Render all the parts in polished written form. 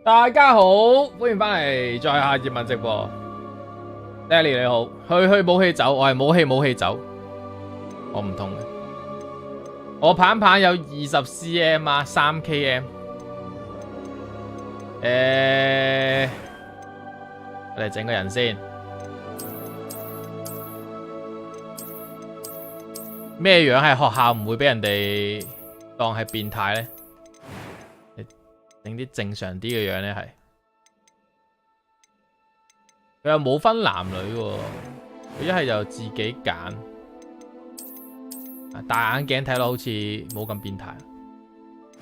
大家好，歡迎翻嚟在下葉問直播。Daddy 你好，去武器走，我係武器走，我唔同嘅。我棒棒有20cm 啊，3km。我哋整個人先。咩樣係學校唔會俾人哋當係變態咧？整啲正常啲嘅樣咧，係佢又冇分男女喎，佢一係就自己揀。戴眼鏡睇落好似冇咁變態，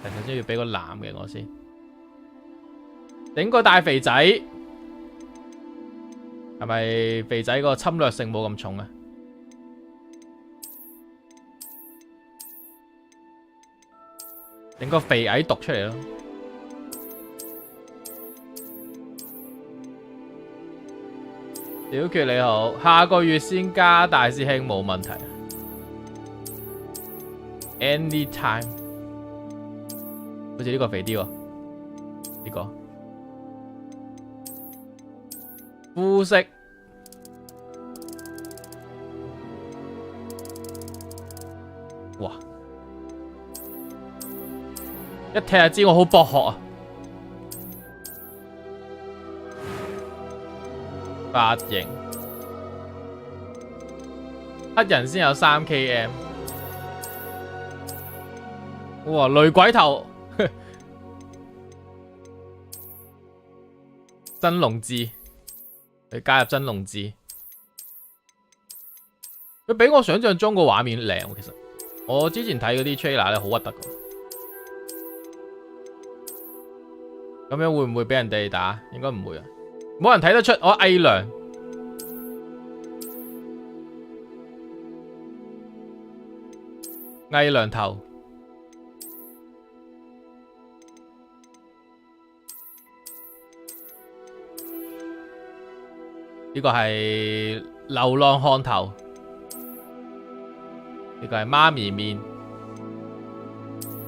但首先要俾個男嘅我先，整個大肥仔，係咪肥仔個侵略性冇咁重啊？整個肥矮毒出嚟咯。小決你好，下個月先加大師兄冇問題 ，anytime。好似呢個肥啲喎，呢個膚色哇，一睇就知我好博學啊！髮型黑人先有3km， 哇！雷鬼頭，真龍志，佢加入真龍志，佢比我想象中個畫面靚。其實我之前睇嗰啲 trailer 咧，好核突噶，咁樣會唔會俾人哋打？應該唔會啊。冇人睇得出我偽娘，偽娘頭，呢個係流浪漢頭，呢個係媽咪面。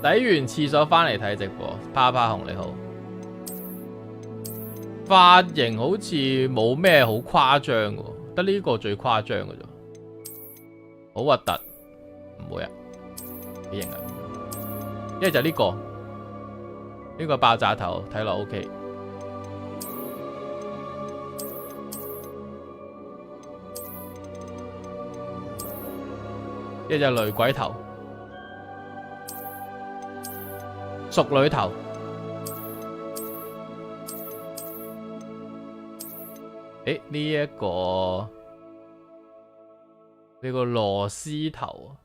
洗完廁所翻嚟睇直播，趴趴熊你好。髮型好似冇咩好誇張嘅，得呢個最誇張嘅啫，好核突，唔會啊，幾型啊！一係就呢個，呢個爆炸頭睇落 OK，一係就雷鬼頭，淑女頭。誒，呢個螺絲頭啊，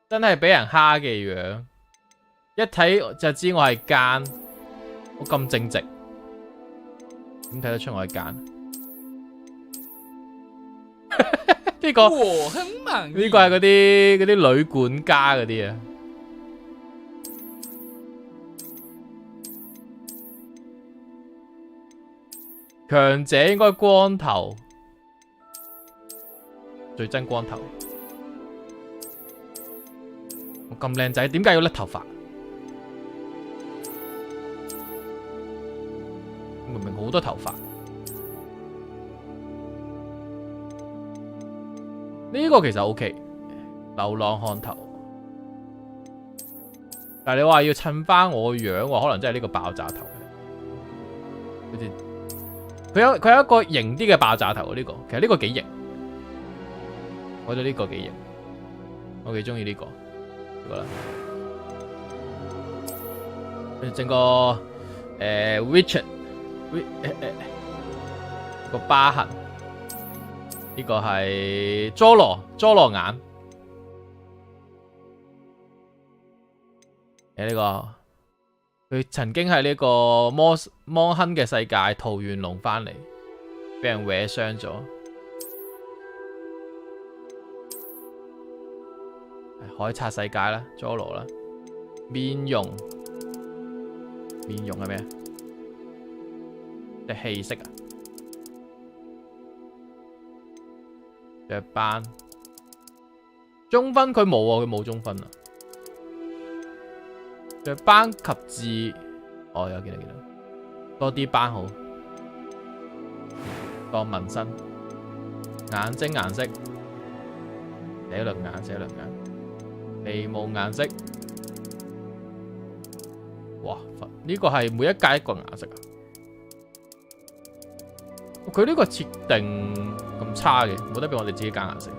真係俾人蝦嘅樣，一睇就知我係奸。我咁正直，點睇得出我係奸？呢個係嗰啲女管家嗰啲啊。強者應該光頭，最憎光頭。我咁靚仔，點解要甩頭髮？明明好多頭髮。呢個其實 OK， 流浪漢頭。但係你話要襯翻我樣，可能真係呢個爆炸頭。好似。佢有一個型啲嘅爆炸頭，呢個其實呢個幾型，我覺得呢個幾型，我幾中意呢個啦。跟住整個Richard 個疤痕，呢個係佐羅眼，呢個。佢曾經喺呢個摩亨嘅世界屠完龍翻嚟，俾人搲傷咗，海賊世界啦 ，Zoro 啦，面容係咩？即係氣息啊，雀斑，中分佢冇喎，佢冇中分啊。雀斑及字，哦有見到，多啲斑好，當紋身，眼睛顏色，寫輪眼，眉毛顏色，哇！呢個係每一格一個顏色啊！佢呢個設定咁差嘅，冇得俾我哋自己揀顏色。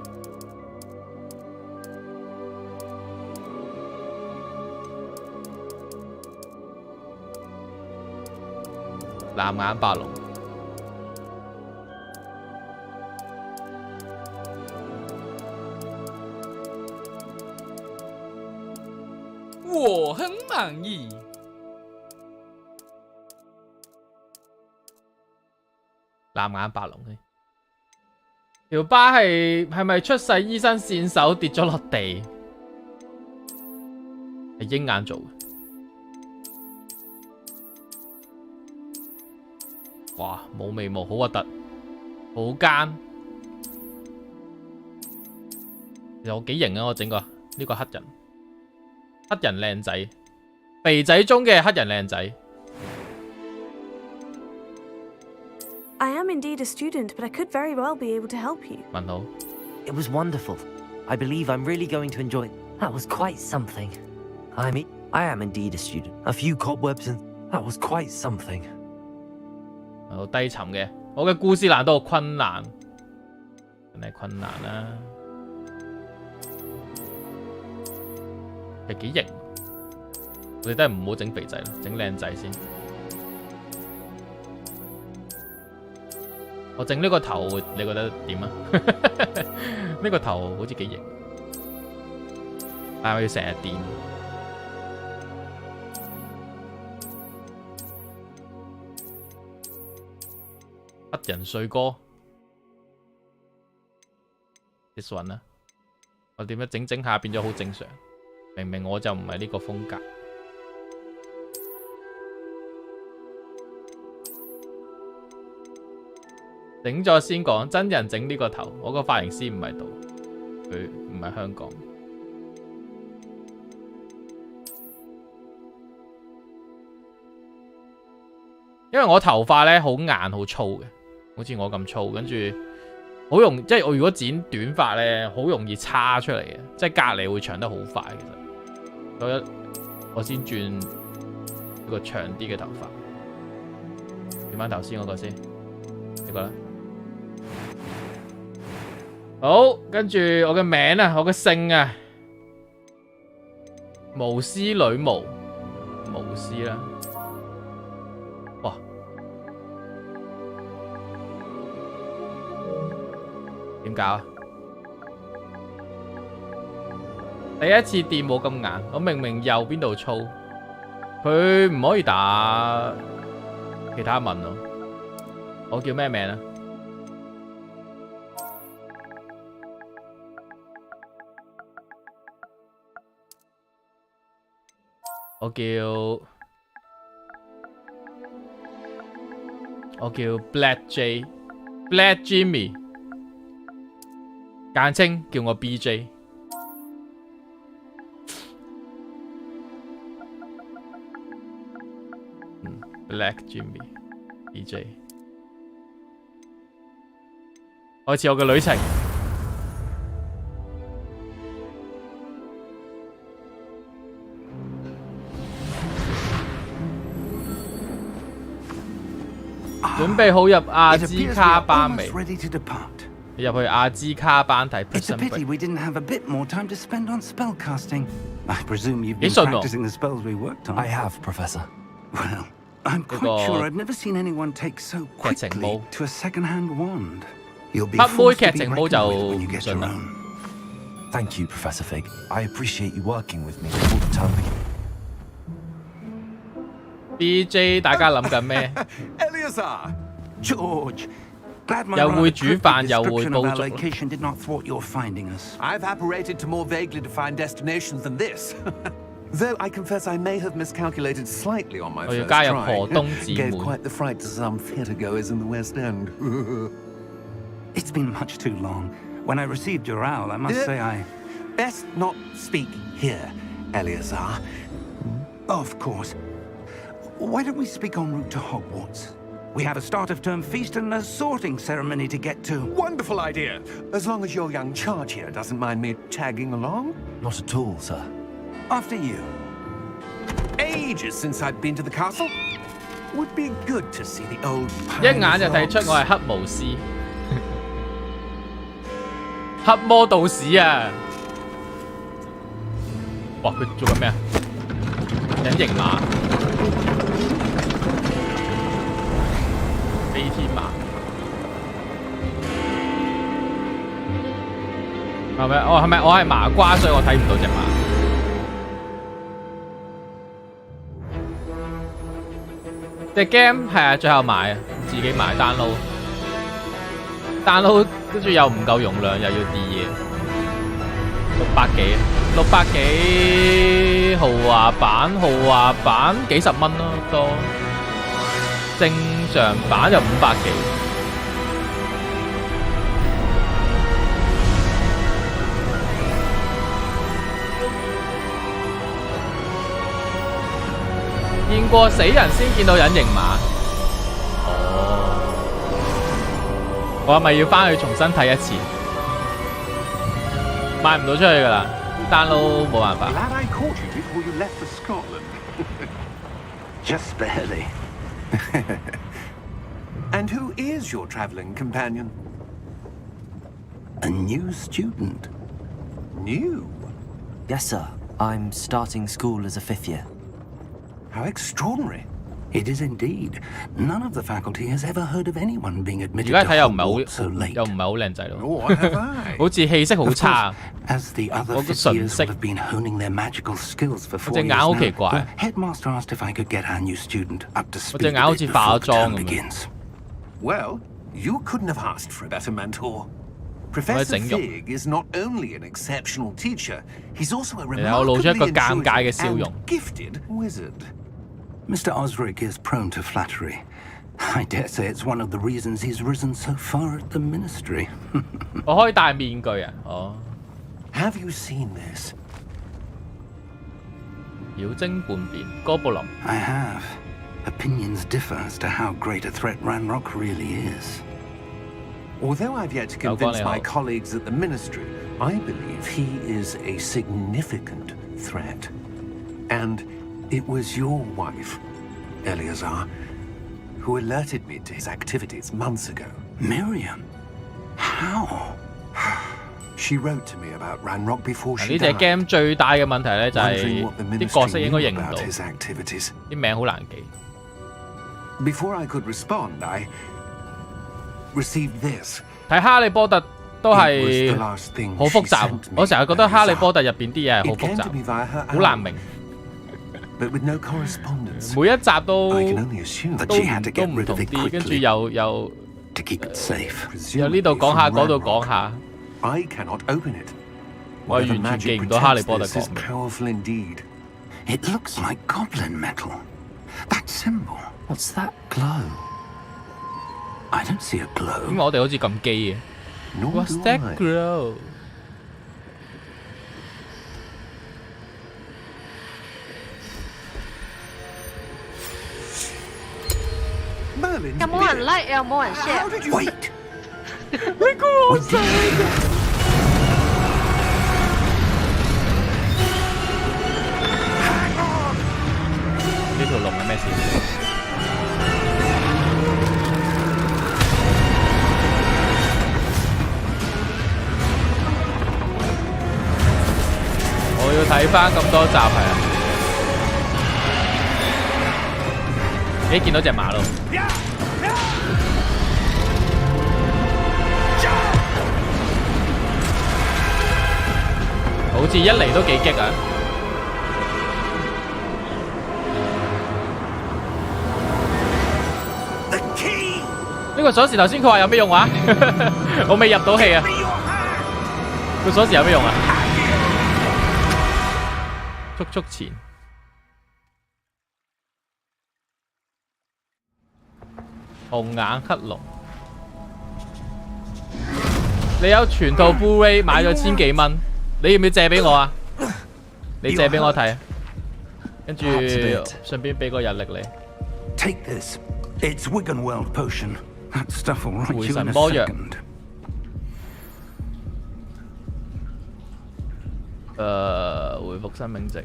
藍眼白龍，我很滿意。藍眼白龍條疤係咪出世醫生線手跌咗落地？係鷹眼做嘅。哇！冇眉毛，好核突，好奸。其實我幾型啊！我整個呢個黑人靚仔，肥仔中嘅黑人靚仔。I am indeed a student, but I could very well be able to help you. 問好。It was wonderful. I believe I'm really going to enjoy it. That was quite something. I am indeed a student. A few cobwebs and that was quite something. 好低沉嘅，我嘅故事難度困難，真係困難啦。其實幾型，我哋都係唔好整肥仔啦，整靚仔先。我整呢個頭，你覺得點啊？呢個頭好似幾型，但係我要成日電。黑人帥哥 ，this one 啦，我點樣整下變咗好正常，明明我就唔係呢個風格。整咗先講，真人整呢個頭，我個髮型師唔喺度，佢唔係香港。因為我頭髮咧好硬好粗嘅。好似我咁粗，跟住好容易，即係我如果剪短髮咧，好容易叉出嚟嘅，即係隔離會長得好快。其實，所以我先轉一個長啲嘅頭髮，轉翻頭先嗰個先，呢個啦。好，跟住我嘅名啊，我嘅姓啊，巫師女巫，巫師啦。哇！點搞啊？第一次電冇咁硬，我明明右邊度粗，佢唔可以打其他文咯。我叫咩名啊？我叫 Black J，Black Jimmy， 簡稱叫我 BJ。Black Jimmy，BJ。開始我嘅旅程。準備好入阿茲卡班未？你入去阿茲卡班睇 Prison Break。幾順喎？I have, Professor. Well, I'm quite sure I've never seen anyone take so quickly to a second-hand wand. You'll be forced to be reckoned with when you get your own. Thank you, Professor Fig. I appreciate you working with me all the time. BJ， 大家諗緊咩 Eleazar, George, glad my 又會煮飯又會 description 煲 of our 粥。 location did not thwart your finding us. I've apparated to more vaguely defined destinations than this. Though I confess I may have miscalculated slightly on my 我要 first 加入 try. 河東姊 Gave 妹。 quite the fright to some theatregoers in the West End. It's been much too long. When I received your owl, I must say I... Best not speak here, Eleazar. Of course. Why don't we speak en route to Hogwarts? We have a start-of-term feast and a sorting ceremony to get to. Wonderful idea. As long as your young charge here doesn't mind me tagging along. Not at all, sir. After you. Ages since I've been to the castle. Would be good to see the old 一眼就睇出我係黑巫師，黑魔道士啊！哇，佢做緊咩啊？隱形馬，飛天馬，係咪？係咪我係麻瓜，所以我睇唔到隻馬？隻 game 係啊，最後買啊，自己買 download，跟住又唔夠容量，又要 D 嘢，600幾豪華版幾十蚊咯，多正常版就500幾。見過死人先見到隱形馬。哦，我係咪要翻去重新睇一次？賣唔到出去㗎啦 ，download 冇辦法。Glad I caught you before you left for Scotland. Just barely. And who is your travelling companion? A new student. New? Yes, sir. I'm starting school as a 5th year. How extraordinary. It is indeed. None of the faculty has ever heard of anyone being 而 admitted 家 to 睇又唔係 Hogwarts so 好， late. 又唔係好靚仔咯， What have I? 好似氣色好 Of 差 course,。as the other 我個 fifth 唇 years 色 will have been honing their magical skills for 4隻 years 眼好 now, 奇怪 the headmaster asked if I could get our new student up to 我隻 speed 眼 a 好 bit 似化 before 咗 the 妝 term 咁樣。 begins. Well, you couldn't have asked for a better mentor. Professor 整容 Fig is not only an exceptional teacher, he's also a 然後露出一個 remarkably 尷尬嘅笑 intuitive 容。 and gifted wizard. Mr. Osric is prone to flattery. I dare say it's one of the reasons he's risen so far at the ministry. 我可以戴面具啊！哦， Have you seen this? 妖精叛變，哥布林。 I have. Opinions differ as to how great a threat Ranrock really is. Although I've yet to Now, convince Guan Li my Hao. colleagues at the ministry, I believe he is a significant threat. And it was your wife, Eleazar, who alerted me to his activities months ago. Miriam? How? She wrote to me about Ranrock before 呢 she 隻 died, game 最大嘅問題咧就 wondering 係 what the 啲角色 ministry 應該 knew 認唔 about 到， his activities. 啲名好難記。 Before I could respond, I received this. 睇哈利波特都 It was 係 the last thing 好複 she 雜 sent，me, 我成日覺得哈利 Eleazar. 波特入邊啲嘢係好 It 複 came to 雜， me via her 好難 owl, 明， but with no correspondence. 每一集都 I can only assume 但都 She 唔 had to 都 get 唔 rid 同 of it 啲，跟住 quickly 又 to keep it safe. 由呢度講下， presumably 嗰度 from 講 Ranrock. 下， I cannot open it. 我係 Whatever 完全記 magic 唔到哈利 protects 波特 this 講 is 咩。 powerful indeed. It looks like goblin metal. That symbol. What's that glow? I don't see a 點 glow. 解我哋好似咁基嘅 Nor ？What's do that I. glow？ Merlin's 有冇人 beard. like 有冇人 share？ How did you... Wait! 呢個我就呢條龍係咩事？我要睇翻咁多集係啊！你見到隻馬咯？好似一嚟都幾激啊！ The key! 呢個鎖匙頭先佢話有咩用話？我未入到戲啊！個鎖匙有咩用啊？速前，紅眼黑龍，你有全套 Blu-ray 買咗千幾蚊，你要唔要借俾我啊？你借俾我睇，跟住順便俾個日曆你。Take this. It's Wiggenweld potion. That stuff will right you in a 回神魔藥。 second. 回復生命值。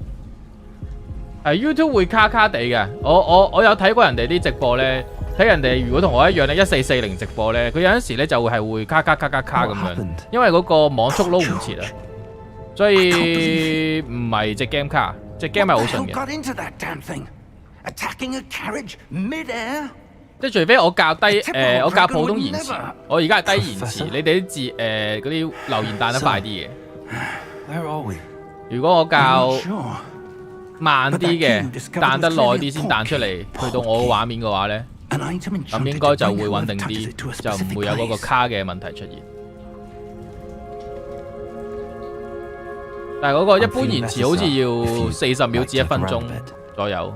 YouTube 會卡卡地嘅，我有睇過人哋啲直播咧，睇人哋如果同我一樣咧1440直播咧，佢有陣時咧就係會卡咁樣，因為嗰個網速撈唔切啊，所以唔係隻 game 卡，隻 game 係好順嘅。即係除非我較低我較普通延遲，我而家係低延遲，你哋啲字嗰啲留言彈得快啲嘅。如果我較慢啲嘅，彈得耐啲先彈出嚟，去到我個畫面嘅話咧，咁應該就會穩定啲，就唔會有嗰個卡嘅問題出現。但係嗰個一般延遲好似要40秒至1分鐘左右，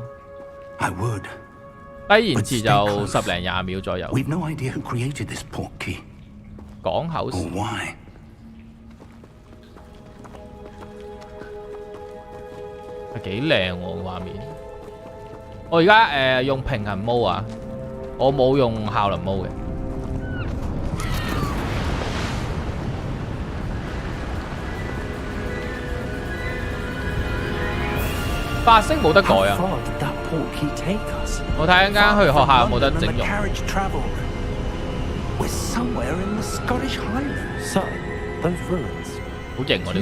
低延遲就10零20秒左右。講口時。係幾靚喎個畫面！我而家用平衡模啊，我冇用效能模嘅。髮色冇得改啊！我睇陣間去學校有冇得整容。好型喎呢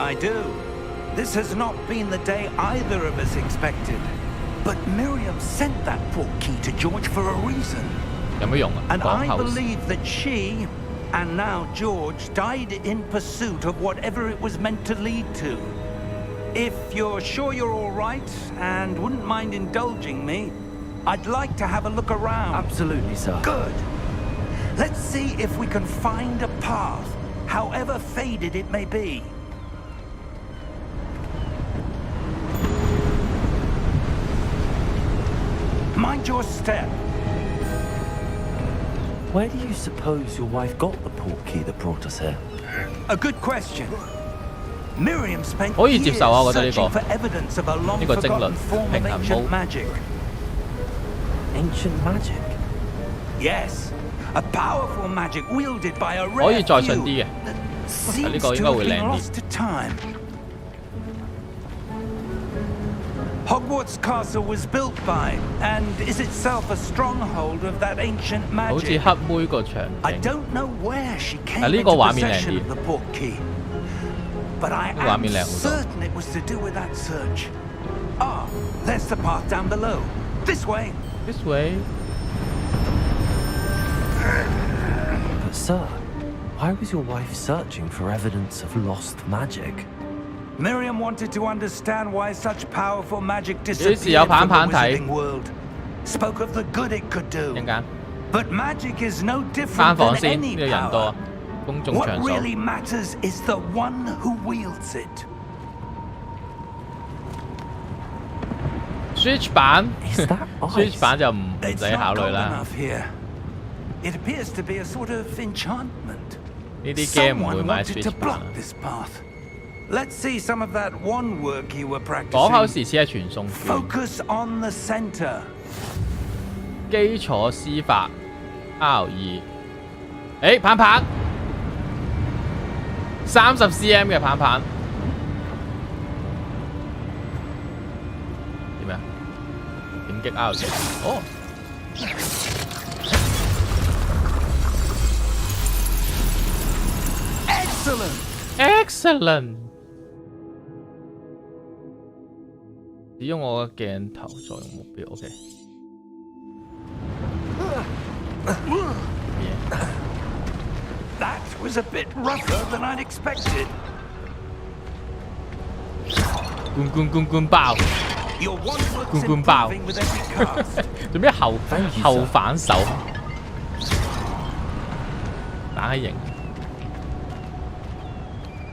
個。This has not been the day either of us expected. But Miriam sent that portkey to George for a reason. 有咩用啊？ And I believe that she, and now George, died in pursuit of whatever it was meant to lead to. If you're sure you're all right and wouldn't mind indulging me, I'd like to have a look around. Absolutely, sir. Good. Let's see if we can find a path, however faded it may be. Mind your step. Where do you suppose your wife got the portkey that brought us here? A good question. Miriam spent 可以接受啊，我覺得 years searching for evidence of a long 呢個精律 forgotten form 平 of 衡 ancient 模。 magic. Ancient magic? Yes, a powerful magic wielded by a 可以 rare 再順 few 啲嘅， that 呢 seems 個應 to 該 have 會靚 been 啲。 lost to time. Hogwarts Castle was built by, and is itself a stronghold of that ancient 好似 magic. 黑妹個場 I 景。 don't know where she came 呢 into 個畫面靚 possession 啲。 of the portkey, but I 呢個畫 am 面靚好多。 certain it was to do with that search. Ah, there's the path down below. This way. This way. But sir, why was your wife searching for evidence of lost magic? Miriam wanted to understand why such powerful magic 有時有 disappeared 棒 from the 棒睇。 wizarding world. Spoke of the good it could 陣 do. 間 But magic is no 翻 different 房 than 先，呢 any 度人多 power. 啊，公眾 What 場所。 really matters is the one who wields it. Switch 版 Is that Switch ice? 版就唔 It's 使 not 考慮 gold 啦。 enough here. It appears to be a sort of enchantment. 呢啲 game 唔會 Someone 買 wanted to Switch 版 block 啊。 this path. Let's see some of that one work you were 講口 practicing. 時似係傳送卷。 Focus on the center. 基礎施法 R2。誒棒棒30 cm 嘅棒棒。點啊？點擊 R2？哦。Excellent。使用我嘅鏡頭作用目標 ，OK。That was a bit rougher than I'd expected. 罐爆， Your wand looks 罐爆 improving with every cast. 做咩後反手？打起型，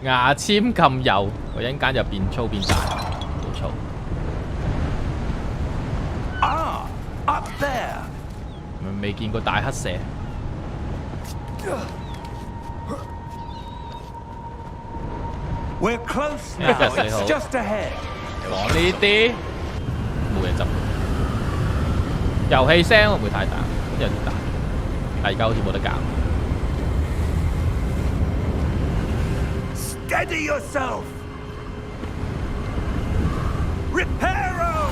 牙籤咁幼，我一陣間就變粗變大，好粗。 Ah, up there. 未見過大黑蛇。 We're close now. Yes, I It's hope. just ahead. 講呢啲冇人執。遊戲聲會唔會太大？好似有啲大，但而家好似冇得減。Steady yourself. Reparo.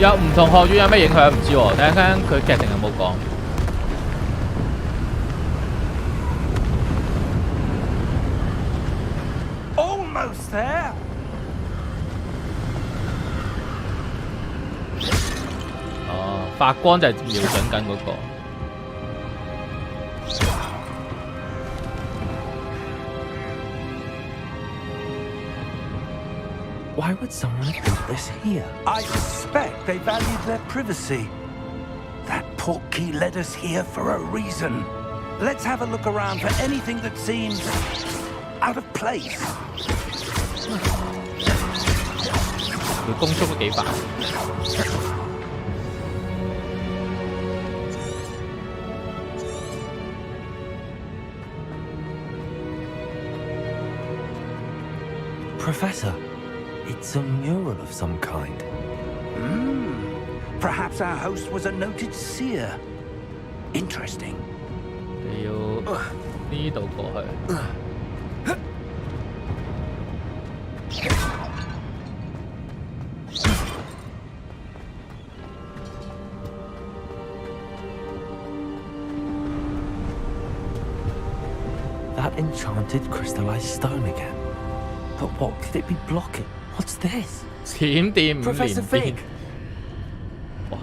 有唔同學院有咩影響唔知喎，睇下間佢劇情有冇講。Almost there. 哦，發光就係瞄準緊嗰個。Why would someone have built this here? I suspect they valued their privacy. That portkey led us here for a reason. Let's have a look around for anything that seems out of place. 佢攻速都幾快。Professor, it's a mural of some kind. Perhaps our host was a noted seer. Interesting. 你要呢度過去。That enchanted crystallized stone again. But what could it be blocking? What's this? 閃電5 Professor 連鞭 Fig.。哇！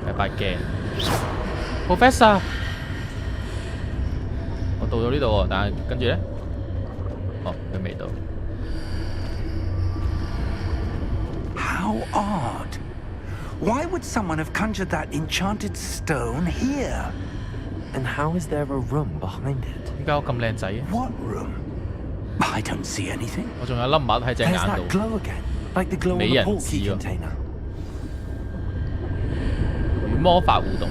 有把鏡。Professor， 我到咗呢度喎，但係跟住咧，哦，佢未到。How odd. Why would someone have conjured that enchanted stone here? And how is there a room behind it? 點解我咁靚仔嘅？ What room? I don't see anything. 我仲有粒物喺隻 There's 眼 that 度。 glow again, like the glow on the 美人 portkey 痣喎。 container. 與魔法互動。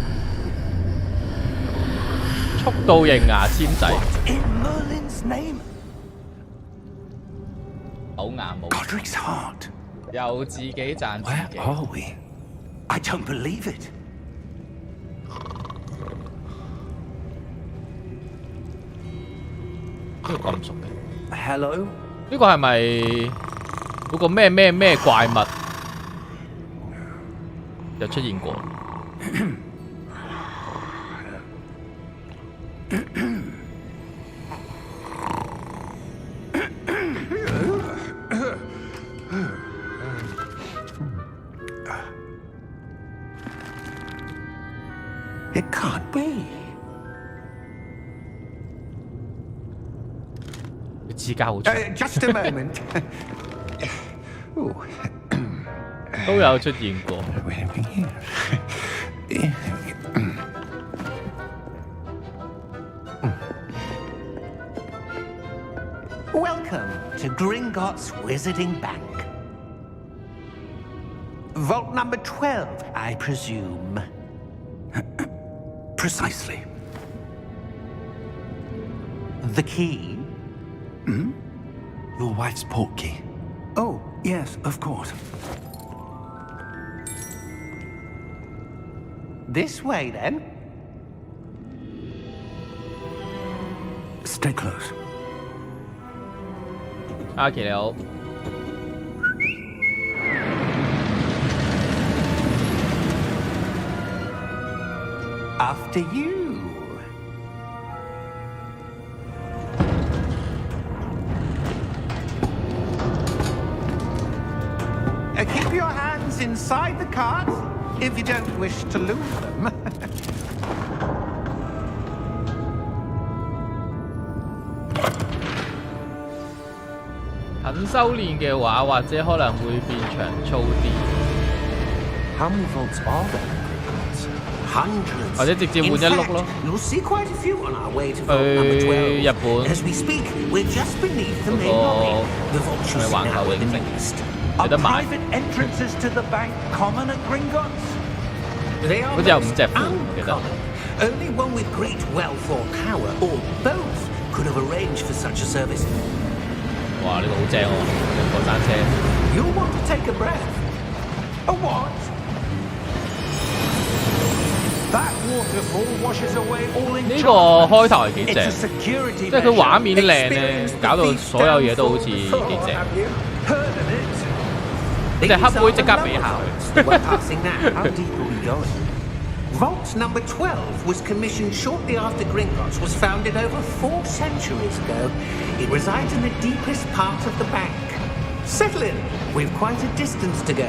速度型牙籤仔。 In Merlin's name? 口牙冇。 Godric's heart. 又自己讚自 Where 己。 are we? I don't believe it. 呢個咁熟嘅。 Hello? 呢個係咪嗰個咩怪物有出現過？It can't be. 佢指甲好長， Just a moment. Ooh. 都有出現過。 Welcome to Gringotts Wizarding Bank. Vault number 12, I presume. Precisely. The key? Your wife's portkey. Oh, yes, of course. This way, then. Stay close. 阿奇你好。 After you. Keep your hands inside the cart if you don't wish to lose them. 肯修練嘅話，或者可能會變長粗啲， How many vaults are there in Gringotts? Hundreds. 或者直接換 In 一碌 fact, 咯。 you'll see quite a few on our way to vault number 12. 日本 As we speak, we're just beneath the main 嗰 lobby. 個 The vault you 係咪 see 環 now 球 in 影 the 城 east. 有 Are 得買？ private entrances to the bank common at Gringotts? They are 好似有5 most 隻款，記得。 uncommon. Only one with great wealth or power, or both, could have arranged for such a service. 哇！呢個好正喎，過山車。 You'll want to take a breath. A what? That waterfall washes away all 呢個開頭係幾 It's 正 a，security 即係佢畫面靚咧， measure. 搞到所有嘢都好似幾 Oh, 正。 have you heard of it? 你隻黑妹即刻俾下佢。 We're passing now. How deep are we going? Vault number 12 was commissioned shortly after Gringotts was founded over 4 centuries ago. It resides in the deepest part of the bank. Settle in. We've quite a distance to go.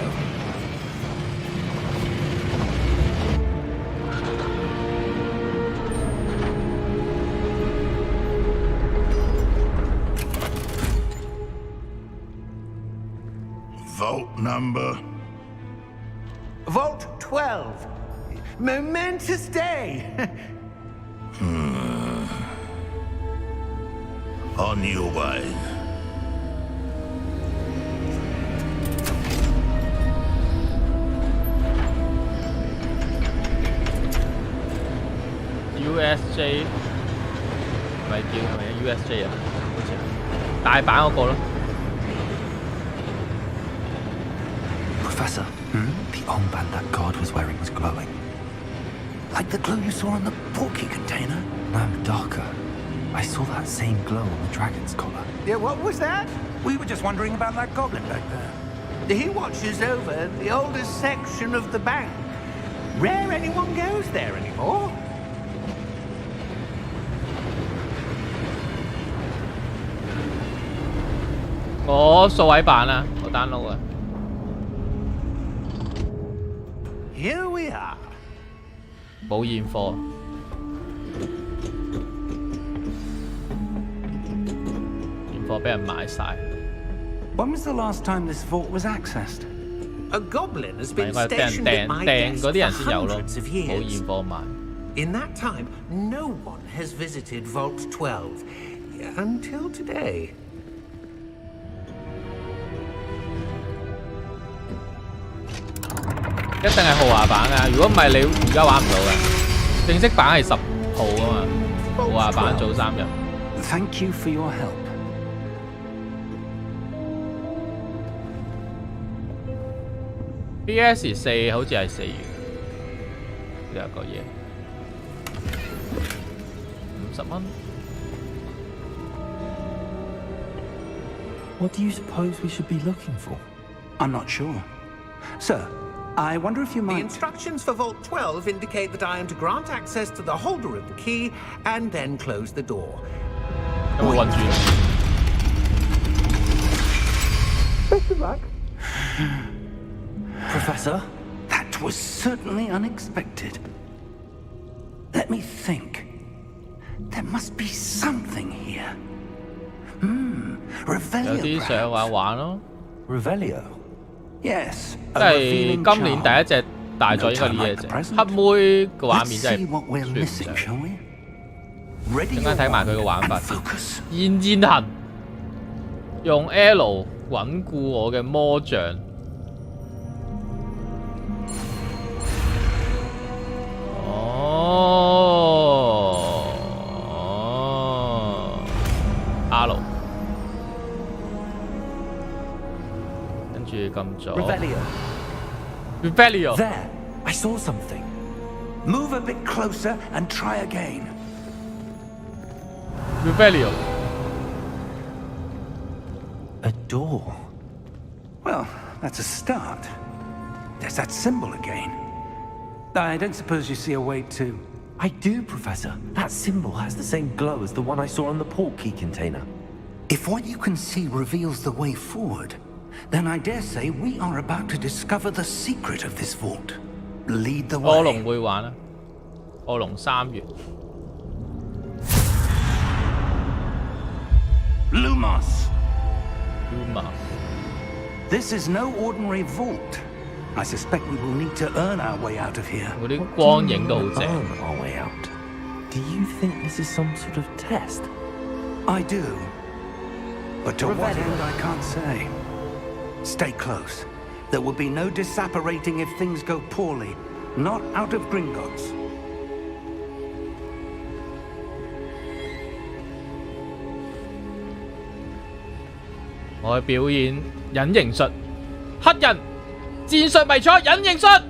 Vault number. Vault 12. Momentous day. On your way. USJ 唔係叫係咪 USJ 啊？好似係大阪嗰個咯。 Professor, the armband that guard was wearing was glowing. Like the glow you saw on the porky container? No, darker. I saw that same glow on the dragon's collar. Yeah, what was that? We were just wondering about that goblin back there. He watches over the oldest section of the bank. Rare anyone goes there anymore. 我數位版啊，我 download 啊。 Here we are. 冇現貨。現貨俾人買晒。 When was the last time this vault was accessed? A goblin has 唔係 been 應該係俾人 stationed at 掟 my 掟 desk 嗰啲 for 人先有咯， hundreds of 冇 years. 現貨賣。 In that time, no one has visited Vault 12 until today. 一定係豪華版啊！如果唔係你而家玩唔到嘅。正式版係10號啊嘛，豪華版早3日。 Thank you for your help. PS4好似係4月，呢有個嘢50蚊。 What do you suppose we should be looking for? I'm not sure. Sir, I wonder if you The might... instructions for Vault 12 indicate that I am to grant access to the holder of the key and then close the door. 有冇暈住？ Best of luck. Professor? That was certainly unexpected. Let me think. There must be something here. 有 Revelio, 啲想 perhaps? 玩咯， Revelio? Yes. 即係今年第一隻大作應該呢嘢啫。黑妹個畫面 Let's 真 see what we're 係 missing, 算 shall 唔 we? 上。 Ready 陣間睇埋佢個玩法 and 先。 focus. 現戰行，用 L 穩固我嘅魔像。R 跟住撳咗 Revelio. Rebellion。 There! I saw something. Move a bit closer and try again. Rebellion。 A door. Well, that's a start. There's that symbol again. I don't suppose you see a way to... I do, Professor. That symbol has the same glow as the one I saw on the port key container. If what you can see reveals the way forward, then I dare say we are about to discover the secret of this vault. Lead the 惡龍 way. 會玩啊！惡龍3月。 Lumos! Luma。 This is no ordinary vault. I suspect we will need to earn our way out of here. 嗰啲光影都好正。 Earn our way out. Do you think this is some sort of test? I do. But to what Revelio. end, I can't say. Stay close. There will be no disapparating if things go poorly. Not out of Gringotts. 我去表演隱形術，黑人戰術迷彩隱形術。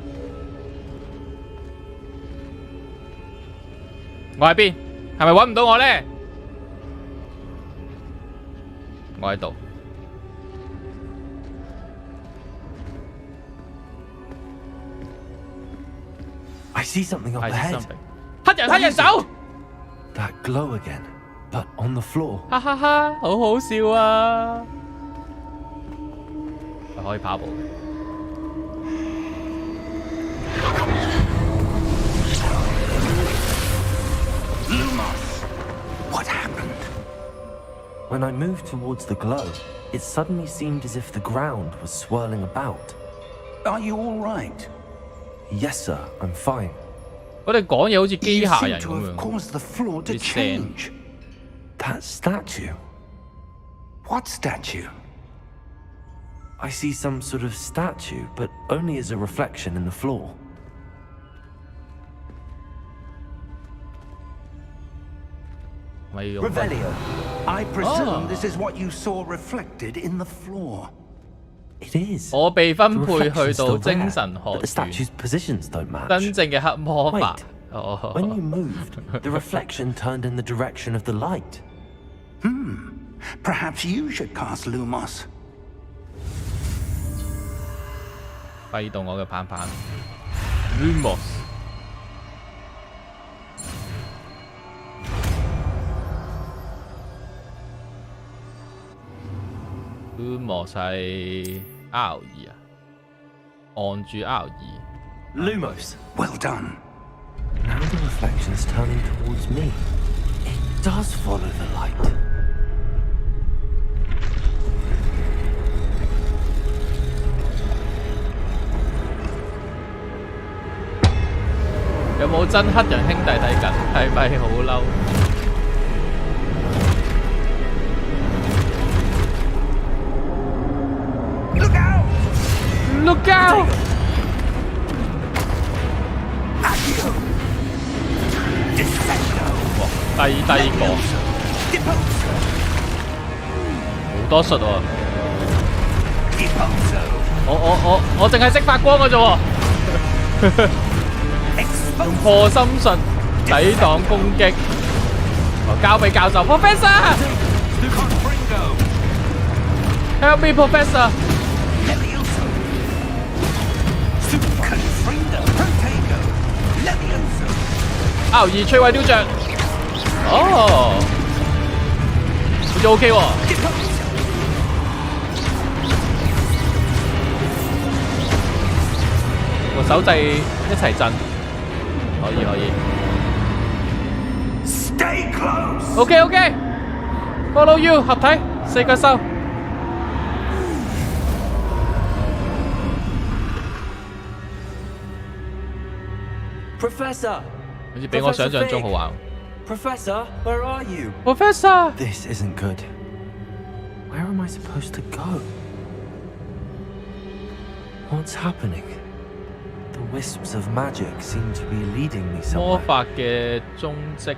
我喺邊？係咪揾唔到我咧？我喺度。I see something up ahead. 黑人走。That glow again, but on the floor. 哈哈哈，好好笑啊！可以跑步。What happened? When I moved towards the glow, it suddenly seemed as if the ground was swirling about. Are you all right? Yes, sir, I'm fine. 我哋講嘢好似機 You 械 seem 人 to 咁 have 樣。 caused the floor to It's sand. change. That statue. What statue? I see some sort of statue, but only as a reflection in the floor. Revelio. I presume this is what you saw reflected in the floor. It is. 我被分 The 配 reflection's 去到 still 精 there, 神 but the 學院， statue's positions don't match. 真正嘅黑魔法。 Wait. When you moved, the reflection turned in the direction of the light. Perhaps you should cast Lumos. 揮動我嘅棒棒 Lumos。Lumos 係 R2啊，按住 R2。Lumos. Well done. Now the reflection's turning towards me. It does follow the light. 有冇真黑人兄弟睇緊？係咪好嬲 Look out!？Look out！ 哇，低個，好多術喎！我淨係識發光嘅啫喎，用破心術抵擋攻擊。交俾教授 Professor。Help me, Professor！ R2摧毀雕像。哦，好似 OK 喎。個手掣一齊震，可以。Stay close! OK，Follow you 合體四腳獸。Professor! 好似比我想象中好玩。Professor, where are you? Professor! This isn't good. Where am I supposed to go? What's happening? The wisps of magic seem to be leading me 魔 somewhere. 法嘅蹤跡。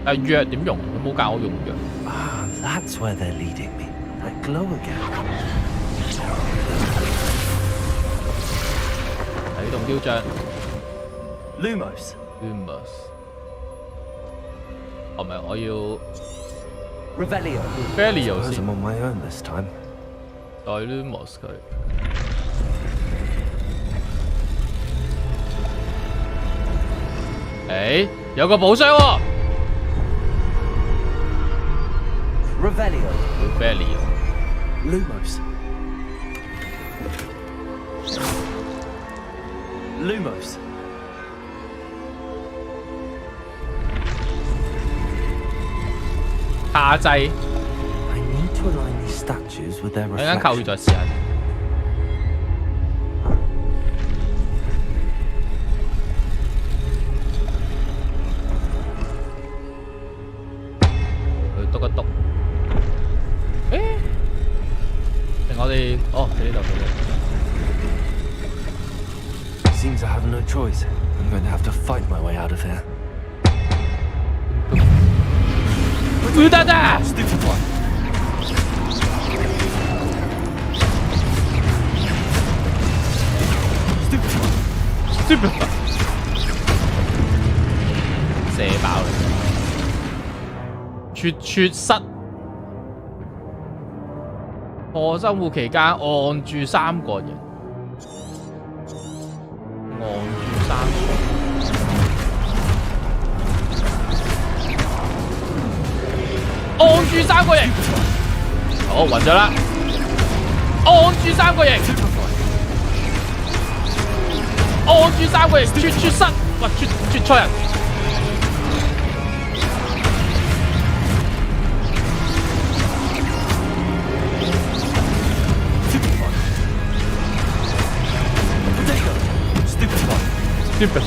藥點用？佢冇教我用藥。Ah, that's where they're leading me. That glow again. 啟動雕像 Lumos. Lumos。係咪我要 Revelio. Revelio Suppose 先 I'm on my own this time. 再 Lumos 佢？誒，有個寶箱喎 Revelio.！Revelio。 Lumos. Lumos.下掣， I need to align these statues with their 陣間扣 reflection. 住再試下。佢篤一篤。誒，定我哋喺呢度。 Seems I have no choice. I'm going to have to fight my way out of here. 烏得得。Stupid。射爆你！缺失。破生活期間按住3個人，按住3個人。按住3個人，好暈咗啦！按住3個人，按住3個人，缺失，哇缺錯人。Stupid。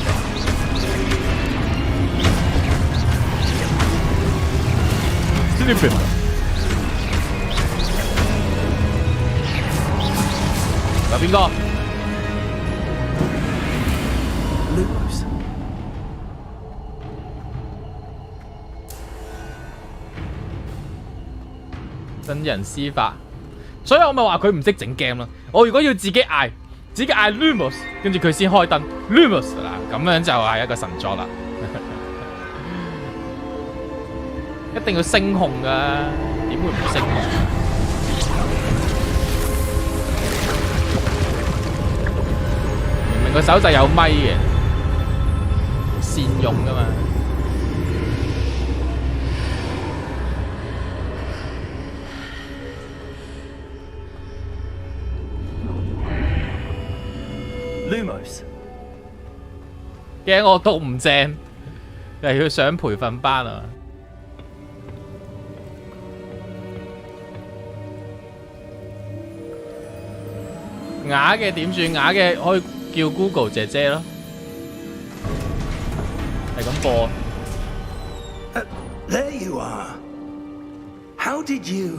Stupid。有邊個 Lumos。真人司法，所以我咪話佢唔識整 game 咯。我如果要自己嗌 Lumos， 跟住佢先開燈 Lumos 嗱，咁樣就係一個神作啦。一定要聲控噶，點會唔聲控？明明個手掣有咪嘅，善用噶嘛。Lumos。驚我讀唔正，又要上培訓班啊！啞嘅點算？啞嘅可以叫 Google 姐姐咯，係咁播。There you are. How did you?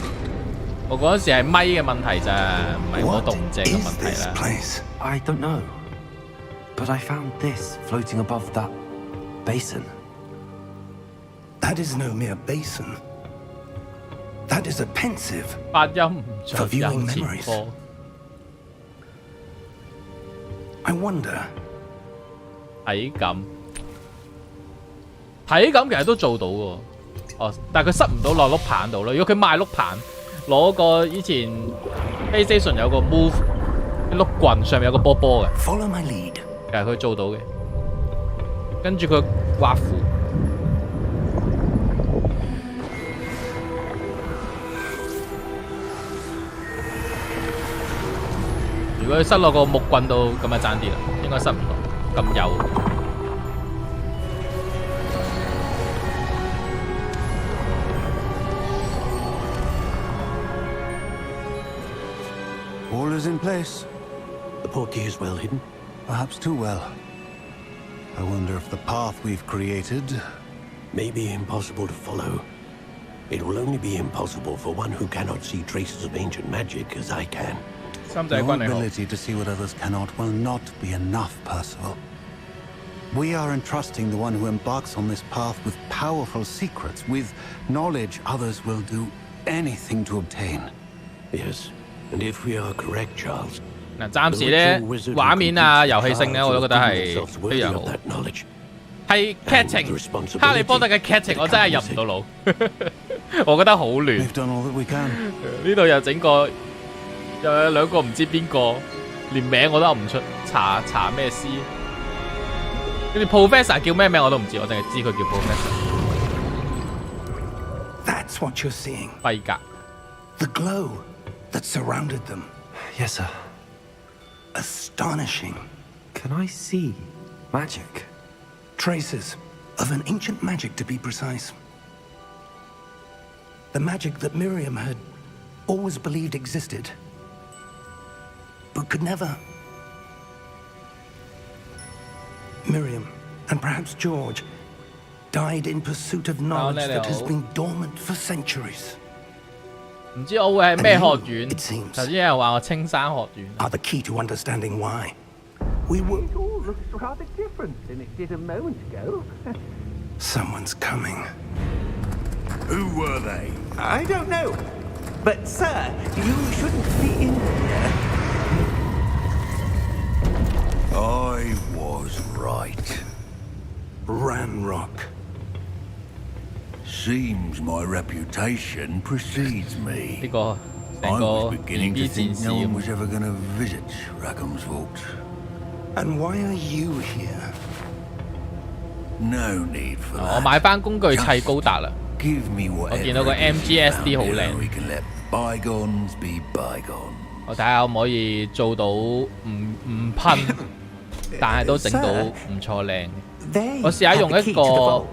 我嗰陣時係咪嘅問題咋，唔係我讀唔正嘅問題啦。I don't know, but I found this floating above that basin. That is no mere basin. That is a pensive 發音唔準 for viewing 有前 memories. 科。I wonder. 體感其實都做到喎。哦，但係佢塞唔到落碌棒度咯。如果佢賣碌棒，攞個以前 PlayStation 有個 Move 碌棍，上面有個波波嘅。Follow my lead. 其實佢做到嘅。跟住佢畫符。如果佢塞落個木棍度，咁就爭啲啦，應該塞唔到，咁幼。All is in place. The portkey is well hidden. Perhaps too well. I wonder if the path we've created may be impossible to follow. It will only be impossible for one who cannot see traces of ancient magic as I can. Your ability to see what others cannot will not be enough, Percival. We are entrusting the one who embarks on this path with powerful secrets, with knowledge others will do anything to obtain. Yes, and if we are correct, Charles. 嗱，暫時咧畫面啊、遊戲性咧，我都覺得係非常好。係劇情，哈利波特嘅劇情我真係入唔到腦，我覺得好亂。呢度又整個。又有兩個唔知邊個，連名我都噏唔出，查咩師？跟住 Professor 叫咩名我都唔知，我淨係知佢叫 Professor。 That's what you're seeing. 輝格。The glow that surrounded them. Yes, sir. Astonishing. Can I see magic? Traces of an ancient magic, to be precise. The magic that Miriam had always believed existed. But could never. Miriam, and perhaps George, died in pursuit of knowledge that has been dormant for centuries. 唔知我會係咩學院？頭先有人話我青山學院。Are the key to understanding why we were. It all looks rather different than it did a moment ago. Someone's coming. Who were they? I don't know. But, sir, you shouldn't be in here. I was right. Ranrock. Seems my reputation precedes 呢 me. 個成 I 個 was beginning to BB think 戰士 no one 咁。 was ever going to visit Rackham's vault. And why are you here? No need for 我 that. 買翻工具砌高達啦。 Give me 我 whatever 見到個 it is you MGSD found 好 here, 靚， we can let bygones be bygones. 我睇下可唔可以做到唔噴，但係都整到唔錯靚。 There 我試下 you 用 have the 一 key to the 個 vault.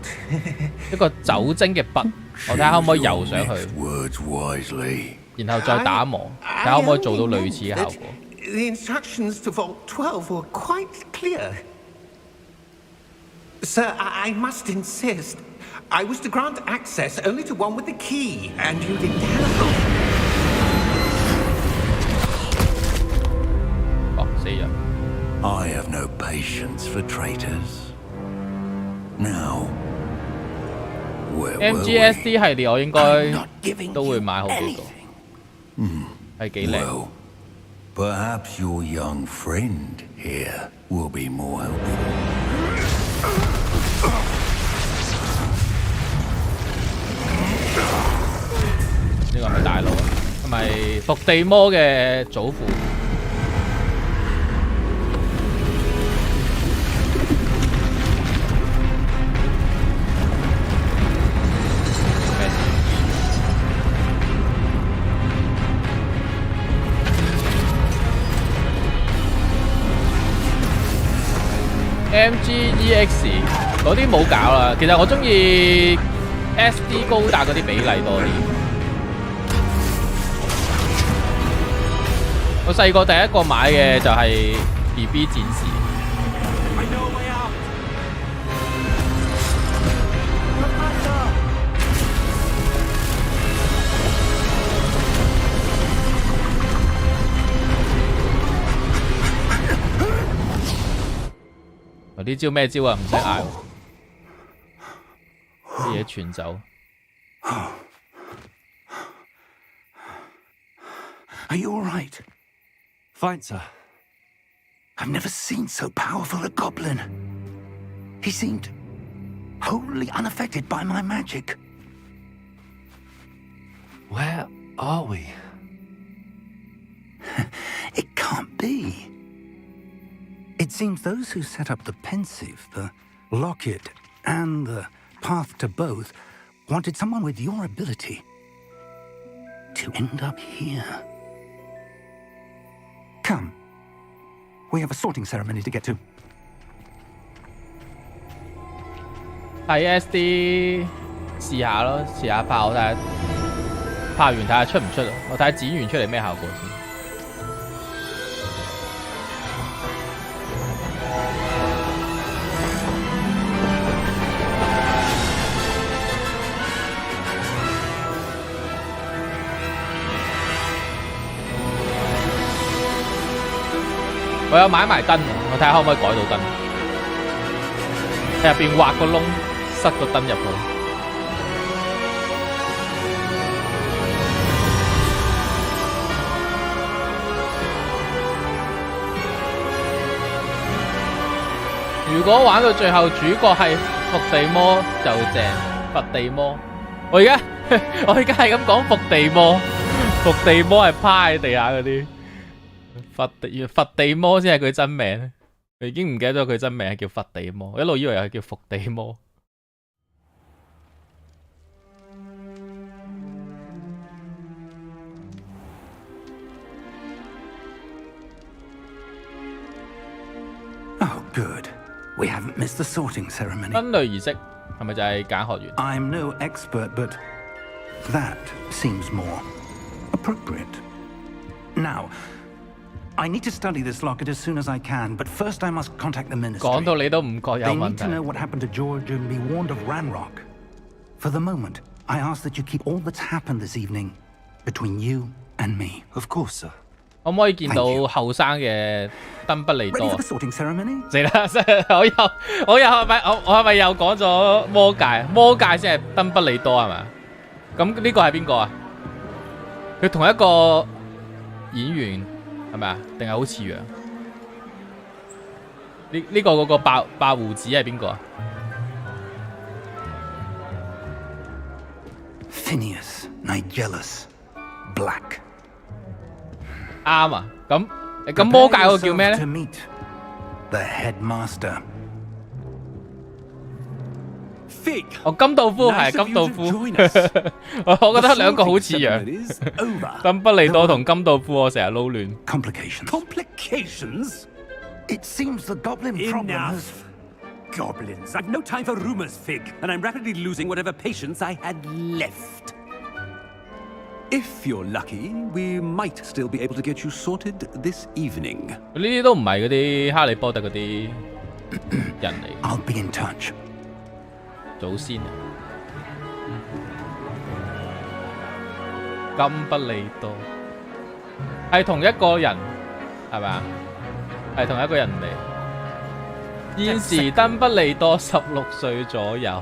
一個酒精嘅筆，我睇下可唔可以游上去， Mix words wisely. 然後再打磨，睇下可唔可以做到類似嘅效果。 The instructions to Vault 12 were quite clear. Sir, I must insist. I was to grant access only to one with the key, and you didn't have it. 哦，死咗。 I have no patience for traitors. Now, where were MGSD we? 系列我應 I'm 該 not giving 都會 you 買好幾個， anything. 係幾靚。 Well, perhaps your young friend here will be more helpful. 呢個係咪大佬啊？係咪伏地魔嘅祖父？ MGEX 嗰啲冇搞啦，其實我中意 SD 高達嗰啲比例多啲。我細個第一個買嘅就係 BB 戰士。 I know a way out. 呢招咩招啊？唔使嗌，啲嘢傳走。 Are you all right? Fine, sir. I've never seen so powerful a goblin. He seemed wholly unaffected by my magic. Where are we? It can't be. It seems those who set up the pensive, the locket, and the path to both wanted someone with your ability to end up here. Come. We have a sorting ceremony to get to. 睇 SD 試下咯，試下拍我睇下，拍完睇下出唔出啊？我睇下剪完出嚟咩效果先。 我有買埋燈，我睇下可唔可以改到燈，喺入邊挖個窿，塞個燈入去。如果玩到最後主角係伏地魔就正，伏地魔。我而家係咁講伏地魔，伏地魔係趴喺地下嗰啲。 伏地魔先係佢真名，佢已經唔記得咗佢真名係叫伏地魔，我一路以為係叫伏地魔。Oh, good. We haven't missed the sorting ceremony. 分類儀式係咪就係揀學員？ I'm no expert, but that seems more appropriate. Now, I need to study this locket as soon as I can, but first I must contact the ministry. 講到你都唔覺有 They 問 need to know 題。 what happened to George and be warned of Ranrock. For the moment, I ask that you keep all that's happened this evening between you and me. Of course, sir. 可唔可以見到後生嘅登不利 Ready 多 for the？sorting ceremony? 死啦！我又係咪又講咗魔界？魔界先係登不利多係嘛？咁呢個係邊個啊？佢同一個演員係咪啊？定係好似樣？呢個嗰個白胡子係邊個啊 Phineas Nigellus Black。啱啊！咁魔界嗰個叫咩咧 ？The Headmaster。Fig。哦，金道夫係金道夫。我覺得兩個好似樣。鄧不利多同金道夫我成日撈亂。Complications? It seems the goblin problem has... Goblins. I've no time for rumors, Fig, and I'm rapidly losing whatever patience I had left. If you're lucky, we might still be able to get you sorted this evening. 呢啲都唔係嗰啲哈利波特嗰啲人嚟。I'll be in touch. 祖先啊，金不利多係同一個人係咪啊？係同一個人嚟。現時鄧不利多16歲左右。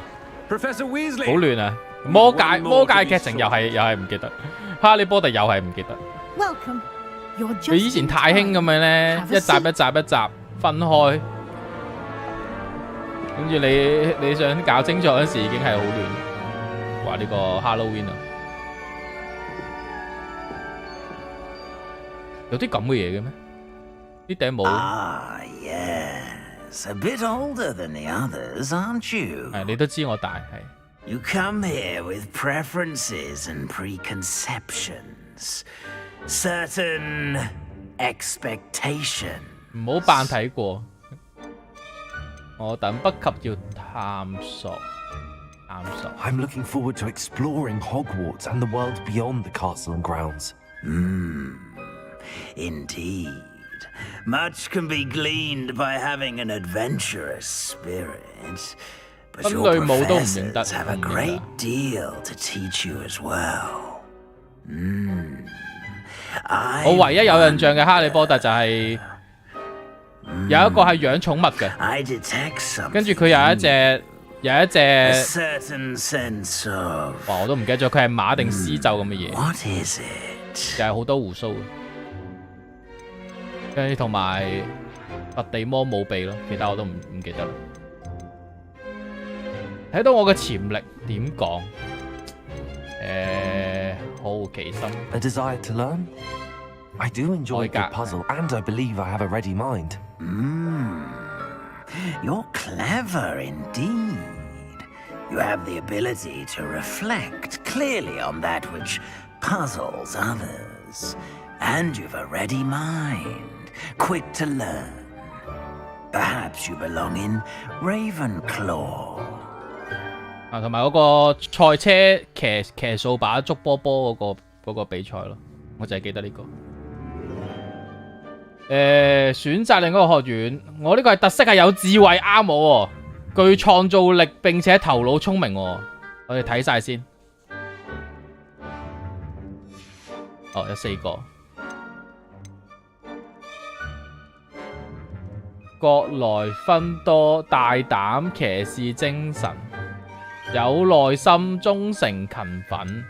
Professor Weasley。好亂啊！魔界劇情又係唔記得，哈利波特又係唔記得。佢以前太興咁樣咧，一集分開，跟住你想搞清楚嗰時已經係好亂。話呢個 Halloween 啊，有啲咁嘅嘢嘅咩？呢頂帽。Ah, yes, a bit older than the others, aren't you? 係你都知我大係。You come here with preferences and preconceptions, certain expectation. 唔好扮睇過，我等不及要探索。I'm looking forward to exploring Hogwarts and the world beyond the castle and grounds. Indeed. Much can be gleaned by having an adventurous spirit. But your professors have a great deal to teach you as well. 我唯一有印象嘅哈利波特就係有一個係養寵物嘅，跟住佢有一隻，哇！我都唔記得咗，佢係馬定獅鷲咁嘅嘢，就係好多胡鬚，跟住同埋佛地魔冇鼻咯，其他我都唔記得啦。睇到我嘅潛力點講？好奇心。A desire to learn? I do enjoy a good puzzle, and I believe I have a ready mind. You're clever indeed. You have the ability to reflect clearly on that which puzzles others. And you've a ready mind, quick to learn. Perhaps you belong in Ravenclaw. 啊，同埋嗰個賽車騎掃把捉波嗰個比賽咯，我就係記得呢個。選擇另一個學院，我呢個係特色係有智慧啱我喎，具創造力並且頭腦聰明喎。我哋睇晒先。哦，有4個。國來芬多，大膽騎士精神。有耐心、忠誠、勤奮，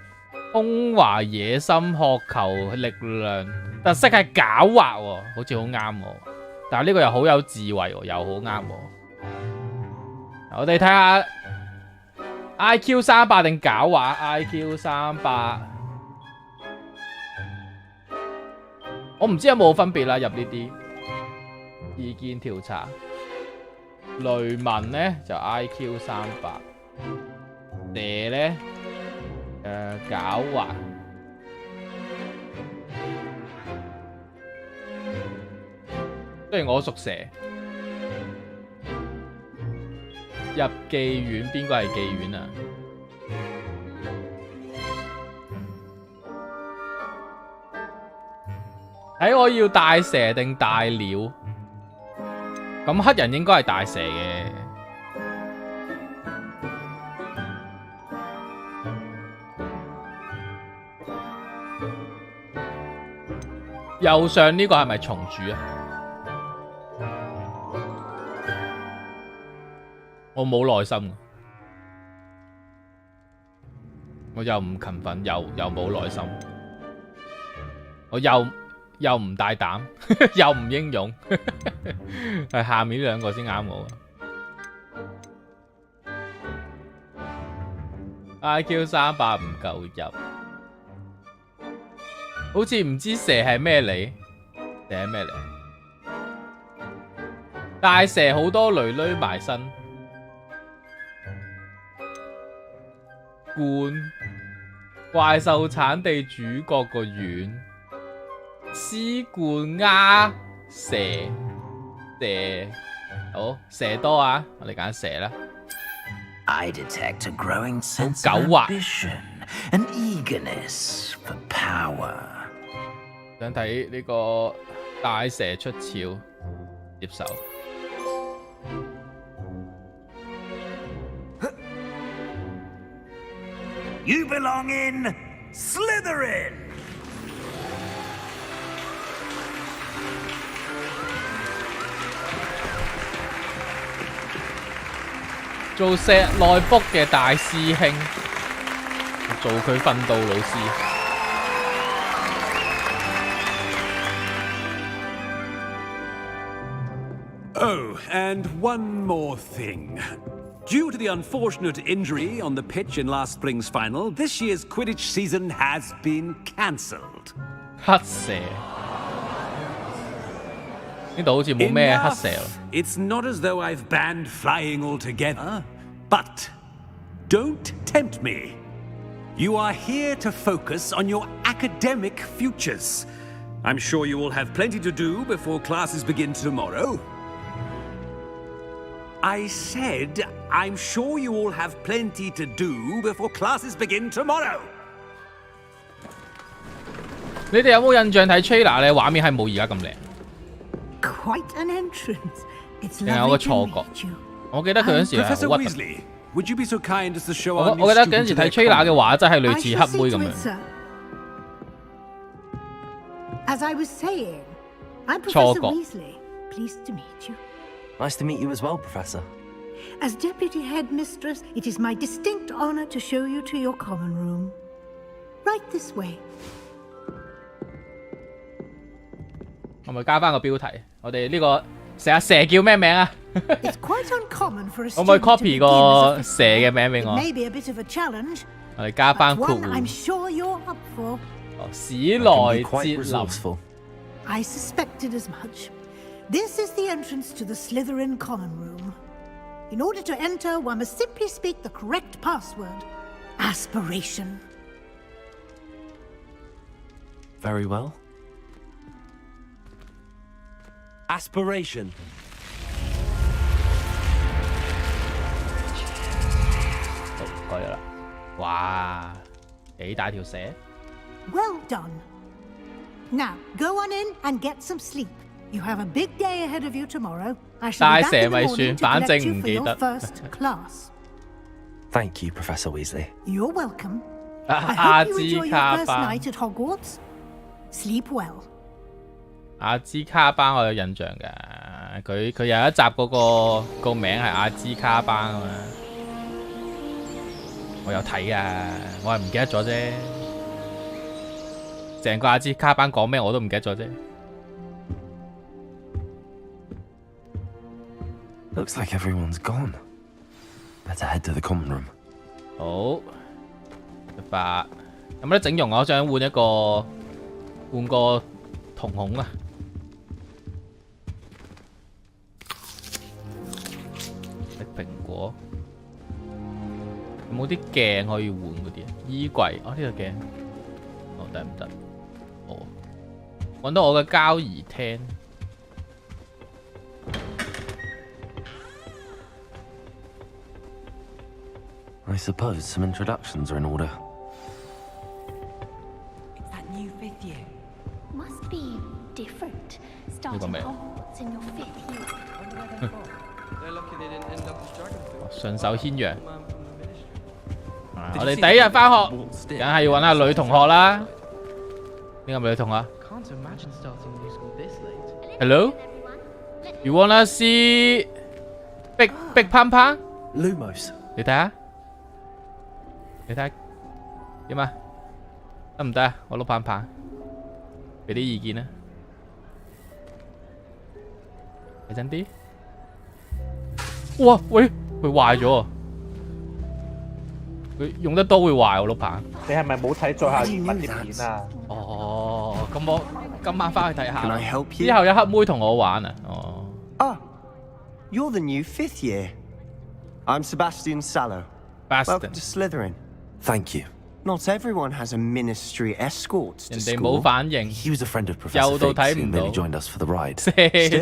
胸懷野心、渴求力量，特色係狡猾喎，好似好啱我。但係呢個又好有智慧喎，又好啱我。我哋睇下 IQ 300定狡猾 IQ 300，我唔知有冇分別啦。入呢啲意見調查，雷文呢就 IQ 300。蛇咧，狡猾，雖然我屬蛇。入妓院，邊個係妓院啊？睇我要大蛇定大鳥？咁黑人應該係大蛇嘅。右上呢個係咪松鼠啊？我冇耐心，我又唔勤奮，又冇耐心，我又唔大膽，又唔英勇，係下面呢兩個先啱我。IQ 300唔夠入，好似唔知蛇係咩嚟，蛇係咩嚟？大蛇好多女女埋身，罐怪獸產地主角個丸，絲罐鴉蛇，好蛇多啊！我哋揀蛇啦。I detect a growing sense of ambition, an eagerness for power. 想睇呢個大蛇出鞘，接受。You belong in Slytherin. 做石內卜嘅大師兄，做佢訓導老師。Oh, and one more thing. Due to the unfortunate injury on the pitch in last spring's final, this year's Quidditch season has been cancelled. 黑蛇呢度好似冇咩黑蛇。It's not as though I've banned flying altogether, but don't tempt me. You are here to focus on your academic futures. I'm sure you will have plenty to do before classes begin tomorrow. I said, I'm sure you all have plenty to do before classes begin tomorrow. 你哋有冇印象睇 trailer 咧？畫面係冇而家咁靚。Quite an entrance. It's 定係有個 lovely to 錯覺。 meet you. 我記得佢嗰時係好 Professor 核突。 Weasley, would you be so kind as to show 我 our 我 new 記得嗰 student 陣時 to 睇 their trailer 嘅 common? 畫質係類 I 似 shall 黑 see 妹 to 咁 it, 樣。 sir. As I was saying, I'm錯 Professor 覺。 Weasley. Pleased to meet you. Nice to meet you as well, Professor. As Deputy Headmistress, it is my distinct honor to show you to your common room. Right this way. 我咪加翻個標題，我哋呢個成日蛇叫咩名啊？ It's quite uncommon for a 可唔可以 student to copy begin 個 as a 蛇嘅名俾 It 我？ may be a bit of a challenge, 我哋加 but 翻括 one I'm 弧。 sure you're up for. 史 I can 萊 be quite 哲林。 resourceful. I suspected as much. This is the entrance to the Slytherin common room. In order to enter, one must simply speak the correct password. Aspiration. Very well. Aspiration. 好，改咗啦。哇，幾大條蛇？ Well done. Now, go on in and get some sleep. You have a big day ahead of you tomorrow. I shall be back in the morning to collect you for your first class. Thank you, Professor Weasley. You're welcome. 阿 I hope you enjoy 茲 your 卡 first 班， night at Hogwarts. Sleep well. 阿茲卡班我有印象㗎，佢有一集嗰個名係阿茲卡班啊嘛，我有睇㗎，我係唔記得咗啫。成個阿茲卡班講咩我都唔記得咗啫。 Looks like everyone's gone. Better head to the common room. 好，出發。有冇得整容啊？我想換個瞳孔啊！食蘋果。有冇啲鏡可以換嗰啲啊？衣櫃，哦呢個鏡，哦得唔得？哦，揾到我嘅交誼廳。 I suppose some introductions are in order. It's that new fifth year. Must be different. Starting mẹ. Hogwarts in your fifth year. They're lucky they didn't end up as dragon fruit. 順手牽羊。我哋第一日翻學，梗係要揾下女同學啦。呢個係咪女同學 Can't imagine starting new school this late. ？Hello? You wanna see Big Pam Pam? Lumos. 你睇下，你睇下點啊？得唔得啊？我碌棒棒，俾啲意見啊！睇真啲。哇！喂，佢壞咗啊！佢用得多會壞我碌棒。你係咪冇睇在下葉問啲片啊？哦，咁我今晚翻去睇下。Can I help you? 之後有黑妹同我玩啊。哦。Ah, you're the new 5th year. I'm Sebastian Sallow. Welcome to Slytherin. Thank you. Not everyone has a ministry escort to 人哋 school. 冇反應。 He was a friend of Professor Figgs who merely joined us for the ride. 射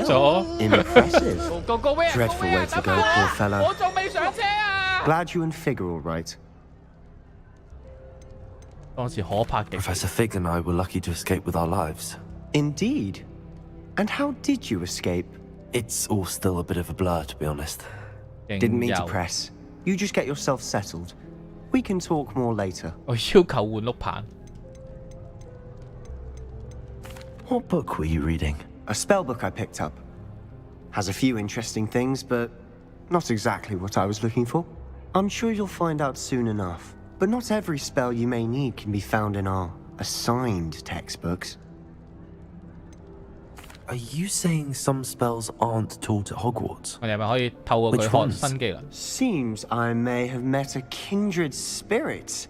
咗。Impressive. Go Dreadful way to go, poor fella. 我仲未上車啊！ Glad you and Fig are all right. 當時可拍嘅。 Professor Fig and I were lucky to escape with our lives. Indeed. And how did you escape? It's all still a bit of a blur, to be honest. Didn't mean to press. You just get yourself settled. We can talk more later. 我要求換碌棒。 What book were you reading? A spell book I picked up. Has a few interesting things, but not exactly what I was looking for. I'm sure you'll find out soon enough. But not every spell you may need can be found in our assigned textbooks. Are you saying some spells aren't taught at Hogwarts? 我哋係咪可以透過佢學新技能 Seems I may have met a kindred spirit.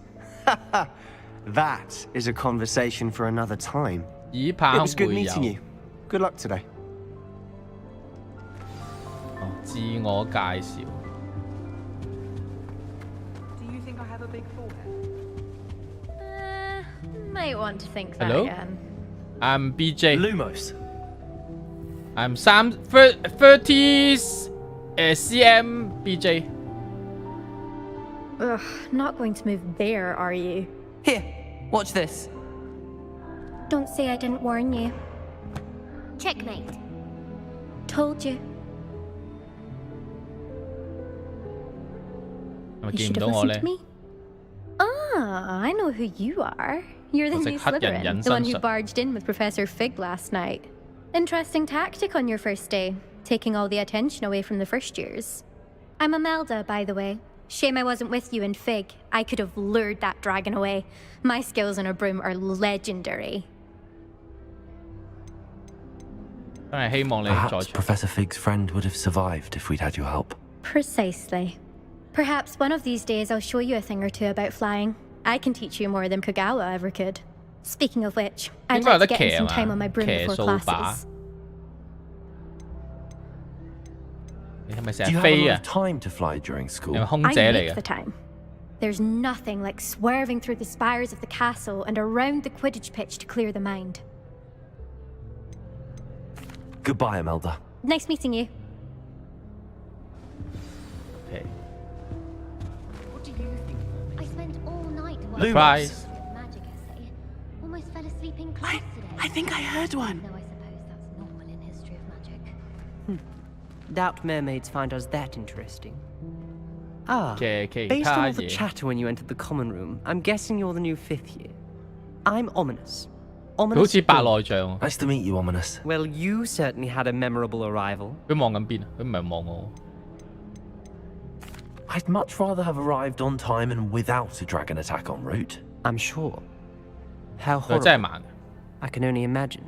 That is a conversation for another time. 以棒 It was good 會友 meeting you. Good luck today. 自我介紹。 Do you think I have a big forehead? Might want to think that Hello? again. I'm BJ. Lumos. I'm 30 cm BJ. Ugh, not going to move there, are you? Here, watch this. Don't say I didn't warn you. Checkmate. Told you. 係咪 You 見唔 should 到 have 我 listened 咧 to？me. Ah, I know who you are. You're the 我識 new 黑人 Slytherin, 隱 the one 身 who 術。 barged in with Professor Fig last night. Interesting tactic on your first day, taking all the attention away from the first years. I'm Imelda, by the way. Shame I wasn't with you in Fig. I could have lured that dragon away. My skills on a broom are legendary. 真係希望你在 Perhaps 場。 Professor Fig's friend would have survived if we'd had your help. Precisely. Perhaps one of these days I'll show you a thing or two about flying. I can teach you more than Kogawa ever could. Speaking of which, I'd 應該有 like 得 to get in 騎 some 啊 time on my 嘛？ broom 騎 before 掃把。 classes. 你係咪成 Do 日 you have 飛 enough 啊？ time to fly during 你 school? 係咪空 I 姐嚟 make 嘅 the？ time. There's nothing like swerving through the spires of the castle and around the Quidditch pitch to clear the mind. Goodbye, Imelda. Nice meeting you. What do you think? I spent all night Surprise. magic essay. Almost fell asleep in class today. I think I heard one. Though I suppose that's normal in history of magic. Doubt mermaids find us that interesting. Ah, 嘅其 based on 他 all the 嘢。 chatter when you entered the common room, I'm guessing you're the new 5th year. I'm ominous. 佢好 Ominous 似白 Bill. 內障喎。 Nice to meet you, Ominous. Well, you certainly had a memorable arrival. 佢望緊邊啊？佢唔係望我。 I'd much rather have arrived on time and without a dragon attack en route. I'm sure. How 佢真係 horrible. 慢。 I can only imagine.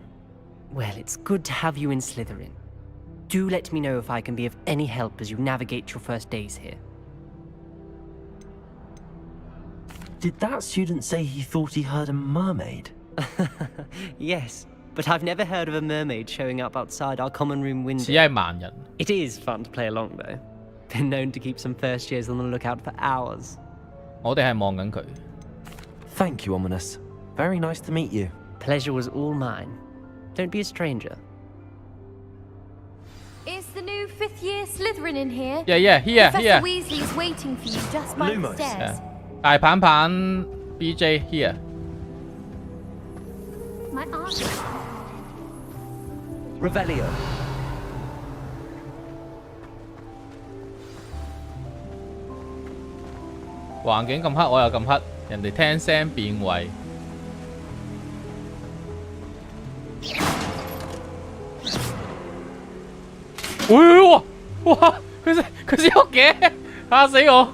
Well, it's good to have you in Slytherin. Do let me know if I can be of any help as you navigate your first days here. Did that student say he thought he heard a mermaid? Yes, but I've never heard of a mermaid showing up outside our common room window. 只係盲人。 It is fun to play along, though. Been known to keep some first years on the lookout for hours. 我哋係望緊佢。 Thank you, Ominous. Very nice to meet you. Pleasure was all mine. Don't be a stranger. Is the new 5th year Slytherin in here? Yeah, here, Professor here. Weasley is waiting for you just by the stairs. 大棒棒 BJ here。 My arm. Revelio. 環境咁黑，我又咁黑，人哋聽聲辨位。哇！哇！佢識喐嘅，嚇死我！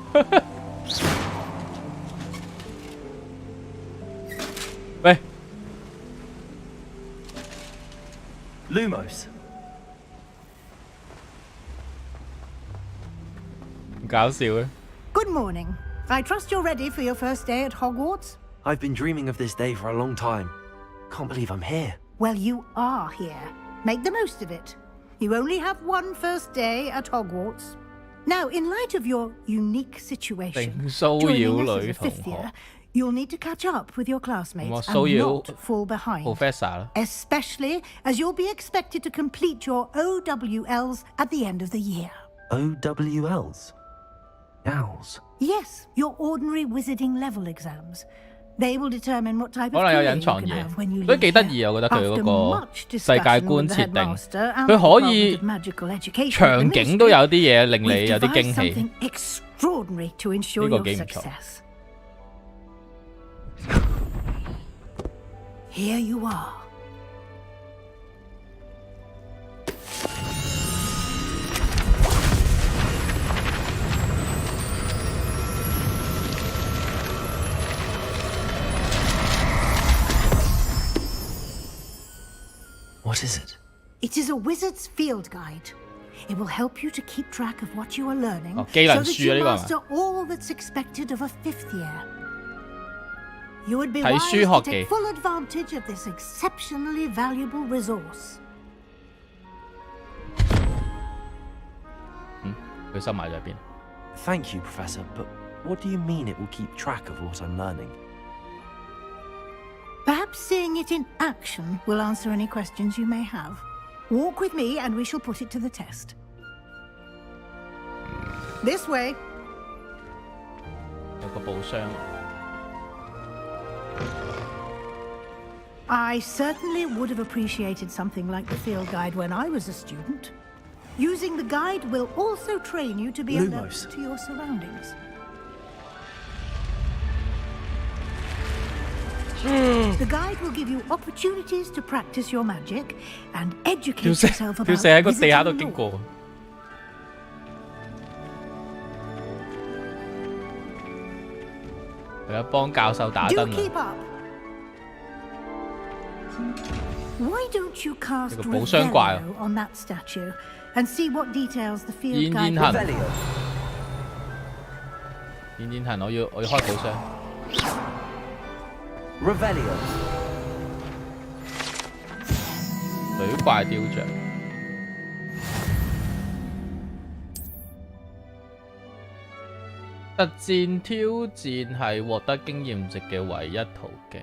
Lumos. 搞笑嘅。 Good morning. I trust you're ready for your first day at Hogwarts? I've been dreaming of this day for a long time. Can't believe I'm here. Well, you are here. Make the most of it. You only have one first day at Hogwarts. Now, in light of your unique situation, 定騷擾 joining us 女 as a 同 fifth 學 year, you'll need to catch up with your classmates 我 and 騷擾 not fall behind. Professor 啦。 Especially as you'll be expected to complete your OWLs at the end of the year. OWLs? Owls? Yes, your ordinary wizarding level exams. They will determine what type 可 of 能有 career 隱 you 藏 can 嘢， have when you 所以 leave 幾得 here. 意啊！我覺得佢 After 嗰 much 個世界 discussion 觀 with the 設定， headmaster and 佢 the 可以 Department of Magical Education 場 and the 景都有啲嘢 Ministry, 令你 we've 有啲 devised 驚喜。 something extraordinary to ensure 呢個 your 幾唔錯。 success. Here you are. What is it? It is a wizard's field guide. It will help you to keep track of what you are learning, 哦，機能 so that 書啊 you 呢個係嘛？ master all that's expected of a fifth year. You would be 睇 wise 書 to 學 take 嘅。 full advantage of this exceptionally valuable resource. 佢收埋咗喺邊？ Thank you, Professor, but what do you mean it will keep track of what I'm learning? Perhaps seeing it in action will answer any questions you may have. Walk with me and we shall put it to the test. This way. 有個寶箱。 I certainly would have appreciated something like the field guide when I was a student. Using the guide will also train you to be alert Lumos. to your surroundings. The guide will give you opportunities to practice your magic and educate 條蛇 yourself 條 about 蛇喺個地下度 wizarding 經 lore. 過。係啊，幫教授打 Do 燈啊！ keep up. Why don't you cast 呢個寶箱怪啊！ Revelio on that statue and see what details the field 煙 guide 煙 will 痕， provide? 煙煙痕，我要開寶箱。 Revelio. 水怪雕像。實戰挑戰係獲得經驗值嘅唯一途徑。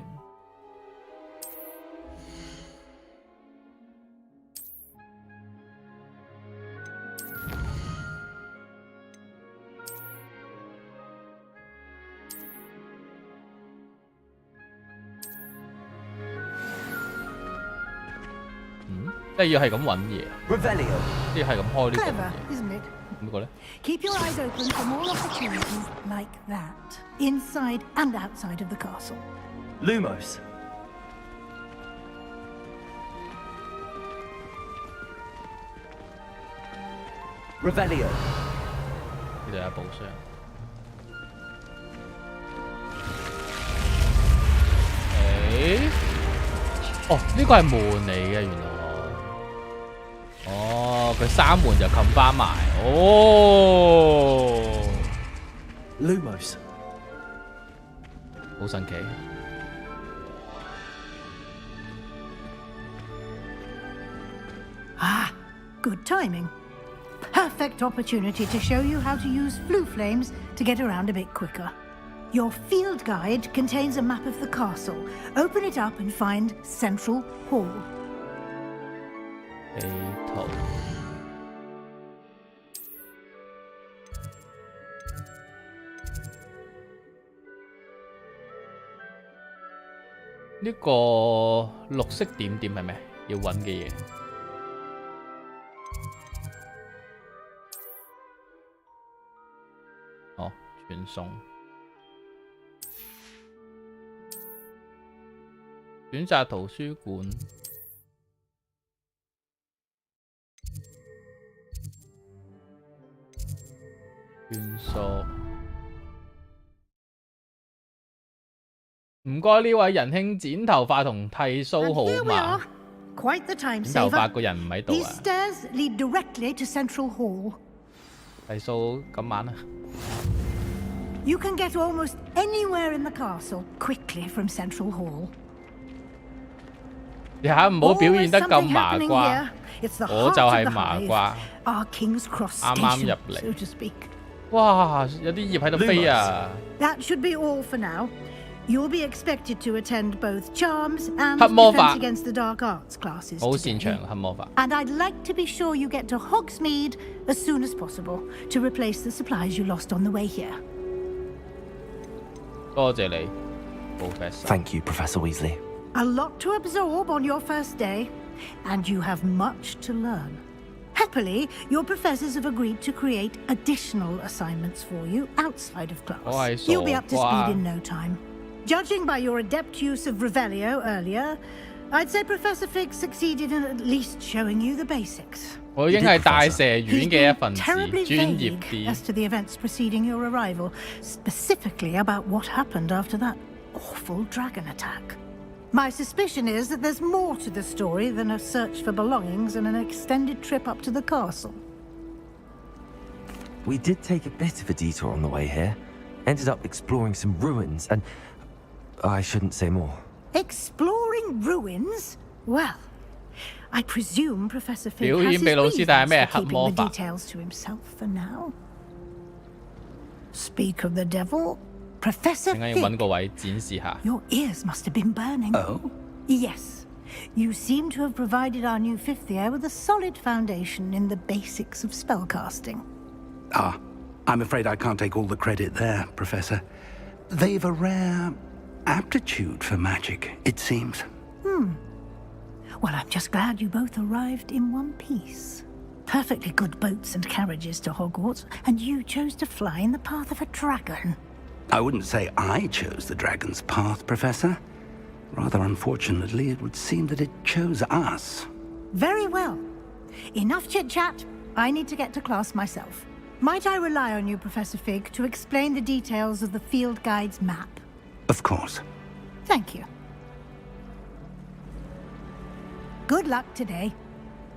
即係要係咁揾嘢， Revelio. 即係係咁開呢個 Clever, 嘢。 isn't it? 呢個咧？ Keep your eyes open for more opportunities like that, inside and outside of the castle. Lumos. Revelio. 呢度有寶箱。哦，呢個係門嚟嘅，原來。哦，佢閂門就冚翻埋。哦 Lumos. 好神奇。Ah, good timing. Perfect opportunity to show you how to use flue flames to get around a bit quicker. Your field guide contains a map of the castle. Open it up and find Central Hall. 地圖。呢個綠色點點係咩？要揾嘅嘢。哦，傳送。選擇圖書館。轉數。唔該呢位仁兄剪頭髮同剃鬚好 Here we 嘛 are.？ quite the time 頭髮 saver. 個人唔喺度 These 啊， stairs lead directly to Central Hall. 計數今晚啊， You can get almost anywhere in the castle quickly from Central Hall. 你下唔好表現得咁 Always something 麻 happening 瓜 here.，It's the 我 heart 就 of 係 the 麻 hive, 瓜。 our King's Cross 啱啱 station, 入嚟 so to speak. 哇！有啲葉喺度飛啊！ That should be all for now. You'll be expected to attend both Charms and 黑魔法 Defense Against the Dark Arts classes 好擅 today. 長黑魔法。 And I'd like to be sure you get to Hogsmeade as soon as possible to replace the supplies you lost on the way here. 多謝你 ，Professor。 Thank you, Professor Weasley. A lot to absorb on your first day, and you have much to learn. Happily, your professors have agreed to create additional assignments for you outside of class. You'll be up to speed in no time. Judging by your adept use of Revelio earlier, I'd say Professor Fig succeeded in at least showing you the basics. 我已經係大蛇丸 He's 嘅一 been 份子， terribly 專業 vague 啲。 as to the events preceding your arrival, specifically about what happened after that awful dragon attack. My suspicion is that there's more to the story than a search for belongings and an extended trip up to the castle. We did take a bit of a detour on the way here. Ended up exploring some ruins and... I shouldn't say more. Exploring ruins? Well, I presume Professor Fig 表 has 演 his 俾老師，但係 reasons 咩 for 黑 keeping 魔 the 法？ details to himself for now. Speak of the devil, Professor 點解要揾 Fig. 個位展示下？ Your ears must have been burning. Oh? Yes. You seem to have provided our new fifth year with a solid foundation in the basics of spellcasting. Ah, I'm afraid I can't take all the credit there, Professor. They've a rare aptitude for magic, it seems. Well, I'm just glad you both arrived in one piece. Perfectly good boats and carriages to Hogwarts, and you chose to fly in the path of a dragon. I wouldn't say I chose the dragon's path, Professor. Rather unfortunately, it would seem that it chose us. Very well. Enough chit-chat. I need to get to class myself. Might I rely on you, Professor Fig, to explain the details of the field guide's map? Of course. Thank you. Good luck today.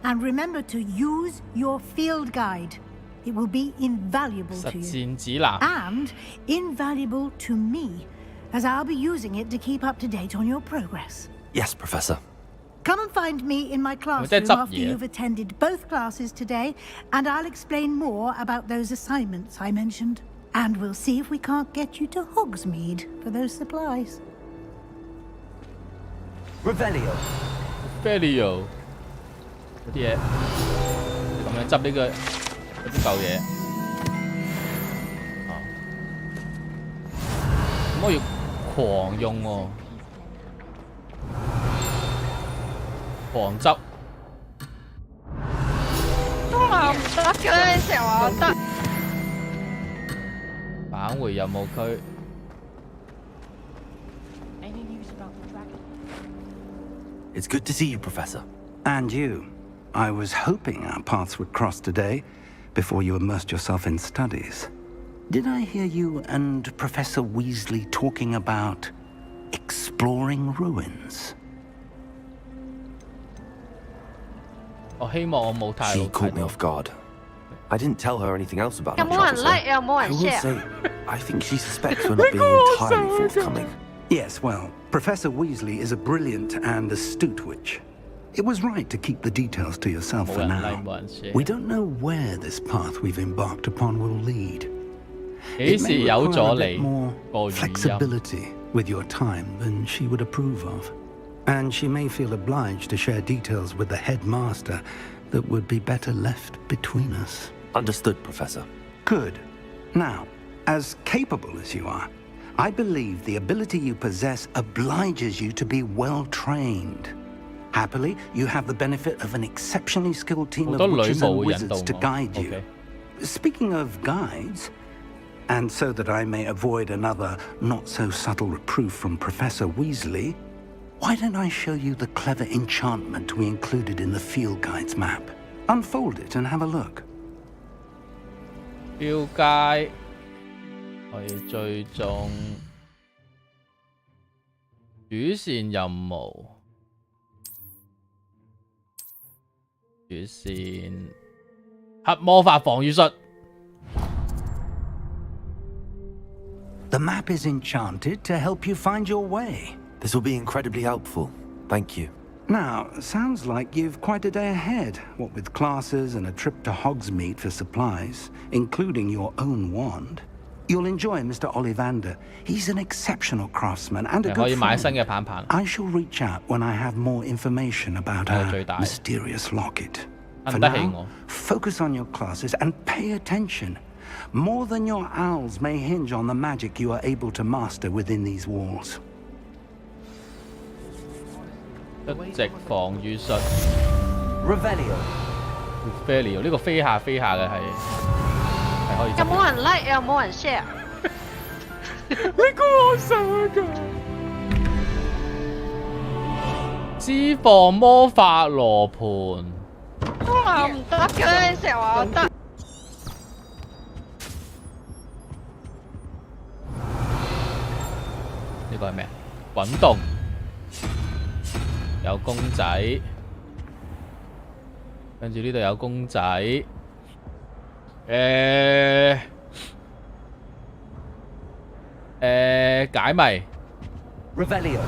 And remember to use your field guide. It will be invaluable to 實 you. 戰指南 And invaluable to me, as I'll be using it to keep up to date on your progress. Yes, Professor. Come and find me in my classroom that's up after here. you've attended both classes today, and I'll explain more about those assignments I mentioned. And we'll see if we can't get you to Hogsmeade for those supplies. Revelio. Revelio 嗰啲嘢，咁樣執呢個嗰啲舊嘢。哦，咁我要狂用喎，狂執。都話唔得嘅，你成日話我得。返回任務區。 It's good to see you, Professor. And you. I was hoping our paths would cross today, before you immersed yourself in studies. Did I hear you and Professor Weasley talking about exploring ruins? 我希望我冇太 She caught me off guard. I didn't tell her anything else about 有 my 冇人 troubles, like？ though. 有冇 I 人 will share？ say, I think she suspects we're not being entirely forthcoming. Yes, well, Professor Weasley is a brilliant and astute witch. It was right to keep the details to yourself for now. We don't know where this path we've embarked upon will lead. 幾 It 時 may 有 require 咗 a bit 你 more 個語音？ flexibility with your time than she would approve of. And she may feel obliged to share details with the headmaster that would be better left between us. Understood, Professor. Good. Now, as capable as you are, I believe the ability you possess obliges you to be well trained. Happily, you have the benefit of an exceptionally skilled team of witches and wizards to guide you. Speaking of guides, and so that I may avoid another not-so-subtle reproof from Professor Weasley, why don't I show you the clever enchantment we included in the field guide's map? Unfold it and have a look. 標街去追蹤主線任務。住先，黑魔法防禦術。 The map is enchanted to help you find your way. This will be incredibly helpful. Thank you. Now, sounds like you've quite a day ahead, what with classes and a trip to Hogsmeade for supplies, including your own wand. You'll enjoy Mr. Ollivander. He's an exceptional craftsman and a good friend. I shall reach out when I have more information about our mysterious locket. For now, focus on your classes and pay attention. More than your owls may hinge on the magic you are able to master within these walls. 一直防禦術 Revelio 呢個飛下飛下嘅係可以。有冇人 like？ 有冇人 share？ 你估我手㗎？脂肪魔法羅盤。哇，唔得嘅，你成日話我得。 呢個係咩？滾動，有公仔，跟住呢度有公仔，解謎 Revelio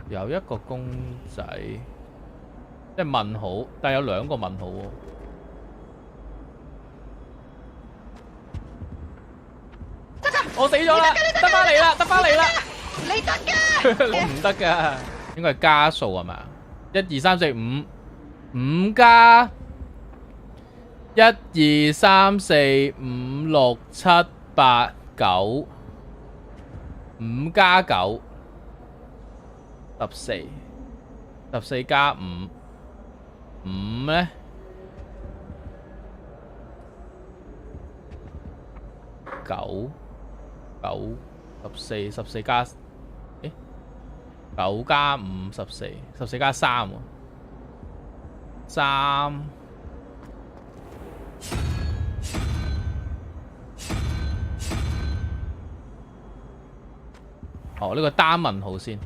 有一個公仔，即係問號，但係有兩個問號喎。 我死咗啦！得返嚟啦！得返嚟啦！你得㗎！我唔得㗎，應該係加數係嘛？1、2、3、4、5，5加1、2、3、4、5、6、7、8、9，5加9， 14，14加5，5咧9。 9、14、14加9加5、14、14加3喎，3哦，呢個單問號先，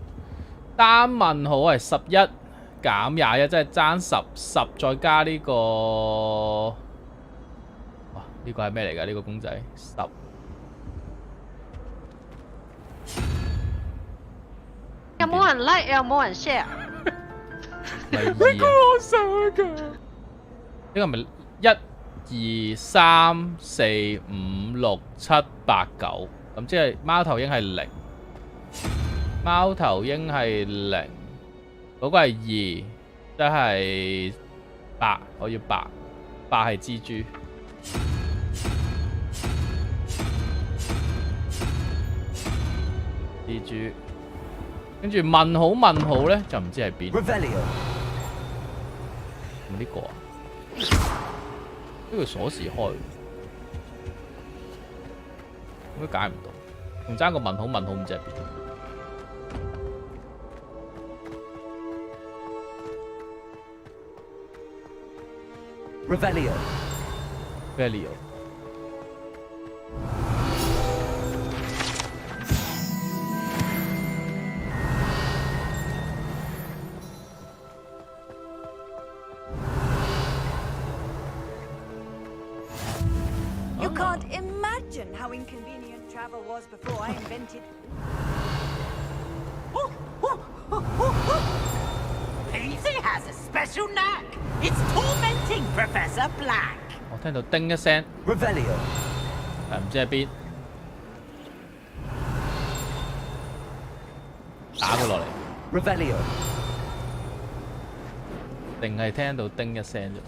單問號係11減21，即係爭10，10再加呢個，哇！呢個係咩嚟㗎？呢個公仔10。 有冇人 like？ 有冇人 share？ 你估我手㗎？呢個咪1、2、3、4、5、6、7、8、9，咁即係貓頭鷹係0，貓頭鷹係0，嗰個係2，即係8，我要8，8係蜘蛛。 蜘蛛，跟住問號咧就唔知係邊。Revelio 係咪呢個啊？呢個鎖匙開，應該解唔到，仲爭個問號唔知係邊。Revelio。 You can't imagine how inconvenient travel was before I invented. Paisley has a special knack. It's tormenting Professor Black. 我聽到叮一聲 Revelio 但唔知喺邊，打佢落嚟 Revelio 定係聽到叮一聲啫。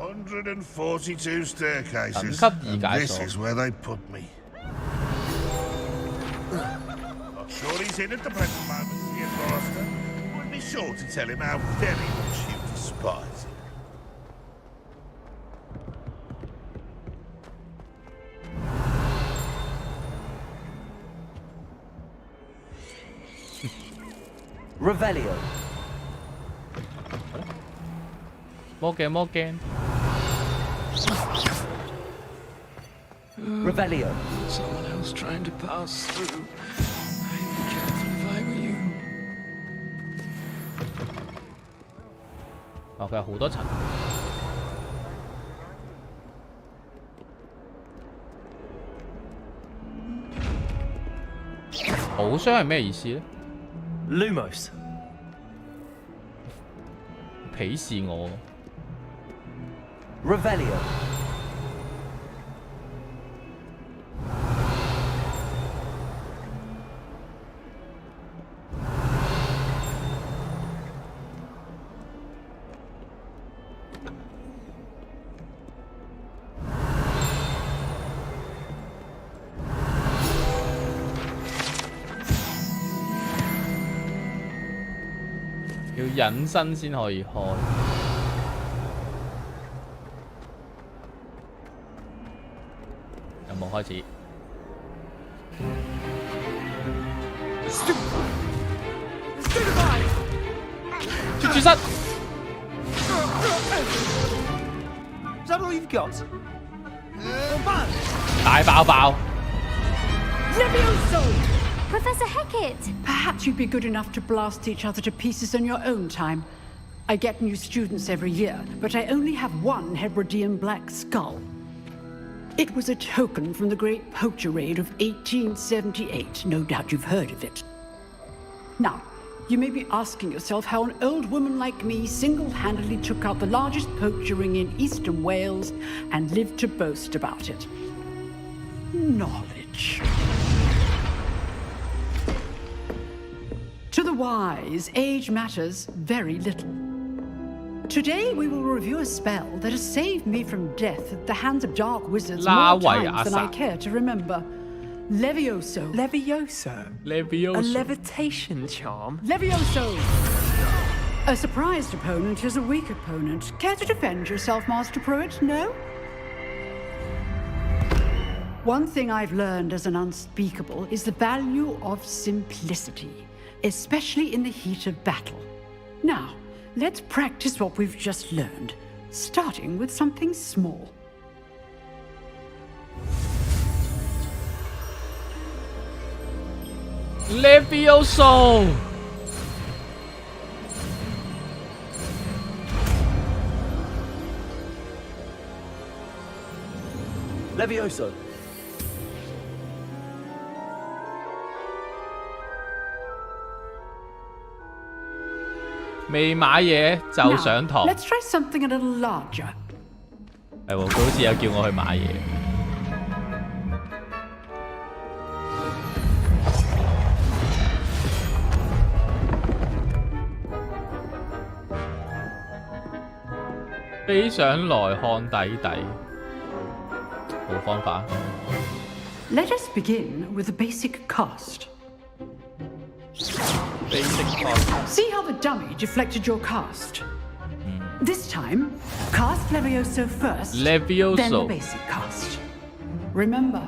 142 staircases, and this is where they put me. Not sure he's in at the present moment, dear Forrester. Would be sure to tell him how very much you despise him. Revelio 魔鏡。Revelio. Someone else trying to pass through. I'd be careful if I were you. 哦，佢有好多層。好傷係咩意思咧 ？Lumos 鄙視我。Revelio. 要隱身先可以開。有冇開始？脱住身！ Is that all you've got? 大爆爆！ Levioso! Professor Hecat! Perhaps you'd be good enough to blast each other to pieces in your own time. I get new students every year, but I only have one Hebridean black skull. It was a token from the Great Poacher Raid of 1878. No doubt you've heard of it. Now, you may be asking yourself how an old woman like me single-handedly took out the largest poacher ring in eastern Wales and lived to boast about it. Knowledge. To the wise, age matters very little. Today we will review a spell that has saved me from death at the hands of dark wizards more times than I care to remember. Levioso. Levioso? Levioso. A levitation charm? Levioso! A surprised opponent is a weak opponent. Care to defend yourself, Master Pruitt? No? One thing I've learned as an unspeakable is the value of simplicity, especially in the heat of battle. Now, let's practice what we've just learned, starting with something small. Levioso! Levioso. Let's try something a little larger. 係喎，佢好似有叫我去買嘢。飛上來看底底，冇方法。Let us begin with the basic cast. Basic cast. See how the dummy deflected your cast? This time, cast Levioso first, Levioso. then the basic cast. Remember,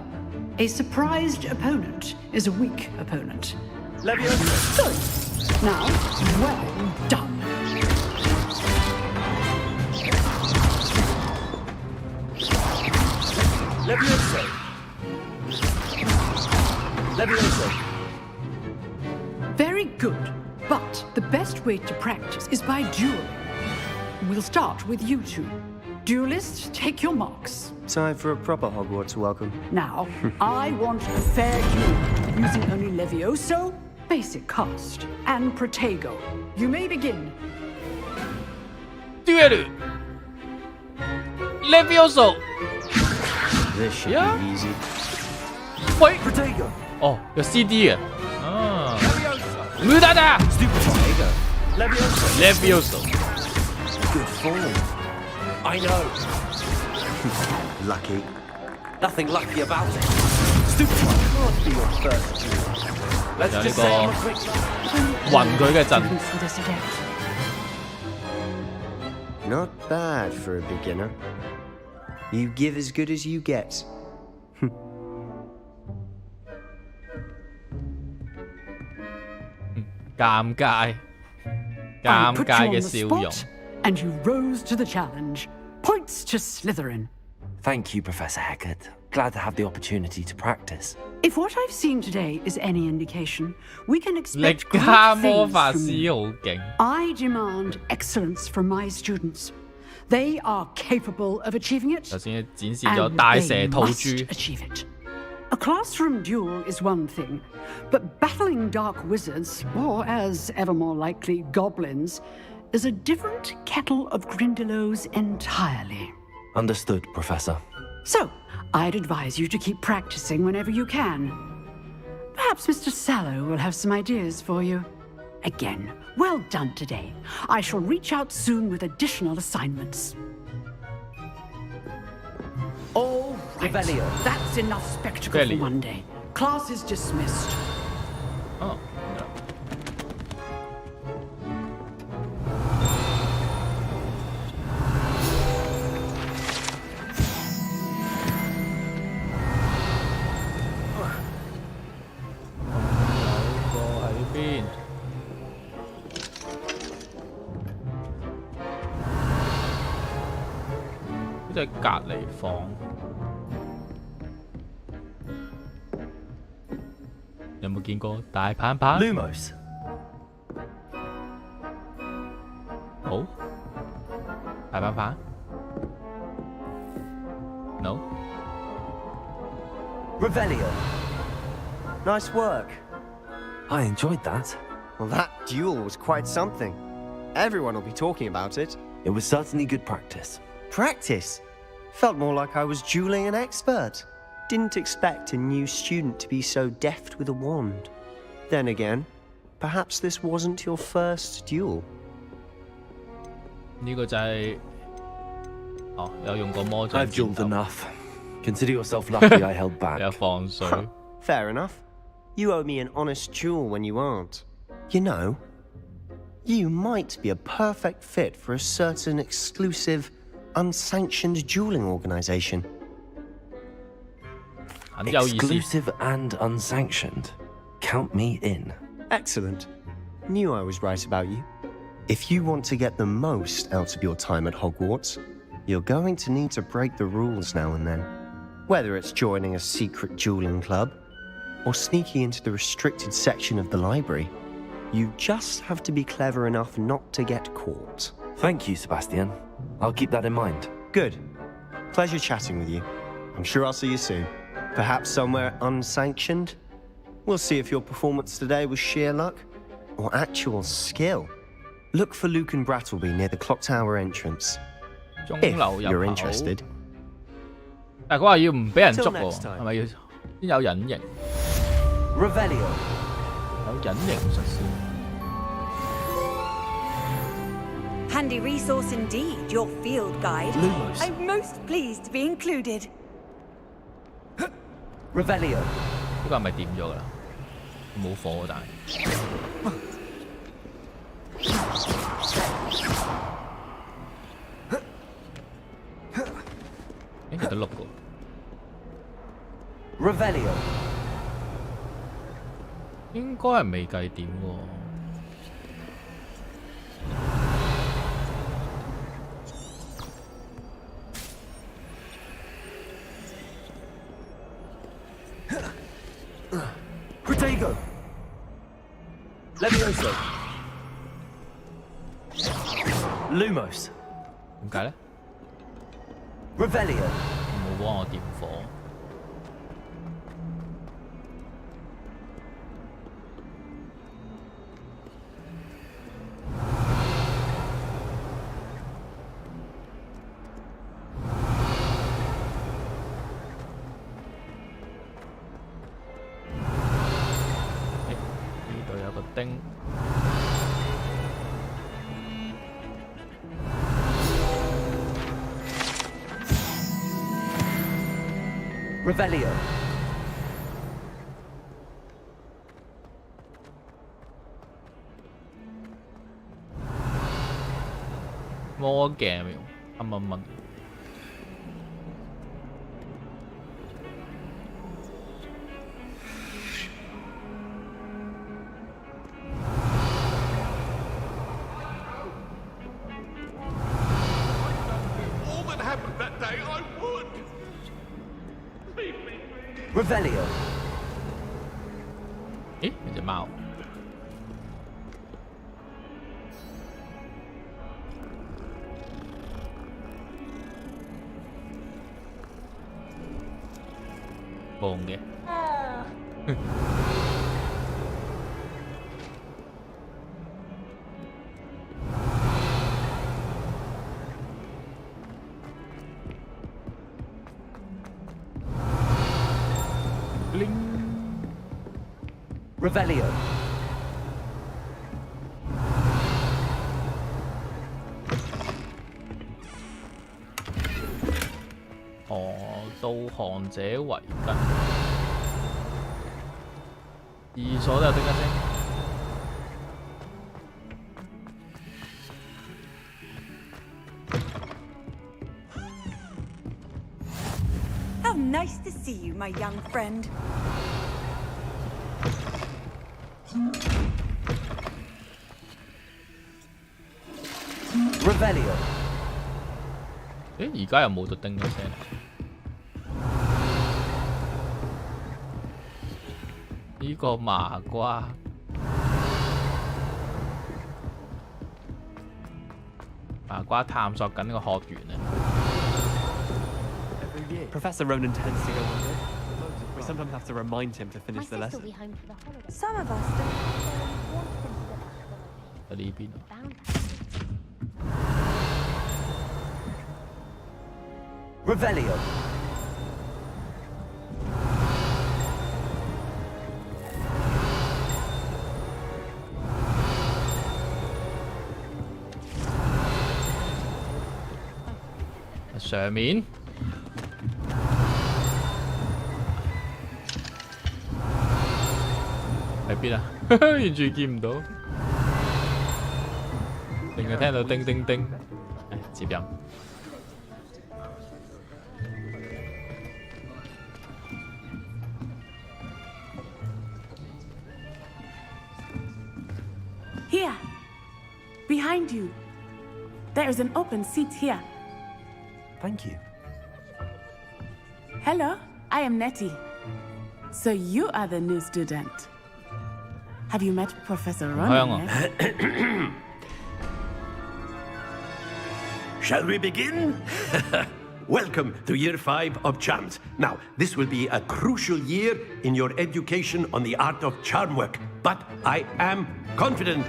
a surprised opponent is a weak opponent. Levioso. Good. Now, well done. Levioso. Levioso. Very good, but the best way to practice is by dueling. We'll start with you two. Duelists, take your marks. Time for a proper Hogwarts welcome. Now, I want a fair duel, using only Levioso, basic cast, and Protego. You may begin. Duel! Levioso! This should be easy. Wait! Protego! Oh, 有 CD 嘅。啊！無駄だ Stupid Protego! Levioso! Levioso! Good form. I know. Lucky. Nothing lucky about it. Stupid can't be your first duel. Let's just say I'm a quick... 暈佢嘅陣。 Not bad for a beginner. You give as good as you get. 尷尬，尷尬嘅笑容。 And you rose to the challenge. Points to Slytherin. Thank you, Professor Hecat. glad to have the opportunity to practice. If what I've seen today is any indication, we can 力 expect 加 great 魔 things 法 from 師 you. 好勁， I demand excellence from my students. They are capable of achieving it, 頭先展示咗 and 大 they 蛇吐 must 珠， achieve it. A classroom duel is one thing, but battling dark wizards, or as ever more likely, goblins, is a different kettle of Grindylows entirely. Understood, Professor. So, I'd advise you to keep practicing whenever you can. Perhaps Mr. Sallow will have some ideas for you. Again, well done today. I shall reach out soon with additional assignments. All right. That's enough spectacle for one day. Class is dismissed. Oh. Lumos 喺隔離房，有冇見過大棒棒 Lumos. 好，大棒棒 ？No。 Revelio. Nice work. I enjoyed that. Well, that duel was quite something. Everyone will be talking about it. It was certainly good practice. Practice? Felt more like I was dueling an expert. Didn't expect a new student to be so deft with a wand. Then again, perhaps this wasn't your first duel. 呢個就係有用過魔杖。 I've dueled enough. Consider yourself lucky I held back. 有放水。Fair enough. You owe me an honest duel when you aren't. You know, you might be a perfect fit for a certain exclusive, unsanctioned dueling organization. Exclusive and unsanctioned. Count me in. Excellent. Knew I was right about you. If you want to get the most out of your time at Hogwarts, you're going to need to break the rules now and then. Whether it's joining a secret dueling club, or sneaking into the restricted section of the library, you just have to be clever enough not to get caught. Thank you, Sebastian. I'll keep that in mind. Good. Pleasure chatting with you. I'm sure I'll see you soon. Perhaps somewhere unsanctioned? We'll see if your performance today was sheer luck or actual skill. Look for Luke and Brattleby near the Clock Tower entrance. If you're interested. 但係佢話要唔俾人捉喎，係咪要先有隱形 ？Revelio 有隱形術先。 Handy resource indeed, your field guide. Lumos. I'm most pleased to be included. Revelio 呢個係咪掂咗㗎啦？冇火但係。有得碌㗎。Revelio 應該係未計點喎。 Protego. Levioso. Lumos. 點解咧 ？Revelio 冇幫我點火。呢度有個釘。 Revelio. More game 蚊。All that happened that day, I would. The Revelio。咦，有隻貓。夢嘅。Revelio。導航者圍巾，二所都有叮一聲。How nice to see you, my young friend. Revelio。而家又冇到叮一聲。呢個麻瓜，麻瓜探索緊呢個學園啊！ Professor Ronan tends to go on it. We sometimes have to remind him to finish the lesson. Some of us don't. 喺呢邊啊。Revelio。上面。喺邊啊？完全見唔到，淨係聽到叮叮叮，接音。Here, behind you. There is an open seat here. Thank you. Hello, I am Nettie. So you are the new student. Have you met Professor Ronan yet? Shall we begin? Welcome to Year 5 of Charms. Now, this will be a crucial year in your education on the art of charm work, but I am confident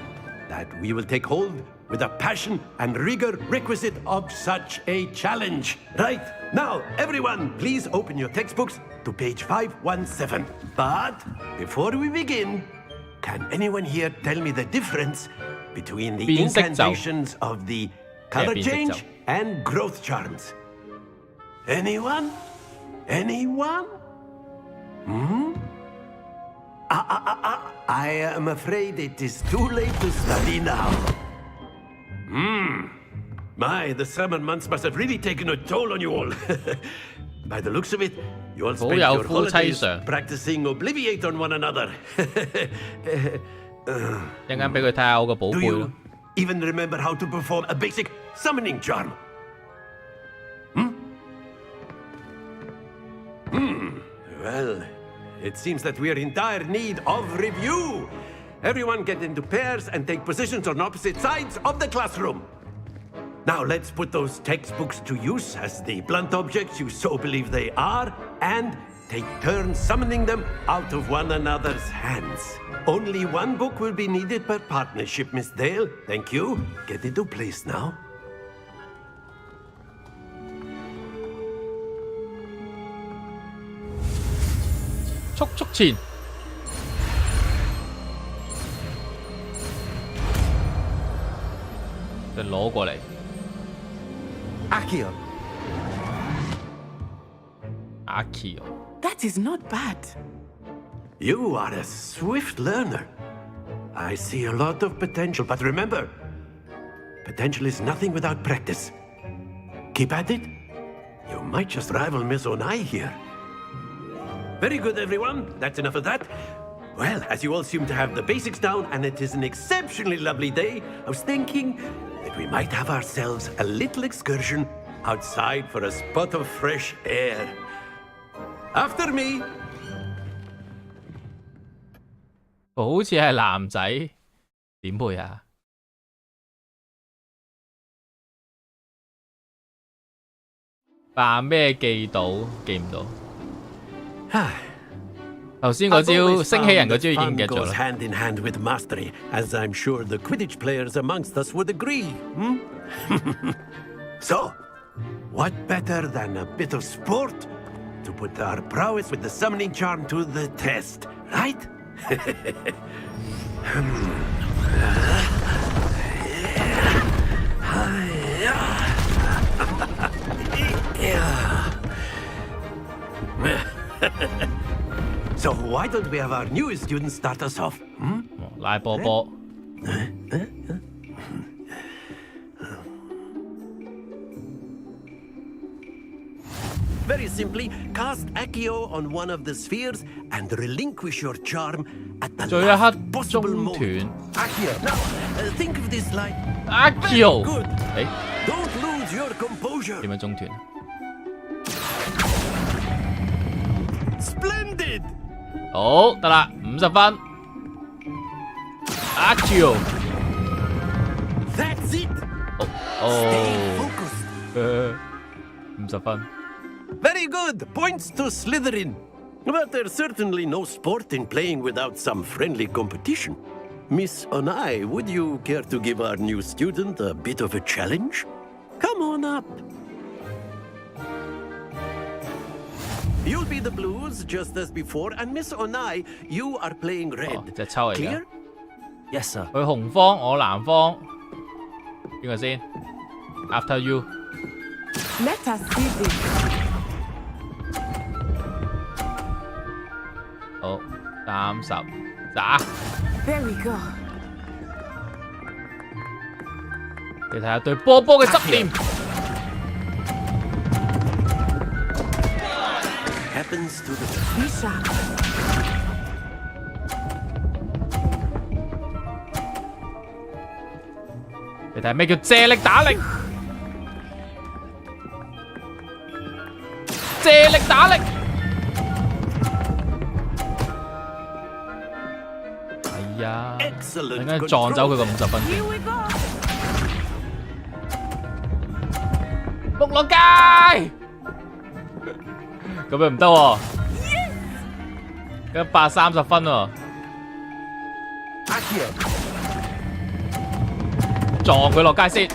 that we will take hold with the passion and rigor requisite of such a challenge. Right, now, everyone, please open your textbooks to page 517. But before we begin, can anyone here tell me the difference between the incantations of the color change and growth charms? Anyone? Anyone? I am afraid it is too late to study now. My, the summer months must have really taken a toll on you all. By the looks of it, you all spent your holidays practicing Obliviate on one another. Do you even remember how to perform a basic summoning charm? Well, it seems that we are in dire need of review. Everyone get into pairs and take positions on opposite sides of the classroom. Now let's put those textbooks to use as the blunt objects you so believe they are, and take turns summoning them out of one another's hands. Only one book will be needed per partnership, Miss Dale. Thank you. Get into place now. Chúc前。就攞過嚟。Accio. Accio. That is not bad. You are a swift learner. I see a lot of potential, but remember, potential is nothing without practice. Keep at it. You might just rival Miss Onai here. Very good, everyone. That's enough of that. Well, as you all seem to have the basics down, and it is an exceptionally lovely day, I was thinking that we might have ourselves a little excursion outside for a spot of fresh air. After me, 好似係男仔，點配啊？扮咩記到？記唔到。頭先嗰招升起人嗰招已經 get 咗啦。 hand in hand with mastery, as I'm sure the Quidditch players amongst us would agree. So, what better than a bit of sport to put our prowess with the summoning charm to the test, right? So why don't we have our newest student start us off? 拉波波。Very simply, cast Accio on one of the spheres and relinquish your charm at the last possible moment. Accio. Now, think of this like Accio. Good. Don't lose your composure. 點樣中斷 ？Splendid. 好，得啦，50分。Accio。That's it. 50分。 Very good. Points to Slytherin. But there's certainly no sport in playing without some friendly competition. Miss Onai, would you care to give our new student a bit of a challenge? Come on up. You'll be the blues just as before, and Miss Onai, you are playing red. 隻抽嚟㗎。 Clear? Yes, sir. 佢紅方，我藍方。邊個先 ？After you。 Let us see this. 好，30打。There we go. 你睇下對波波嘅執念。 Happens to the Be sharp. 你睇下咩叫借力打力？借力打力。係啊，陣間撞走佢個50分。碌落街。 咁樣唔得喎，咁130分喎，撞佢落街先，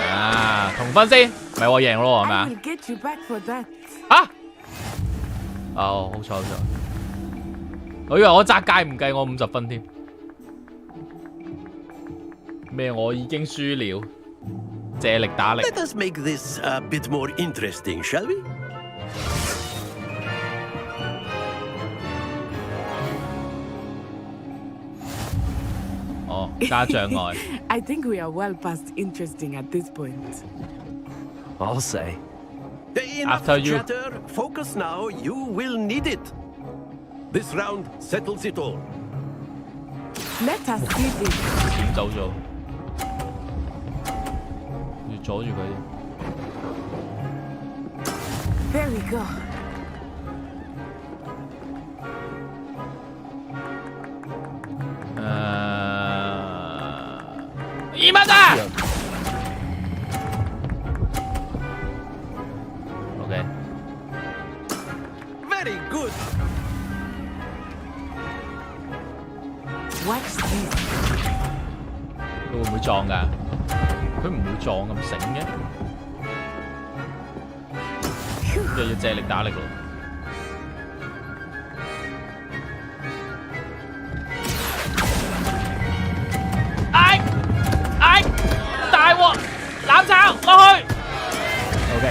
啊，同分先，咪我贏咯，係咪啊？ I will get you back for that. 哦，好彩好彩，我以為我揸街唔計我50分添，咩？我已經輸了，借力打力。 Let us make this a bit more interesting, shall we? 哦，加障礙。 I think we are well past interesting at this point. I'll say. Enough After you. chatter. Focus now. You will need it. This round settles it all. Let us see this. 閃走咗，要阻住佢。 There we go. 이마다! OK。 Very good. Watch this. 佢會唔會撞㗎？佢唔會撞咁醒嘅，又要借力打力咯。 大鑊攬炒落去 ，OK。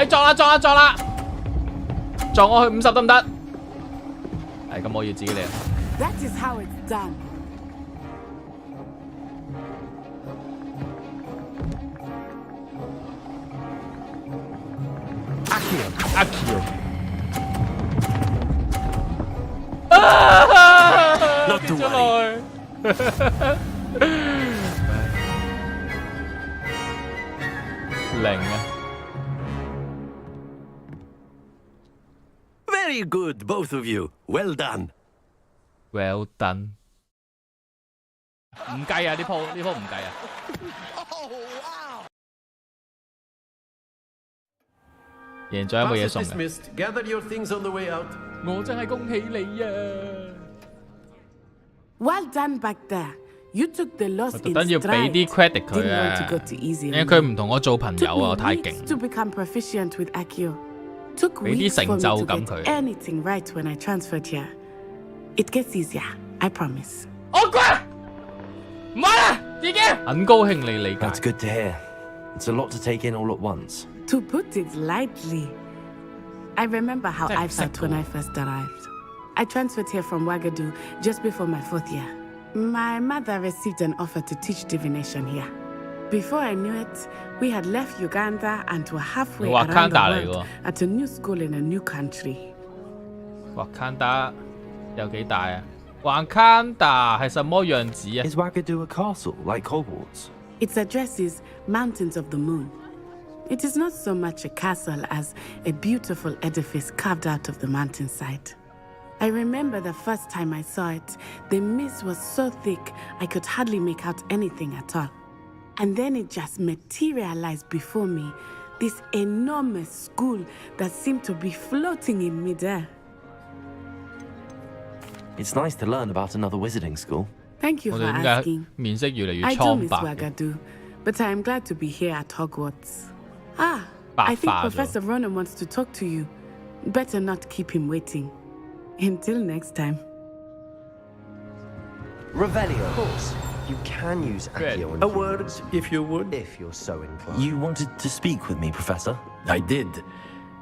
撞啦撞啦撞啦，撞我去50得唔得？係咁，我要自己嚟。 That is how it's done. Accio。 Not to worry. 零啊！ Very good, both of you. Well done. Well done。唔計啊！呢鋪唔計啊！贏咗有冇嘢 Class is 送嘅？ dismissed. Gather your things on the way out. 我真係恭喜你啊！ Well done back there. You took the loss 我特 in 登要俾 stride. 啲 credit 佢 Didn't want to go 啊， too easy 因 on 為佢 me. 唔同我做朋友 Took 啊， me 太 weeks 勁。 to become proficient with Accio. Took 俾啲 weeks for 成 me 就 to 感 get 佢。 anything right when I transferred here. It gets easier, I promise. 我乖，唔玩啦，自己。很高興你理解。 That's good to hear. It's a lot to take in all at once. To put it lightly, I remember how I felt when I first arrived. I transferred here from Ouagadougou just before my 4th year. My mother received an offer to teach divination here. Before I knew it, we had left Uganda and were halfway around the world at a new school in a new country. 瓦坎達有幾大啊？瓦坎達係什麼樣子啊？ Is Ouagadougou a castle like Hogwarts? Its address is Mountains of the Moon. It is not so much a castle as a beautiful edifice carved out of the mountainside. I remember the first time I saw it, the mist was so thick I could hardly make out anything at all. And then it just materialized before me, this enormous school that seemed to be floating in midair. It's nice to learn about another wizarding school. Thank you 我 for 哋點解 asking. 面色越嚟越 I do 蒼 miss 白嘅？ Ouagadougou, but I am glad to be here at Hogwarts. Ah, 白 I think 化咗。 Professor Ronan wants to talk to you. Better not keep him waiting. Until next time. Revelio. Of course. You can use Accio on A word, if you would. if you're so inclined. You wanted to speak with me, Professor? I did.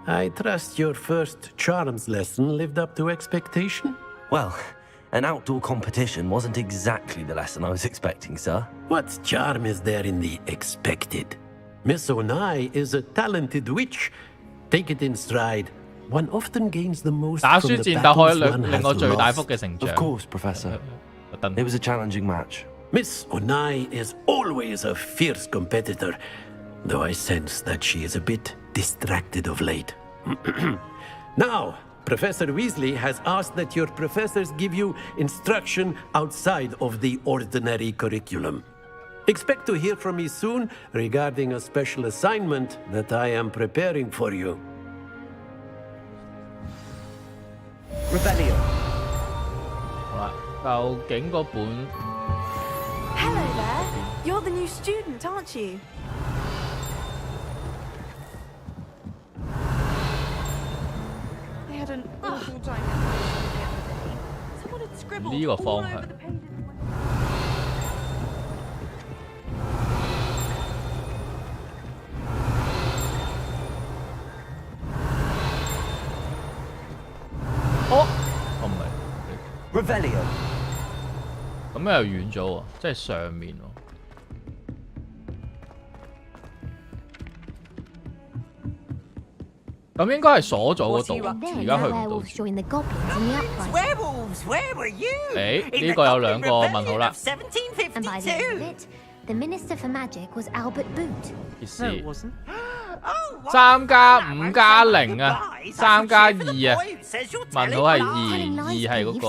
I trust your first charms lesson lived up to expectation? Well, an outdoor competition wasn't exactly the lesson I was expecting, sir. What charm is there in the expected? Miss Onai is a talented witch. Take it in stride. One often gains the most 打 from 輸 the 戰鬥可以 battles one 令我 has 最大幅 lost. 嘅成長。 Of course, Professor. It was a challenging match. Miss Onai is always a fierce competitor, though I sense that she is a bit distracted of late. Now, Professor Weasley has asked that your professors give you instruction outside of the ordinary curriculum. Expect to hear from me soon regarding a special assignment that I am preparing for you. Revelio. 好啦，究竟嗰本 Hello there. You're the new student, aren't you? I had an awful time the other day. Someone had scribbled 呢個 all 方 over 向 the pages. 哦，我唔係 Revelio. 咁又遠咗喎，即係上面喎。咁應該係鎖咗嗰度，而家去唔到。 join the goblins in the uprising. Werewolves, where were you? 誒，呢個有兩個問號啦。 And by the end of it, the Minister for Magic was Albert Boot. 意思3加5加0啊，3加2啊，問號係2，2係嗰個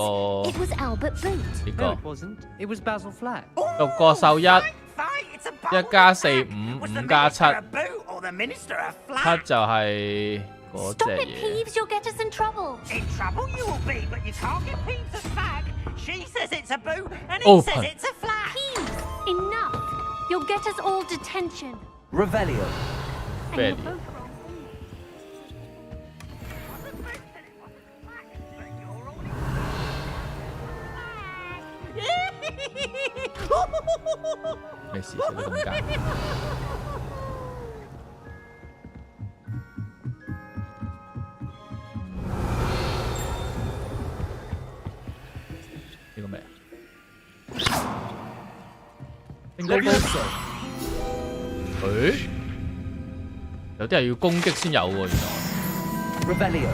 It was Albert Boot. 呢 No, 個 it wasn't. It was Basil Flack. 6個獸1，1加4 5，5加7，7就係嗰隻 Stop it, 嘢。 Peeves! You'll get us in trouble. In trouble you will be, but you can't get Peeves to flag. She says it's a boo, and he Open. says it's a flag. Peeves! Enough! You'll get us all detention. Revelio. And you're Ready. both wrong. 咩事？笑得咁奸？呢個咩啊？應該誒，有啲係要攻擊先有喎，原來。 Revelio.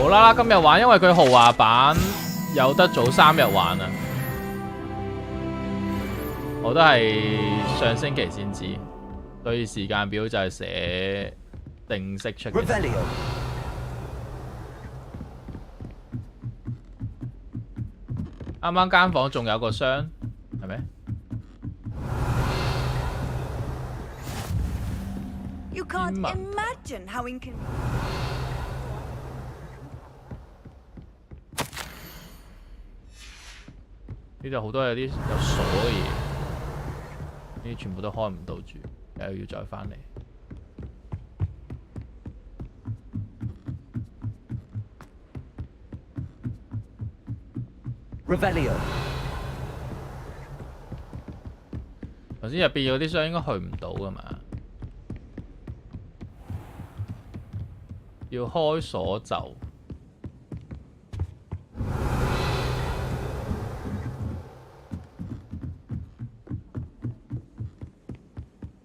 無啦啦今日玩，因為佢豪華版有得早3日玩啊，我都係上星期先知，所以時間表就係寫定式出嘅。啱啱間房仲有個箱，係咪？ You can't imagine how inconvenient. 呢度好多有啲有鎖嘅嘢，呢啲全部都開唔到住，又要再返嚟。Revelio。頭先入邊有啲箱應該去唔到㗎嘛？ 要開鎖就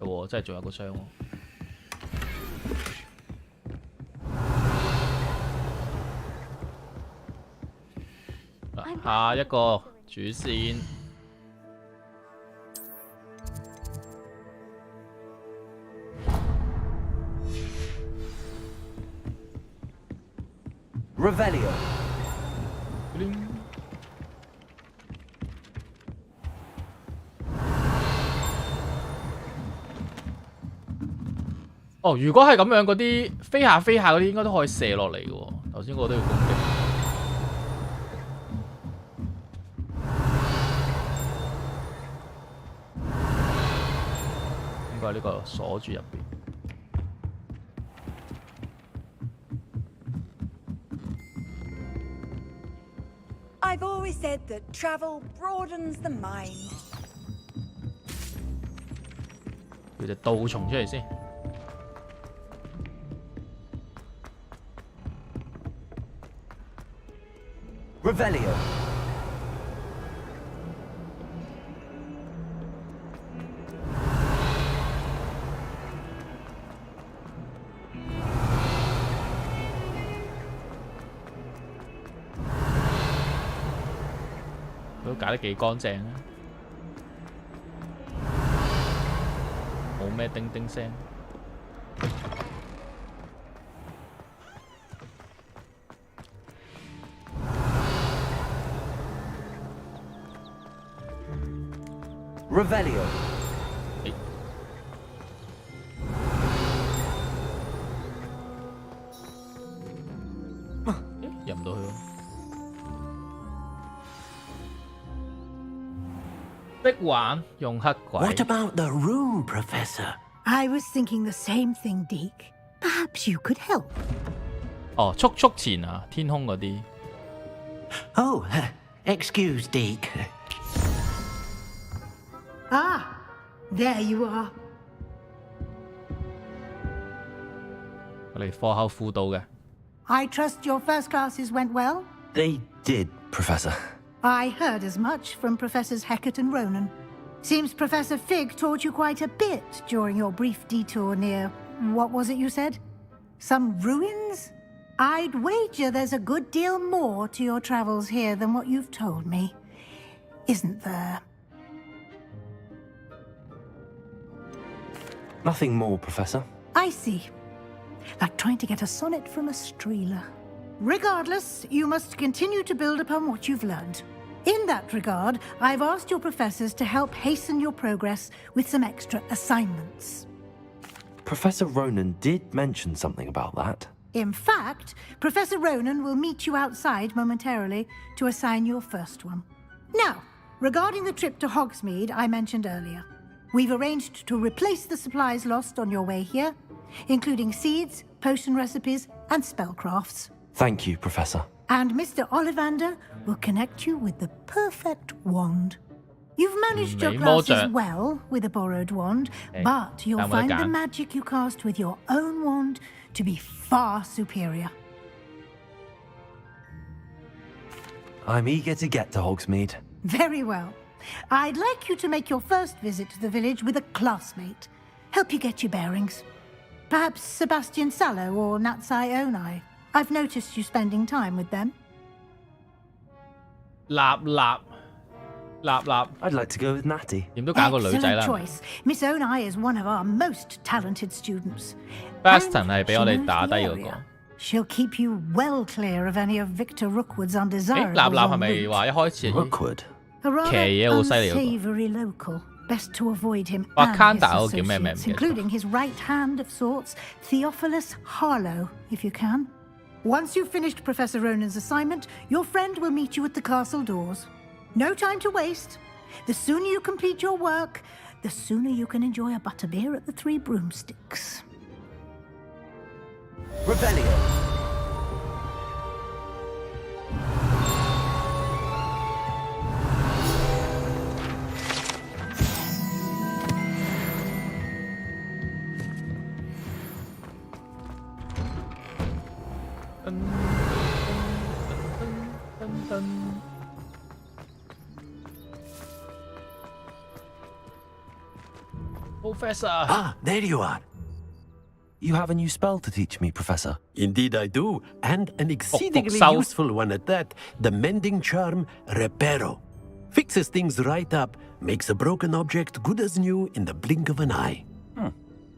喎，真係仲有個箱喎。下一個主線。 Revelio。哦，如果係咁樣，嗰啲飛下嗰啲應該都可以射落嚟嘅喎。頭先我都要攻擊。應該係呢個鎖住入邊。 I've always said that travel broadens the mind. 叫隻杜蟲出嚟先。Revelio。都解得幾乾淨啊！冇咩叮叮聲。Revelio。入唔到去喎。 What about the room, Professor? I was thinking the same thing, Deke. Perhaps you could help. 哦，速前啊，天空嗰啲。Oh, excuse, Deke. Ah, there you are. 我哋課後輔導嘅。 I trust your first classes went well? They did, Professor. I heard as much from Professors Hecat and Ronan. Seems Professor Fig taught you quite a bit during your brief detour near... what was it you said? Some ruins? I'd wager there's a good deal more to your travels here than what you've told me. Isn't there? Nothing more, Professor. I see. Like trying to get a sonnet from a streeler. Regardless, you must continue to build upon what you've learned. In that regard, I've asked your professors to help hasten your progress with some extra assignments. Professor Ronan did mention something about that. In fact, Professor Ronan will meet you outside momentarily to assign your first one. Now, regarding the trip to Hogsmeade I mentioned earlier, we've arranged to replace the supplies lost on your way here, including seeds, potion recipes, and spellcrafts. Thank you, Professor. And Mr. Ollivander will connect you with the perfect wand. You've managed your classes well with a borrowed wand, but you'll find the magic you cast with your own wand to be far superior. I'm eager to get to Hogsmeade. Very well. I'd like you to make your first visit to the village with a classmate. Help you get your bearings. Perhaps Sebastian Sallow or Natsai Onai. I've noticed you spending time with them. 立立 I'd like to go with Natty. 點都揀個女仔 Excellent 啦。 choice. Miss Onai is one of our most talented students. Baston And 係俾我哋 she knows 打 the 低嗰 area. 個。 She'll keep you well clear of any of Victor Rookwood's 誒， undesirables 立立係 en 咪 route. 話一開始 Rookwood. A rather 騎嘢好犀利嗰個？ unsavory local. Best to avoid him and his Wakanda 嗰個叫咩名唔 associates, 記得咗 including his right hand of sorts, Theophilus Harlow, if you can. Once you've finished Professor Ronan's assignment, your friend will meet you at the castle doors. No time to waste. The sooner you complete your work, the sooner you can enjoy a butterbeer at the Three Broomsticks. Revelio. Professor. Ah, there you are. You have a new spell to teach me, Professor. Indeed I do, and an exceedingly South. useful one at that. The mending charm, Reparo. Fixes things right up, makes a broken object good as new in the blink of an eye.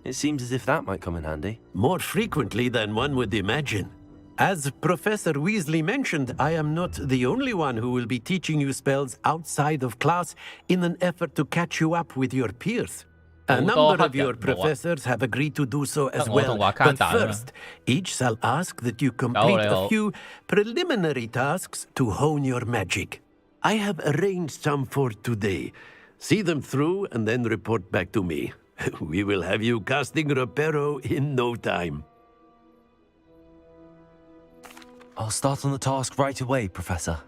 It seems as if that might come in handy. More frequently than one would imagine. As Professor Weasley mentioned, I am not the only one who will be teaching you spells outside of class in an effort to catch you up with your peers. A number of your professors have agreed to do so as well. But first, each shall ask that you complete a few preliminary tasks to hone your magic. I have arranged some for today. See them through and then report back to me. We will have you casting Reparo in no time. I'll start on the task right away, Professor.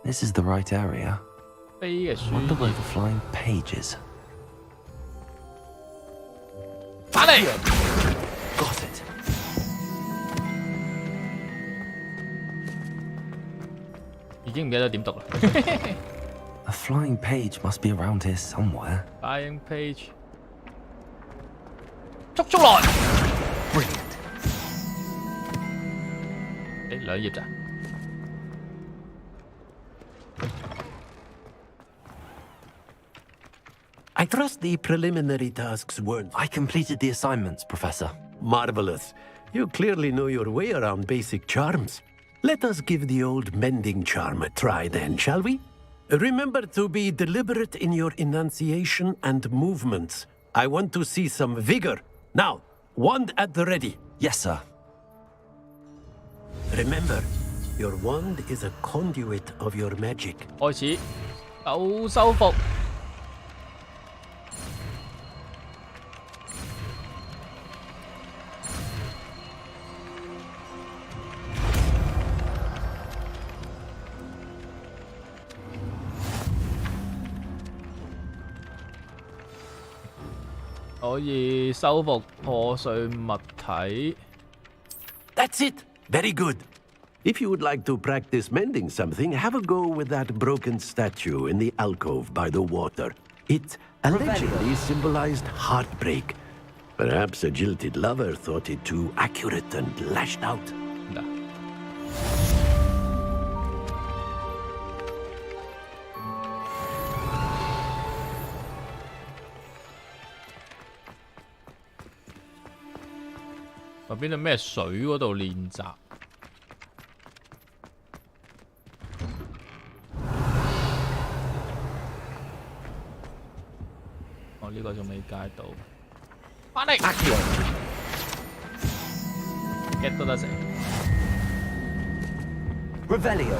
This is the right area. Wonder where the flying page is. Got it. A flying page must be around here somewhere. Flying page. 捉咗來。Brilliant. 誒，兩頁咋？ I trust the preliminary tasks weren't... I completed the assignments, Professor. Marvelous. You clearly know your way around basic charms. Let us give the old mending charm a try then, shall we? Remember to be deliberate in your enunciation and movements. I want to see some vigor. Now, wand at the ready. Yes, sir. Remember, your wand is a conduit of your magic. 開始有收復。可以修復破碎物體。 That's it. Very good. If you would like to practice mending something, have a go with that broken statue in the alcove by the water. It allegedly symbolized heartbreak. Perhaps a jilted lover thought it too accurate and lashed out. No. 邊度咩水嗰度練習？哦，呢個仲未解到。翻嚟 ，get 都得成。Revelio.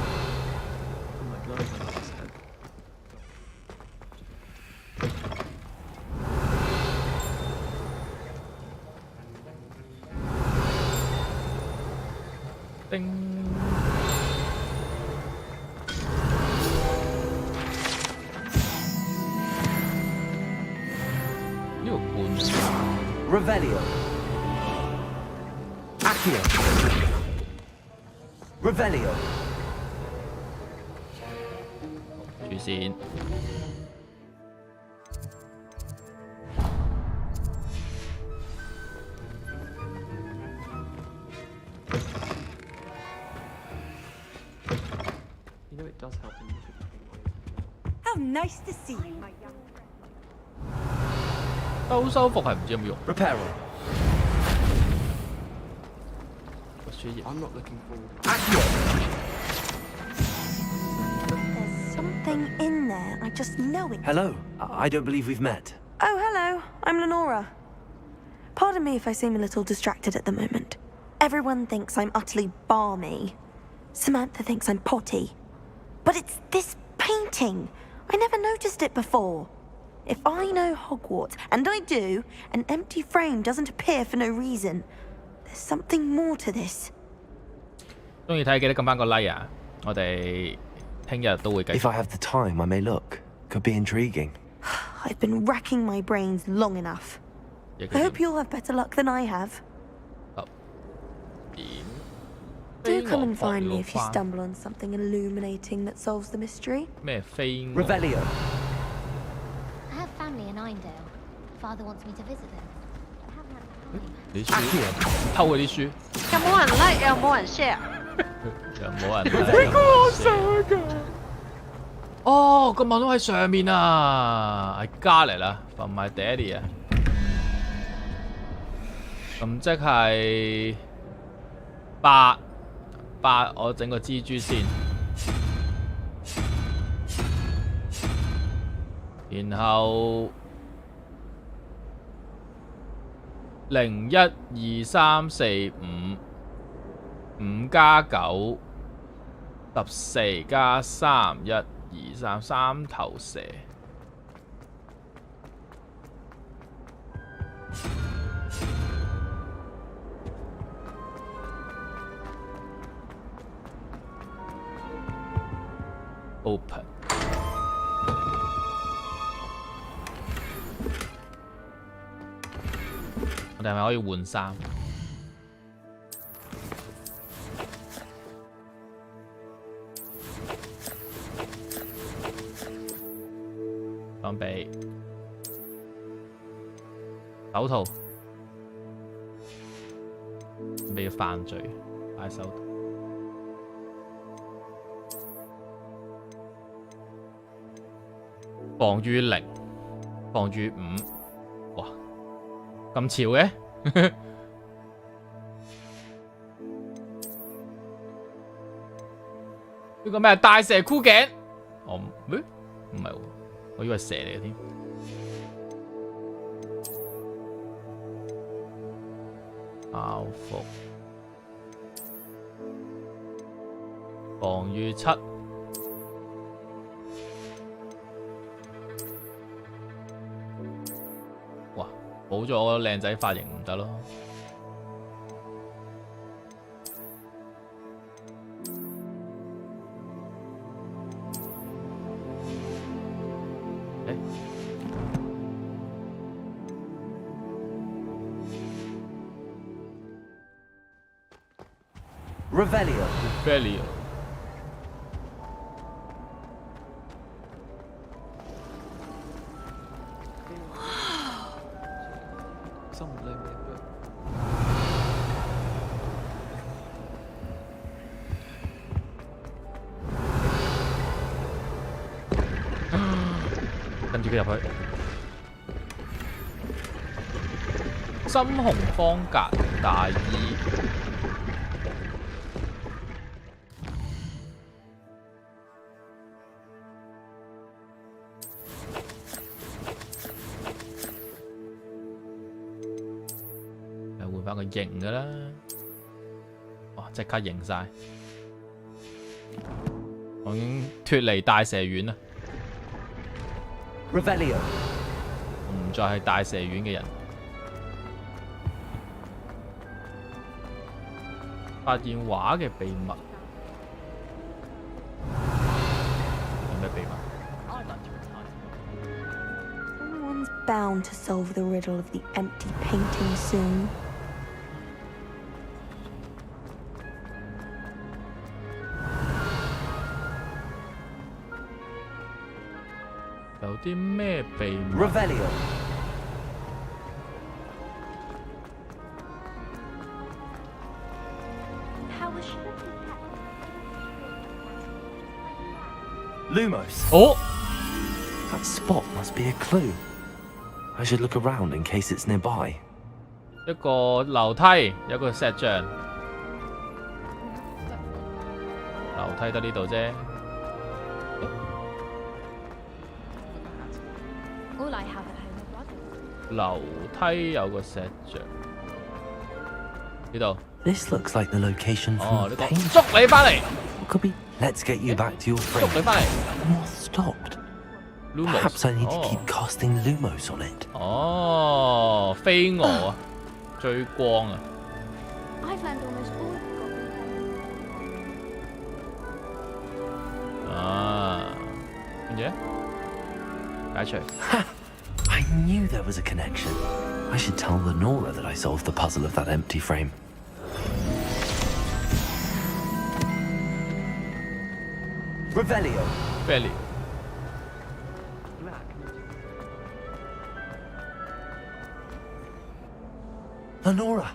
Revelio. Accio. Revelio. 住先。You know it does help when you look at How nice to see you, my young friend. 修復係唔知有冇用。 Repair. I'm not looking forward. There's something in there. I just know it. Hello. I don't believe we've met. Oh, hello. I'm Lenora. Pardon me if I seem a little distracted at the moment. Everyone thinks I'm utterly balmy. Samantha thinks I'm potty. But it's this painting. I never noticed it before. If I know Hogwarts, and I do, an empty frame doesn't appear for no reason. There's something more to this. 中意睇記得撳翻個 like 啊！我哋聽日都會繼續。 If I have the time, I may look. Could be intriguing. I've been racking my brains long enough. I hope you'll have better luck than I have. Do come and find me if you stumble on something illuminating that solves the mystery. 咩飛 Revelio. I have family in Irondale. Father wants me to visit them. 啲書偷佢啲書，又冇人 like 又冇人 share。又冇人。你估我想㗎？哦，個網都喺上面啊！係加嚟啦 ，from my daddy 啊。咁即係8，我整個蜘蛛先，然後0 1 2 3 4 5 5加9 14加3 1 2 3 3頭蛇。Open。我哋係咪可以換衫？裝備、手套，準備犯罪，擺手套。防禦0，防禦5，哇，咁潮嘅？呢個咩大蛇箍頸？哦，咩？唔係喎，我以為蛇嚟嘅添。校服，防禦7。哇！冇咗我靚仔髮型唔得咯。Revelio. Revelio. 跟住佢入去。深紅方格大衣。換翻個型㗎啦！哇，即刻型晒！我已經脫離大蛇丸啦。Revelio。唔再係大蛇丸嘅人。發現畫嘅秘密。有咩秘密？ Someone's bound to solve the riddle of the empty painting soon. 有啲咩秘密 ？Revelio。Lumos. 哦， That spot must be a clue. I should look around in case it's nearby. 一個樓梯，有個石像。樓梯得呢度啫。All I have at home are brothers. 樓梯有個石像。呢度。 This looks like the location 哦， from 呢 the 個 painting. 捉你翻嚟。 Could be. Let's get you back to your 捉 frame. 你翻嚟。 The moth stopped. Lumos. Perhaps I need to 哦 keep casting Lumos on it. 哦，飛蛾啊，追光啊。 I've learned almost all of the 啊，跟住咧，解除。 I knew there was a connection. I should tell Lenora that I solved the puzzle of that empty frame. Revelio. Belly. Lenora,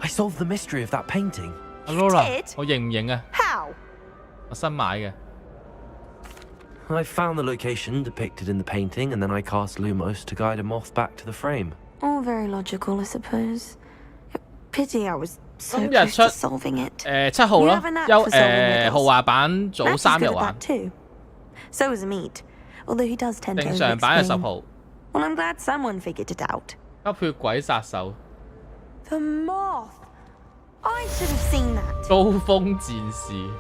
I solved the mystery of that painting. Lenora, did? 我認唔認啊？ How? 我新買嘅。 I found the location depicted in the painting, and then I cast Lumos to guide a moth back to the frame. All very logical, I suppose. Pity I was so 今日 close 出 to solving it. 7號 You 咯 have a knack，優 for solving riddles. 豪華版早 Matt is 3 good 日 at 玩， that too. So is Amit, although he does tend to 正常版係10 over-explain. 號。 Well, I'm glad someone figured it out. 吸血鬼殺手， The moth. I should have seen that. 刀鋒戰士。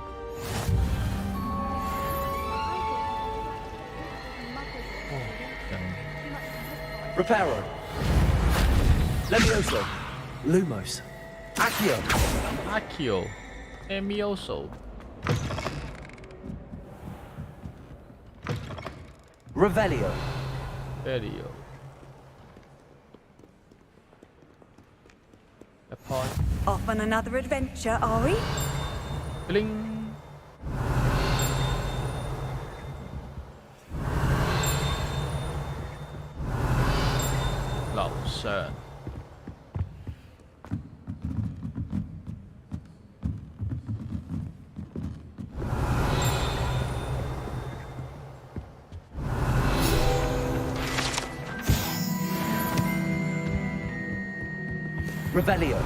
Reparo. Levioso. Lumos. Accio. Akio Emioso Revelio. Belio A point Off on another adventure, are we? Bling 樓上 Revelio.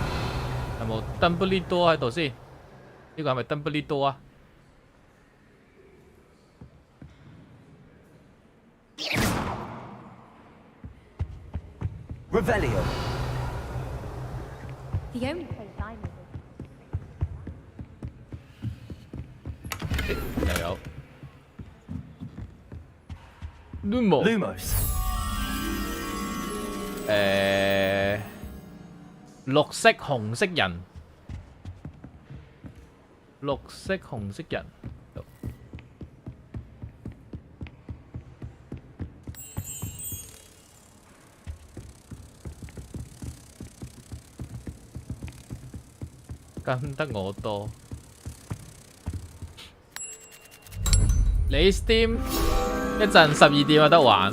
有冇 Dumbledore 喺度先？呢個係咪 Dumbledore 啊？ Revelio. The only place I know 又有 Lumo Lumos. 綠色紅色人，綠色紅色人。跟得我多。你 Steam 一陣12點有得玩，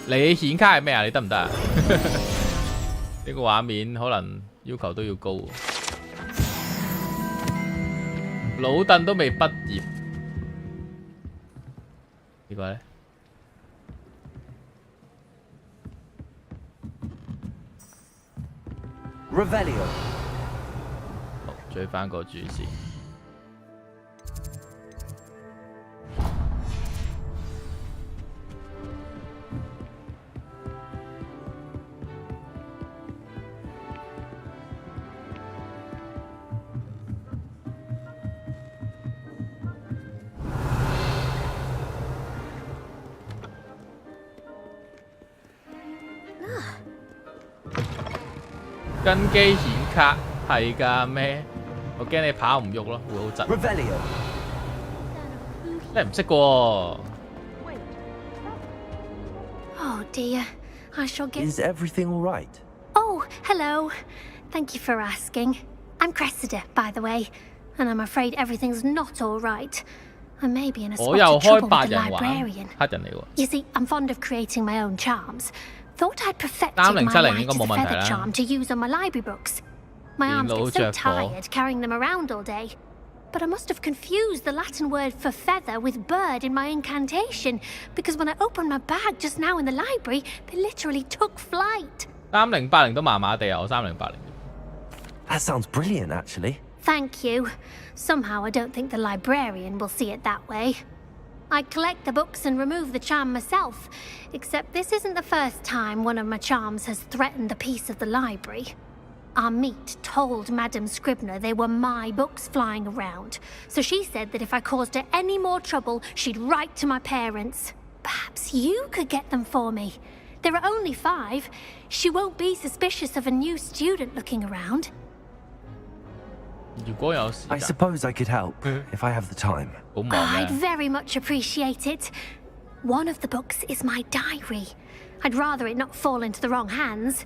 你顯卡係咩啊？你得唔得啊？呢個畫面可能要求都要高喎。老鄧都未畢業，呢個咧？ Revelio. 好，追翻個主線。跟機顯卡係㗎咩？我驚你跑唔喐咯，會好窒。 Revelio. 你唔識喎。 Oh dear, I shall get. Is everything all right? Oh, hello. Thank you for asking. I'm Cressida, by the way, and I'm afraid everything's not all right. I may be in a 我 spot 又 of 開 trouble 白 with the 人玩， librarian. 黑人嚟喎。 You see, I'm fond of creating my own charms. Thought I'd perfected 3070 my light 應該 as 冇 a 問題 feather 啦。 charm to use on my library books. My arms get so 電腦着火。 tired carrying them around all day. but I must have confused the Latin word for feather with bird in my incantation, because when I opened my bag just now in the library, they literally took flight. 3080都麻麻地啊，我3080。That sounds brilliant, actually. Thank you. Somehow I don't think the librarian will see it that way. I collect the books and remove the charm myself, except this isn't the first time one of my charms has threatened the peace of the library. Our meet told Madame Scribner they were my books flying around, so she said that if I caused her any more trouble, she'd write to my parents. Perhaps you could get them for me. There are only 5. She won't be suspicious of a new student looking around. I suppose I could help, if I have the time. I'd very much appreciate it. One of the books is my diary. I'd rather it not fall into the wrong hands.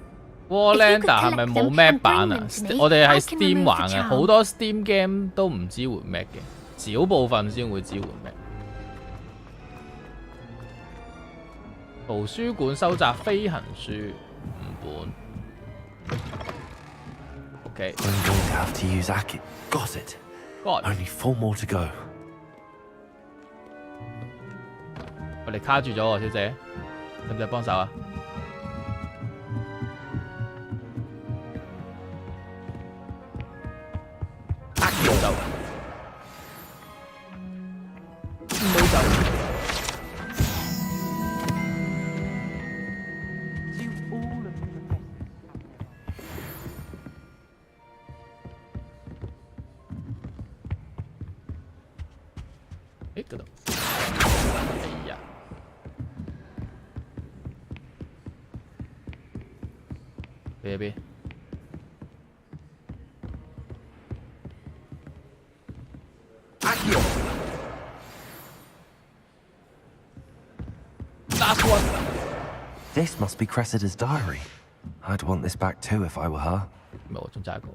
Warlander 係咪冇 Mac 版啊？我哋係 Steam 玩嘅，好多 Steam game 都唔支援 Mac 嘅，少部分先會支援 Mac。圖書館收集飛行書5本。Okay. I'm going to have to use Aki. Got it. Got it. Only 4 more to go. 我哋卡住咗喎，小姐，使唔使幫手啊？冇走，冇走。誒，嗰度。哎呀！Baby。Last one. This must be Cressida's diary. I'd want this back too if I were her. 唔係我仲揸一個。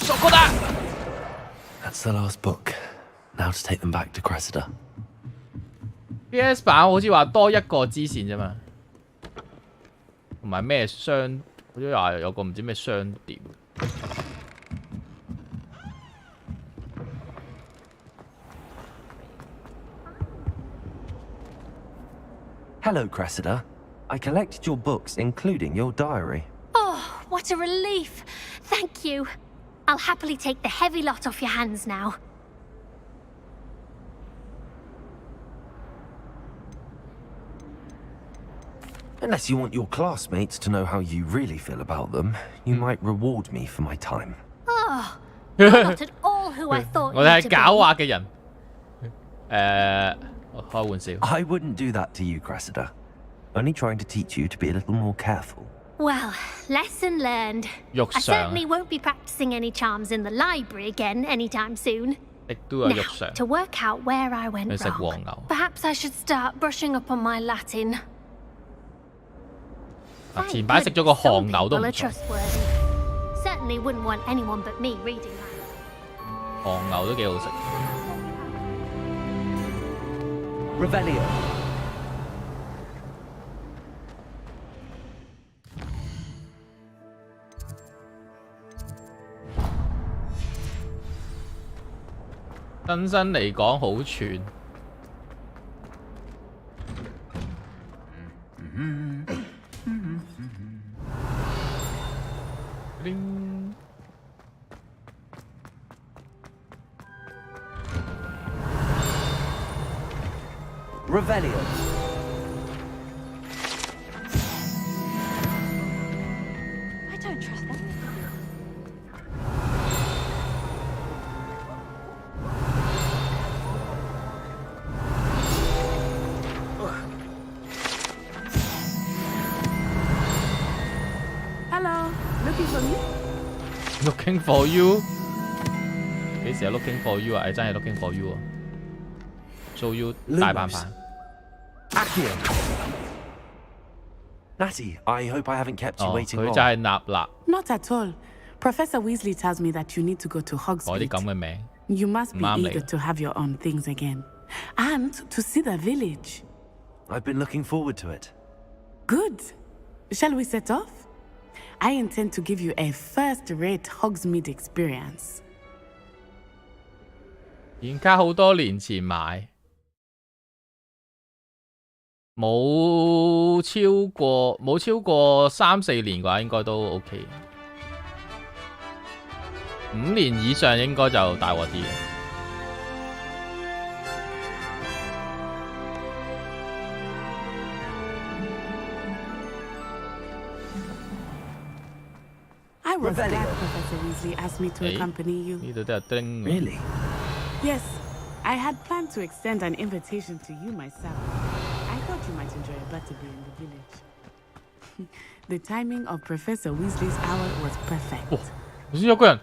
收過啦！ That's the last book. Now to take them back to Cressida. PS 版好似話多一個支線啫嘛，同埋咩商，好似話有個唔知咩商店。Hello, Cressida. I collected your books, including your diary. Oh, what a relief. Thank you. I'll happily take the heavy lot off your hands now. Unless you want your classmates to know how you really feel about them, you might reward me for my time. Oh, you're not at all who I thought 我 you 哋 to 係狡 be. 猾嘅人。開玩笑。I wouldn't do that to you, Cressida. Only trying to teach you to be a little more careful. Well, lesson learned. I certainly won't be practicing any charms in the library again anytime soon. 亦都有肉 Now, 償。 to work out where I went 你食 wrong, 黃牛。 perhaps I should start brushing up on my Latin. 前排食咗個韓牛都唔 People are 錯， trustworthy. Certainly wouldn't want anyone but me reading that. 韓牛都幾好食。 Revelio.「真身嚟講好串。叮 Revelio. I don't trust them. Hello, looking for me? Looking for you？ 幾時係 looking for you 啊？係真係 looking for you 啊 ！So you 大板板。 Accio. Natty, I hope I haven't kept you 哦， waiting 佢 long. 就係納納， Not at all. Professor Weasley tells me that you need to go to 改啲 Hogsmeade. 咁嘅名。 You must be Mom, eager like- to have your own things again. And to see the village. I've been looking forward to it. Good. Shall we set off? I intend to give you a first-rate Hogsmeade experience. 已經卡好多年前買，冇超過3-4年嘅話，應該都 OK。5年以上應該就大鑊啲嘅。I was glad Professor Weasley asked me to accompany you. 呢度都有叮。Really? Yes. I had planned to extend an invitation to you myself. I thought you might enjoy a butterbeer in the village. The timing of Professor Weasley's hour was perfect. 哇！頭先有個人，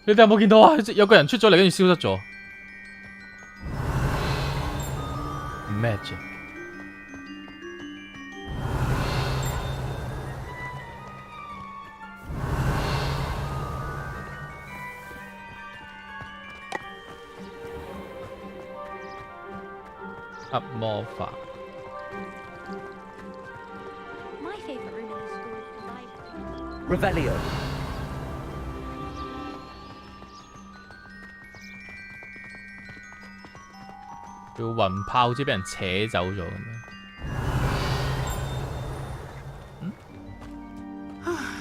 你哋有冇見到啊？有個人出咗嚟，跟住消失咗。Magic。噏魔法。My favorite room in the school is the library. Revelio. 叫雲炮好似俾人扯走咗咁樣。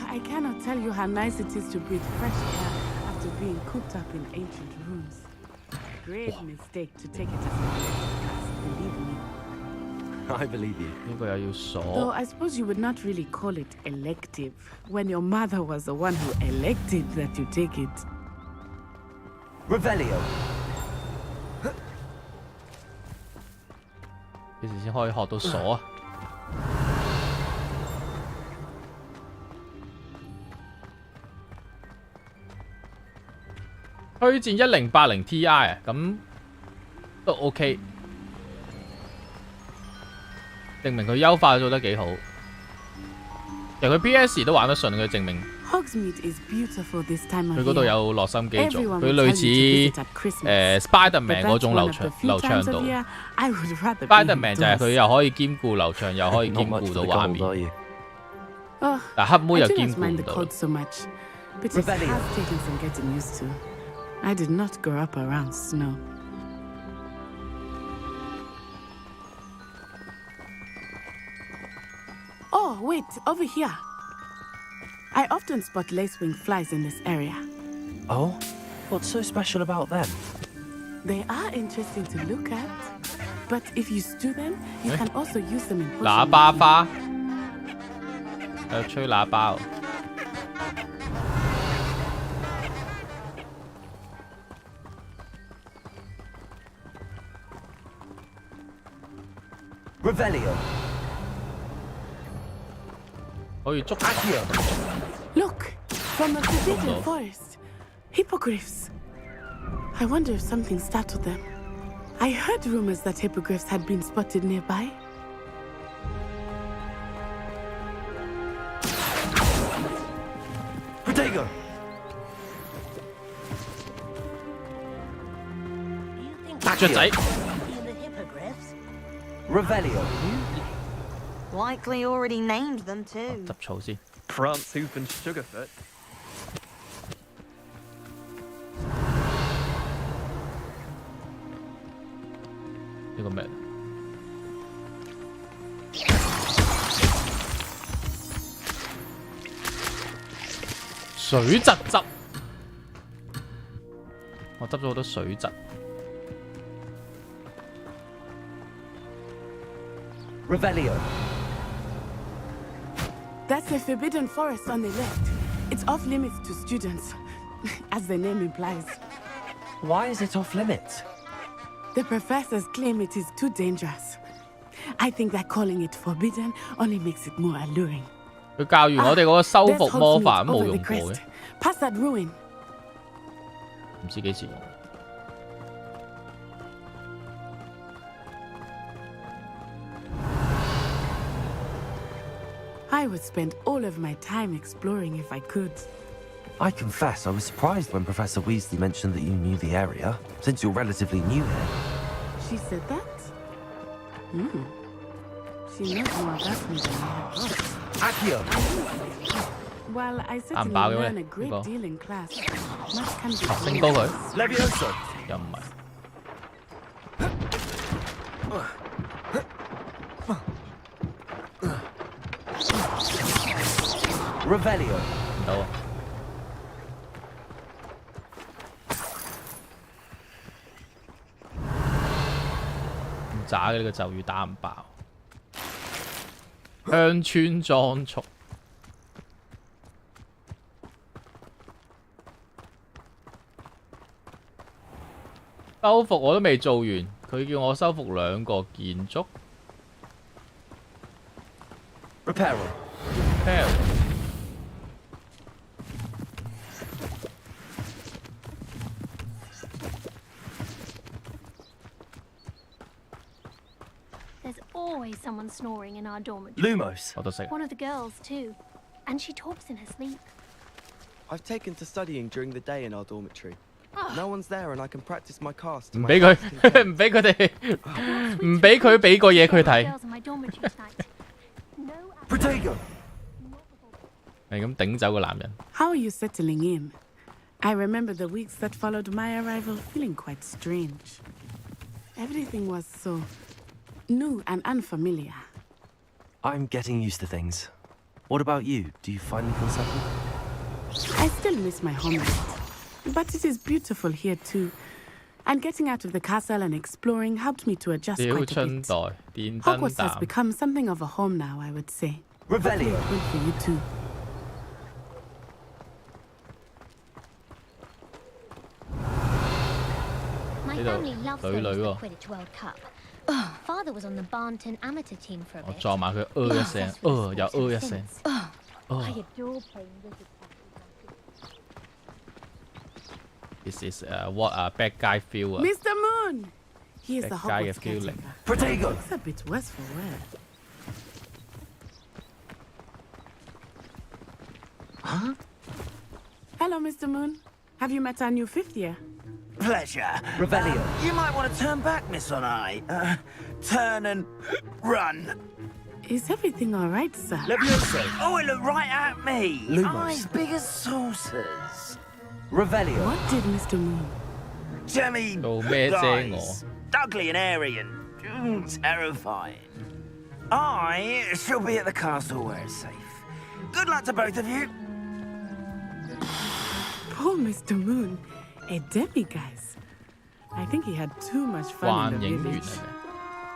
I cannot tell you how nice it is to breathe fresh air after being cooped up in ancient rooms. Great mistake to take it as an elective class, believe me. I believe you. 呢個又要鎖。 Though I suppose you would not really call it elective when your mother was the one who elected that you take it. Revelio. 幾時先可以學到鎖啊？推薦1080 Ti 啊，咁都 OK， 證明佢優化做得幾好。其實佢 PS 都玩得順，佢證明 Hogsmeade is beautiful this time of 佢嗰度有落心機做。 Everyone 佢 will 類 tell you to 似 visit at Christmas. Spider-Man But 嗰 that's 種 one 流 of the 暢 few 流 times 暢 of 度。 year I would rather be Spider-Man 就係 indoors. 佢又可以兼顧流暢，又可以兼顧到畫面。 Oh, 但黑妹 I 又 do 兼 not 顧 mind 唔 the 到。 cold so much, but it has taken some getting used to. I did not grow up around snow. Oh, wait, over here. I often spot lacewing flies in this area. Oh? What's so special about them? They are interesting to look at, but if you stew them, you can also use them in 喇 potion 叭 making. 花，喺度吹喇叭喎。 Revelio. 可以捉。 Look, from the forbidden forest. Hippogriffs. I wonder if something startled them. I heard rumors that hippogriffs had been spotted nearby. Protego. Accio. Revelio. Likely already named them too. 執草先。 Prance, Hoof and Sugarfoot. 呢個咩？水蛭汁，我執咗好多水蛭。 Revelio. That's the forbidden forest on the left. It's off limits to students, as the name implies. Why is it off limits? The professors claim it is too dangerous. I think that calling it forbidden only makes it more alluring. 佢教完我哋嗰個修 There's 復魔 Hogsmeade 法都冇 over 用 the 過嘅， crest. Past that ruin. 唔知幾時用。 I would spend all of my time exploring if I could. I confess I was surprised when Professor Weasley mentioned that you knew the area, since you're relatively new here. She said that? Hmm. She knows more about me than I have thought. Accio. While I 打唔 certainly 爆嘅 learn 咩 a great 呢個？ deal in class, much can be 升高佢 Levioso. 又唔係。 Revelio. 唔到啊！唔渣嘅呢個咒語打唔爆。鄉村裝束。修復我都未做完，佢叫我修復2個建築。Reparo. There's always someone snoring in our dormitory. Lumos. 我都識。 One of the girls, too. And she talks in her sleep. I've taken to studying during the day in our dormitory. No one's there and I can practice my cast. 唔俾佢，唔俾佢哋，唔俾佢俾個嘢佢睇。 Girls in my dormitory tonight. Protego. 係咁頂走個男人。 How are you settling in? I remember the weeks that followed my arrival feeling quite strange. Everything was so new and unfamiliar. I'm getting used to things. What about you? Do you finally feel settled? I still miss my homeland, but it is beautiful here too. And getting out of the castle and exploring helped me to adjust 小 quite a 春 bit. 袋電燈 Hogwarts has 膽。 become something of a home now, I would say. Revelio. Good for you too. My 呢 family 度 loves 女 going 女 to 喎 the Quidditch World Cup. Father was on the Barnton amateur team for a 我 bit. 撞埋佢一聲，又一聲。 I adore playing wizard. This is what a bad guy feel 啊。 Mr. Moon! He is the Bad guy Hogwarts feeling. caretaker. Protego. It's a bit worse for wear. Huh? Hello, Mr. Moon. Have you met our new 5th year? Pleasure. Revelio. You might want to turn back, Miss Onai. Turn and run. Is everything all right, sir? Levioso. Oh, it looked right at me. Lumos. Eyes big as saucers. Revelio. What did Mr. Moon? Jemmy Đồ mê chê guys. Ugly and airy and terrifying. I shall be at the castle where it's safe. Good luck to both of you. Poor Mr. Moon. A demiguise. I think he had too much fun 幻 in the 影員 village. 嚟嘅。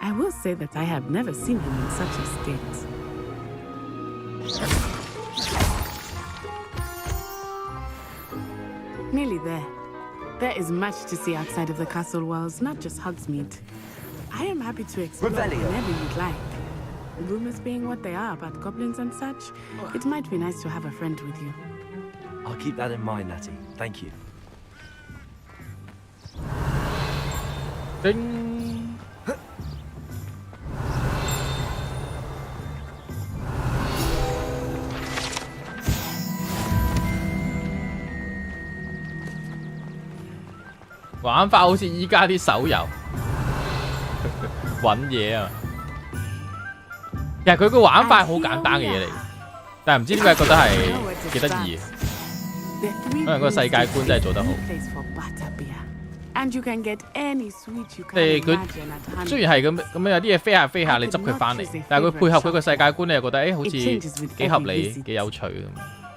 I will say that I have never seen him in such a state. Nearly there. There is much to see outside of the castle walls, not just Hogsmeade. I am happy to explore Revelio. whenever you'd like. Rumors being what they are about goblins and such, it might be nice to have a friend with you. I'll keep that in mind, Natty. Thank you. 叮！玩法好似依家啲手遊揾嘢啊！其實佢個玩法係好簡單嘅嘢嚟，但係唔知點解覺得係幾得意嘅。 可能個世界觀真係做得好。 And you can get any sweet you 即係 can 佢 imagine at hand. 雖然係咁樣有啲嘢飛下飛下，你執佢翻嚟，但係佢配合佢個世界觀，你又覺得好似幾合理、幾有趣咁。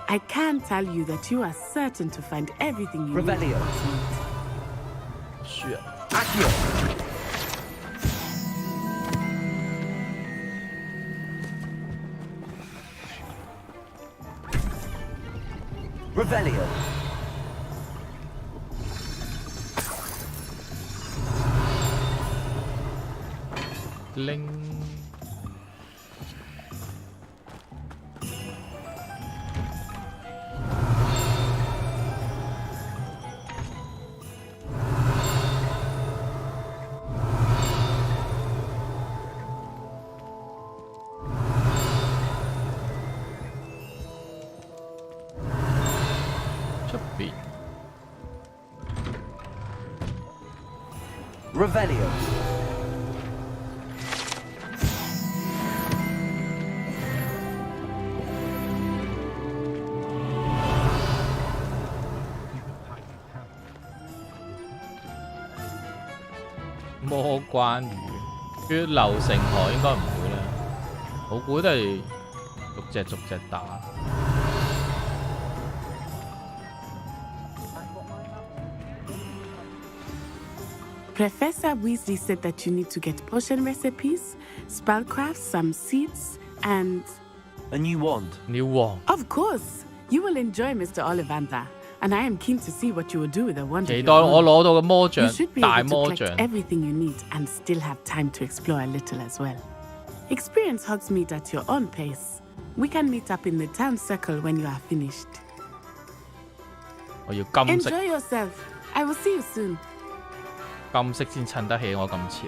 I can tell you that you are certain to find everything you need. Revelio. 輸啊！ Accio. Revelio. Linh出邊 Revelio. 魔關羽，血流成河應該唔會啦。我估都係逐隻打。Professor Weasley said that you need to get potion recipes, spellcraft, some seeds, and... A new wand. New wand. Of course! You will enjoy Mr. Ollivander, and I am keen to see what you will do with the wand. 期待我攞到嘅魔杖， You should be 大 able to 魔 collect 杖。 everything you need and still have time to explore a little as well. Experience Hogsmeade at your own pace. We can meet up in the town circle when you are finished. 我要金色， Enjoy yourself. I will see you soon. 金色先襯得起我咁潮。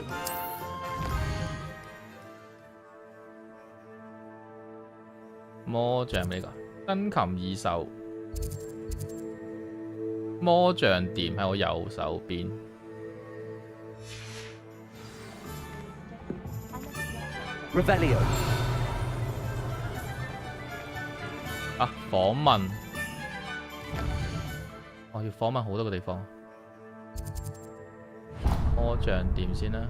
魔杖呢個珍禽異獸，魔杖店喺我右手邊。Revelio。啊，訪問，我要訪問好多個地方。魔杖店先啦。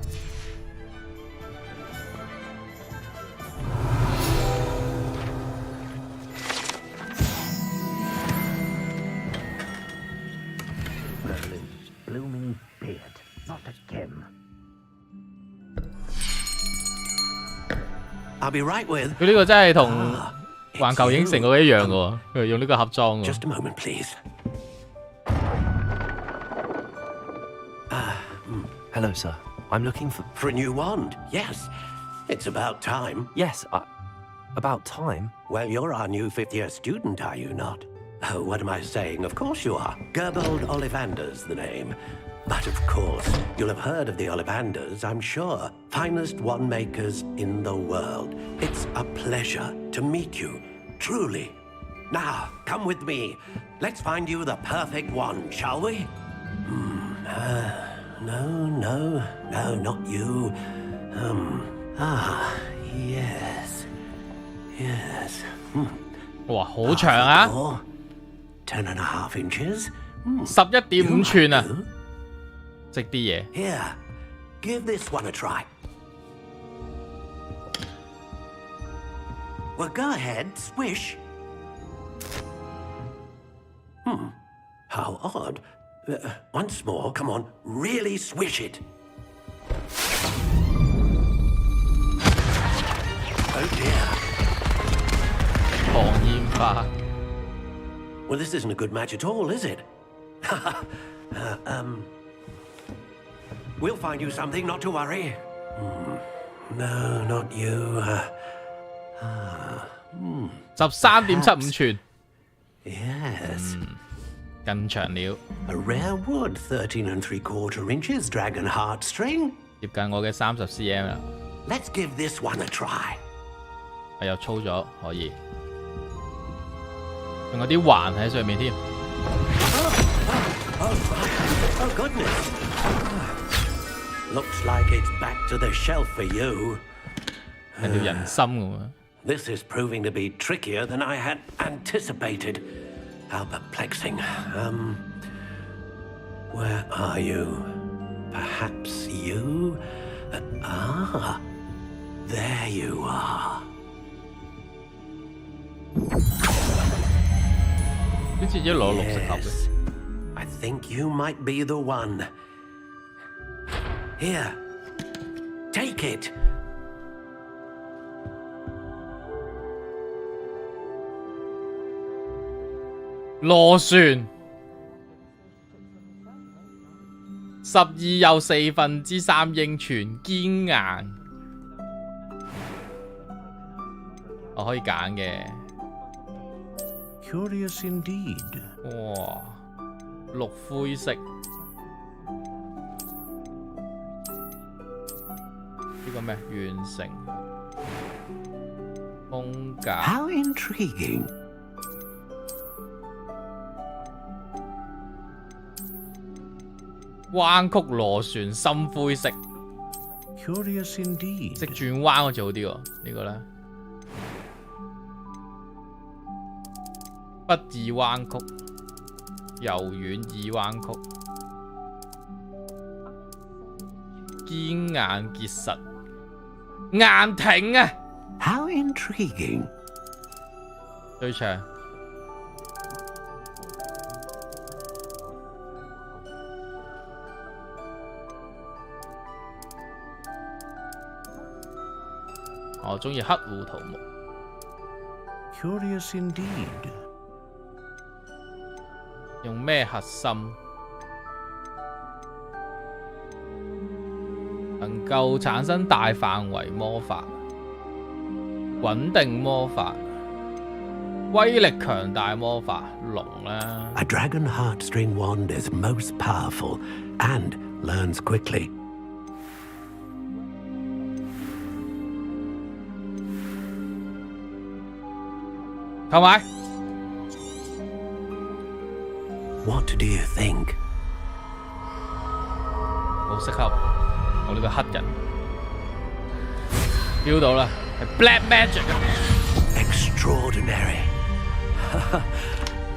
Blooming beard, not a gem. I'll be right with. 佢呢個真係同環球影城嗰個一樣嘅喎，佢用呢個盒裝嘅。 Just a moment, please. Hello, sir. I'm looking for a new wand. Yes, it's about time. Yes, about time? Well, you're our new fifth-year student, are you not? Oh, what am I saying? Of course you are. Gerbold Ollivander's the name. But of course, you'll have heard of the Ollivanders, I'm sure. Finest wand makers in the world. It's a pleasure to meet you, truly. Now, come with me. Let's find you the perfect wand, shall we? No, not you. Yes. 哇，好長啊！ 10.5 inches. 11.5寸啊！識啲嘢。 Here, give this one a try. Well, go ahead, swish. How odd. Once more, come on, really swish it. Oh dear. 狂煙花。 Well, this isn't a good match at all, is it? We'll find you something, not to worry. No, not you. 13.75寸。 Yes. 更長了。 A rare wood, 13 3/4 inches, dragon heartstring. 接近我嘅30 cm 啦。 Let's give this one a try. 我又粗咗，可以。仲有啲環喺上面添。 Oh goodness. Looks like it's back to the shelf for you. 係條人參咁啊。 This is proving to be trickier than I had anticipated. How perplexing. Where are you? Perhaps you? There you are. 好似一攞綠色盒嘅。 I think you might be the one. Here, take it. 螺旋12又3/4英寸，堅硬。我可以揀嘅。 Curious indeed. 哇，綠灰色。呢個咩？完成。風格。 How intriguing. 彎曲螺旋深灰色。 Curious indeed. 識轉彎好似好啲喎，呢個咧。不易彎曲，柔軟易彎曲。堅硬結實，硬挺啊 How intriguing. 最長。我中意黑胡桃木。Curious indeed. 用咩核心？能夠產生大範圍魔法、穩定魔法、威力強大魔法，龍啦。A dragon heartstring wand is most powerful and learns quickly. 購買。What do you think? 好適合我呢個黑人 feel 到啦，係 Black Magic 啊 Extraordinary.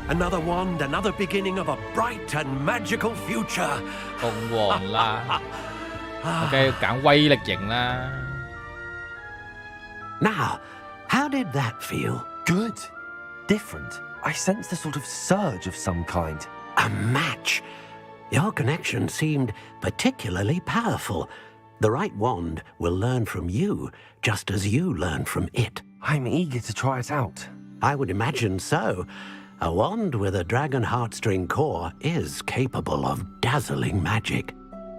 Another wand, another beginning of a bright and magical future. 鳳凰啦，我梗係要揀威力型啦。Now, how did that feel? Good. Different. I sensed a sort of surge of some kind. A match. Your connection seemed particularly powerful. The right wand will learn from you, just as you learn from it. I'm eager to try it out. I would imagine so. A wand with a dragon heartstring core is capable of dazzling magic.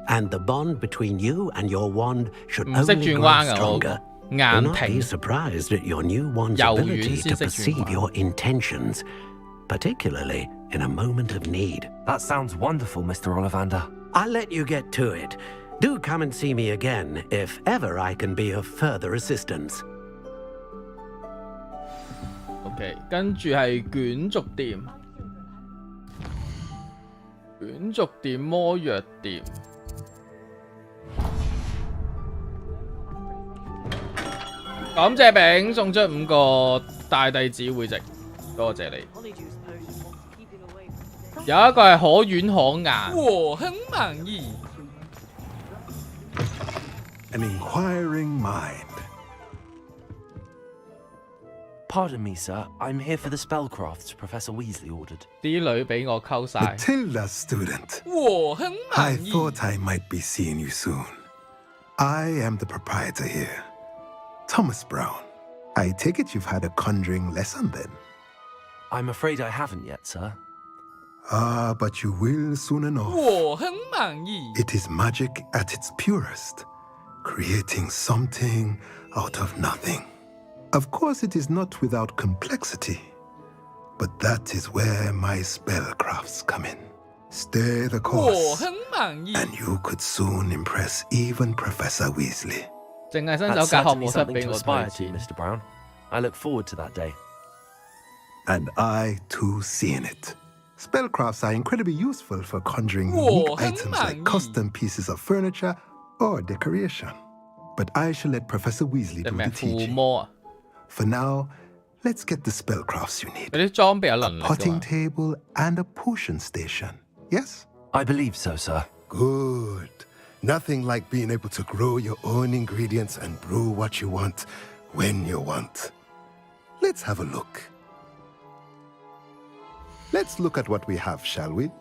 And the bond between you and your wand should only grow stronger. Do not be surprised at your new wand's ability to perceive your intentions, particularly in a moment of need. That sounds wonderful, Mr. Ollivander. I'll let you get to it. Do come and see me again if ever I can be of further assistance. OK， 跟住係卷軸店，卷軸店魔藥店。感謝餅送出5個大弟子會籍，多謝你。有一個係可軟可硬，我很滿意。An inquiring mind. Pardon me, sir. I'm here for the spellcrafts Professor Weasley ordered. 啲女俾我溝晒。Matilda, student. 我很滿意。 I thought I might be seeing you soon. I am the proprietor here, Thomas Brown. I take it you've had a conjuring lesson then? I'm afraid I haven't yet, sir. Ah, but you will soon enough. 我很滿意。 It is magic at its purest, creating something out of nothing. Of course, it is not without complexity, but that is where my spellcrafts come in. Stay the course, 我很滿意。 and you could soon impress even Professor Weasley. 淨係新手教學模式俾我推薦。 Mr. Brown. I look forward to that day. And I, too, see in it. Spellcrafts are incredibly useful for conjuring unique items like custom pieces of furniture or decoration. But I shall let Professor Weasley do the teaching. For now, let's get the spellcrafts you need. A potting table and a potion station, yes? I believe so, sir. Good. Nothing like being able to grow your own ingredients and brew what you want when you want. Let's have a look. Let's look at what we have, shall we?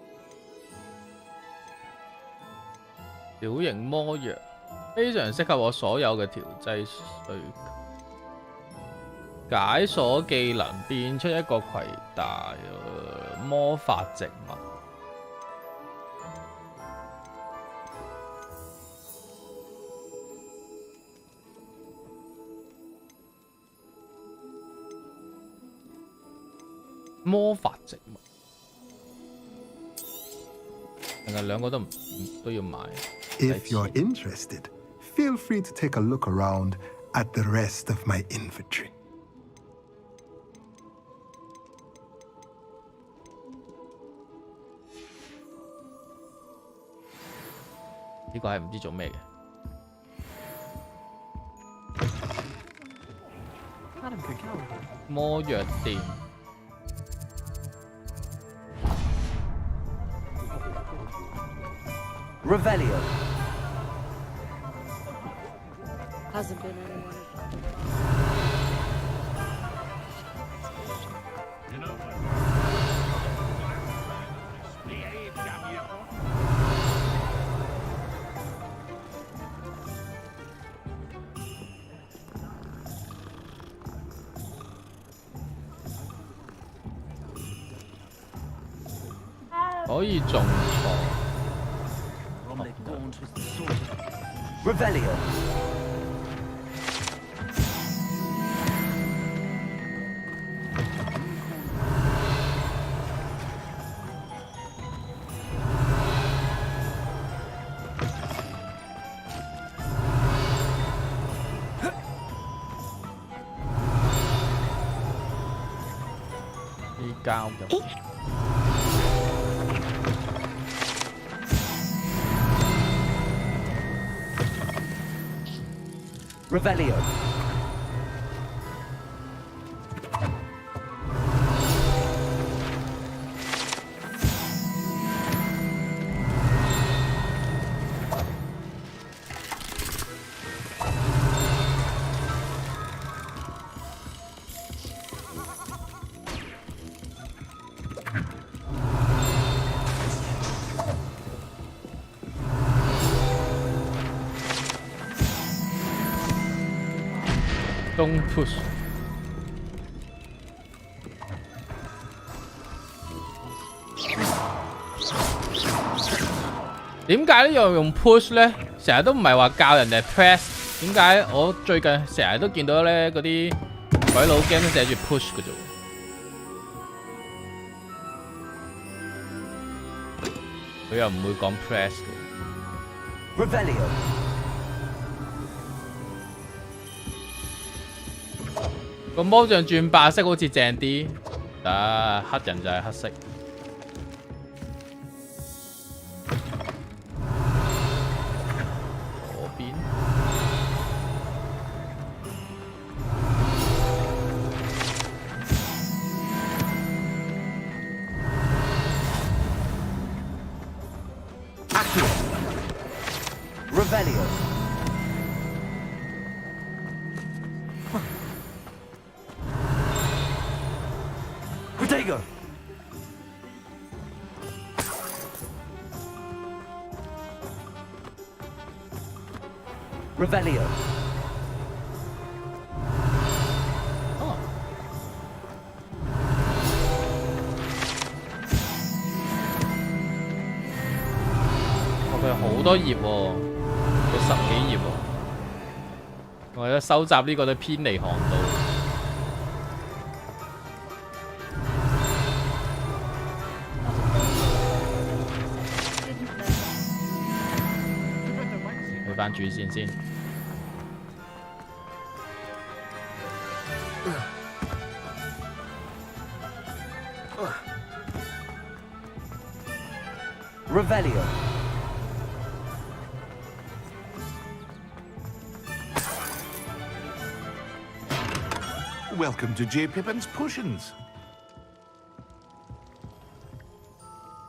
小型魔藥非常適合我所有嘅調劑需求。解鎖技能變出一個攜帶魔法植物。魔法植物，定係兩個都要買。 If you're interested, feel free to take a look around at the rest of my inventory. 呢個係唔知做咩嘅。魔藥店。 Revelio. Hasn't been anyone. Behave, damn you. 可以種錯。 Revelio. Đi cao kìa. Revelio. Don't push。點解呢樣用 push 咧？成日都唔係話教人哋 press， 點解我最近成日都見到咧嗰啲鬼佬 game 都寫住 push 嘅啫？佢又唔會講 press 嘅。Revelio。 個魔像轉白色好似正啲，啊黑人就係黑色。嗰邊Revelio. Protego. Revelio.佢好多頁喎，佢10幾頁喎。我覺得收集呢個都偏離航道。去翻主線先。Revelio. Welcome to J. Pippin's Potions.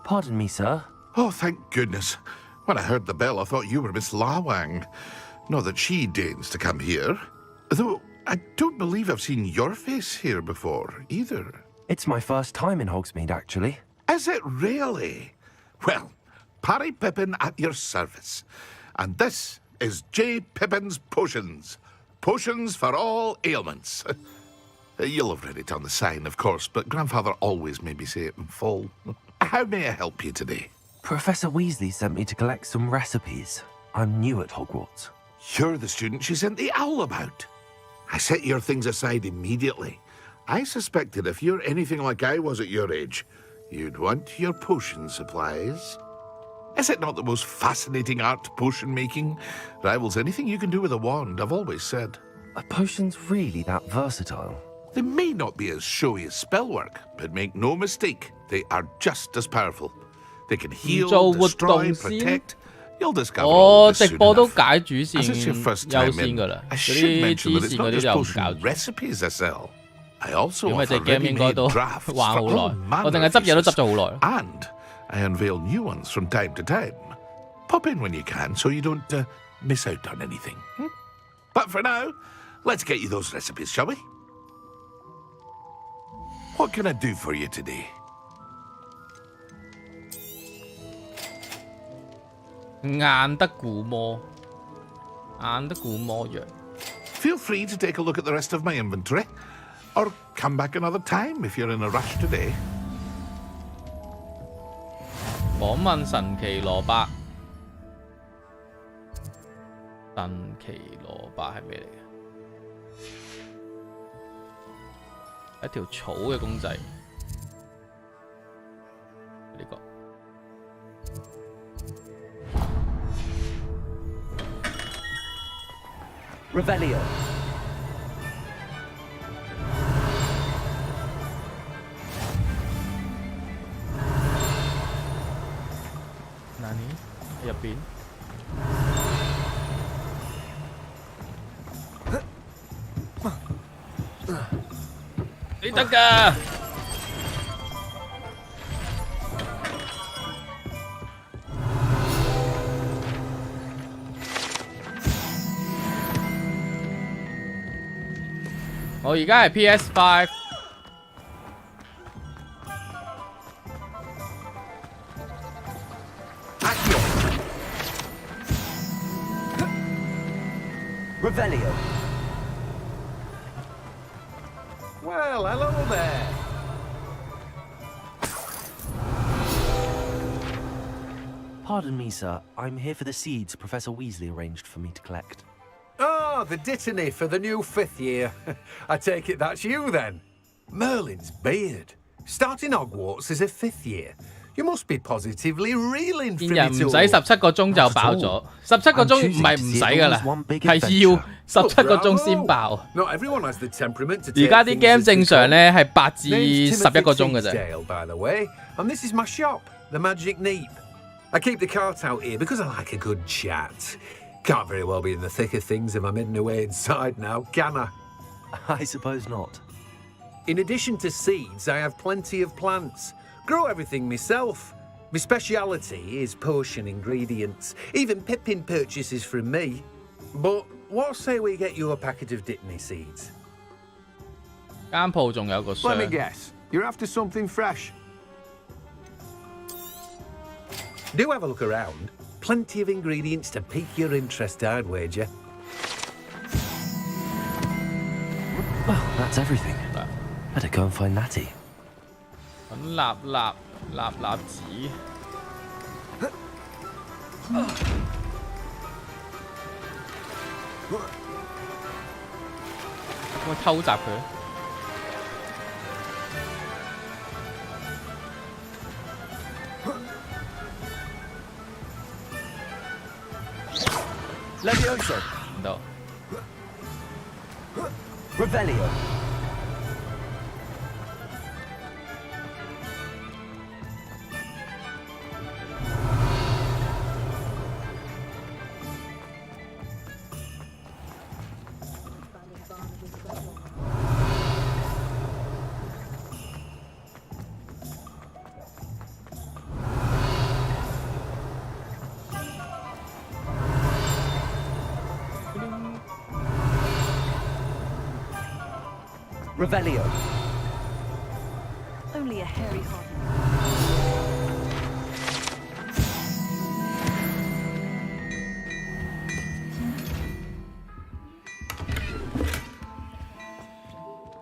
Pardon me, sir. Oh, thank goodness. When I heard the bell, I thought you were Miss Lawang. Not that she deigns to come here. Though, I don't believe I've seen your face here before, either. It's my first time in Hogsmeade, actually. Is it really? Well, Parry Pippin at your service. And this is J. Pippin's Potions. Potions for all ailments. You'll have read it on the sign, of course, but Grandfather always made me say it in full. How may I help you today? Professor Weasley sent me to collect some recipes. I'm new at Hogwarts. You're the student she sent the owl about. I set your things aside immediately. I suspected if you're anything like I was at your age, you'd want your potion supplies. Is it not the most fascinating art, potion making? Rivals anything you can do with a wand, I've always said. Are potions really that versatile? They may not be as showy as spellwork, but make no mistake, they are just as powerful. They can heal, destroy, protect. You'll discover all this soon enough. As it's your first time in, I should mention that it's not just potion recipes I sell. I also offer ready-made drafts for all manner of uses, and I unveil new ones from time to time. Pop in when you can so you don't miss out on anything. But for now, let's get you those recipes, shall we? What can I do for you today? 硬得固魔藥。 Feel free to take a look at the rest of my inventory, or come back another time if you're in a rush today. 訪問神奇蘿蔔。神奇蘿蔔係咩嚟嘅？一條草嘅公仔。呢個。 Revelio. Nani? 入邊？你得㗎！我而家係 PS5。Revelio. Well, hello there. Pardon me, sir. I'm here for the seeds Professor Weasley arranged for me to collect. Ah, the dittany for the new 5th year. I take it that's you then. Merlin's beard. Starting Hogwarts as a 5th year. You must be positively reeling from 見人 it 唔 all. 使17個鐘就爆咗，17個鐘唔係唔使㗎啦，係要17個鐘先爆。 Not everyone has the temperament to 而家啲 game 正常咧係8至11 11個鐘嘅啫。 Dale, by the way, and this is my shop, the Magic Neep. I keep the cart out here because I like a good chat. Can't very well be in the thick of things if I'm hidden away inside now, can I? I suppose not. In addition to seeds, I have plenty of plants. Grow everything myself. My speciality is potion ingredients. Even Pippin purchases from me. But what say we get you a packet of Dittany seeds? 間鋪仲有個 Let me 箱。 guess. You're after something fresh. Do have a look around. Plenty of ingredients to pique your interest, I'd wager. Well, that's everything. Better go and find Natty. 咁立紙。我偷襲佢。Levioso. 唔到。 Revelio. Revelio. Only a hairy heart.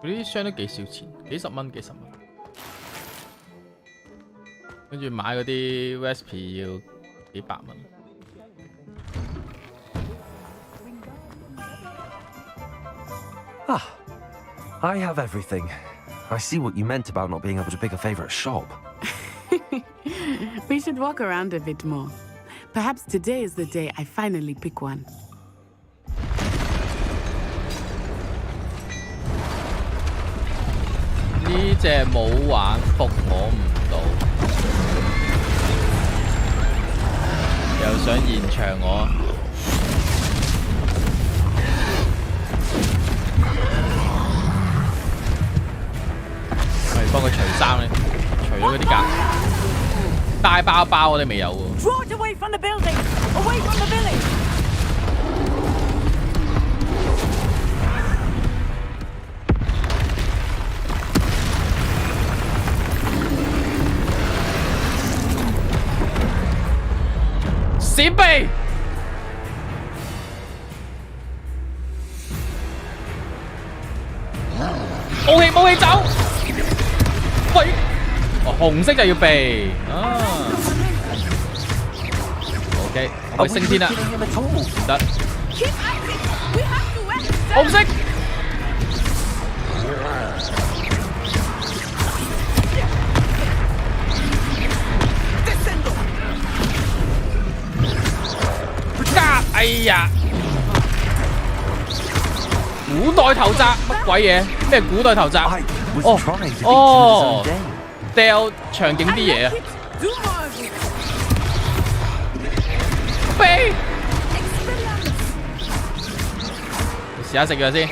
嗰啲箱都幾少錢，幾十蚊。跟住買嗰啲 recipe 要幾百蚊。 Ah, I have everything. I see what you meant about not being able to pick a favorite shop. We should walk around a bit more. Perhaps today is the day I finally pick one. 呢隻冇玩服我唔到，又想延長我。 幫佢除衫咧，除咗嗰啲甲，大包包我哋未有喎。 Draw it away from the building! Away from the village! 紅色就要避啊。OK， 可唔可以升天啊？唔得。紅色。加！哎呀！古代頭紮乜鬼嘢？咩古代頭紮？哦，掉場景啲嘢啊！飛！試下食藥先，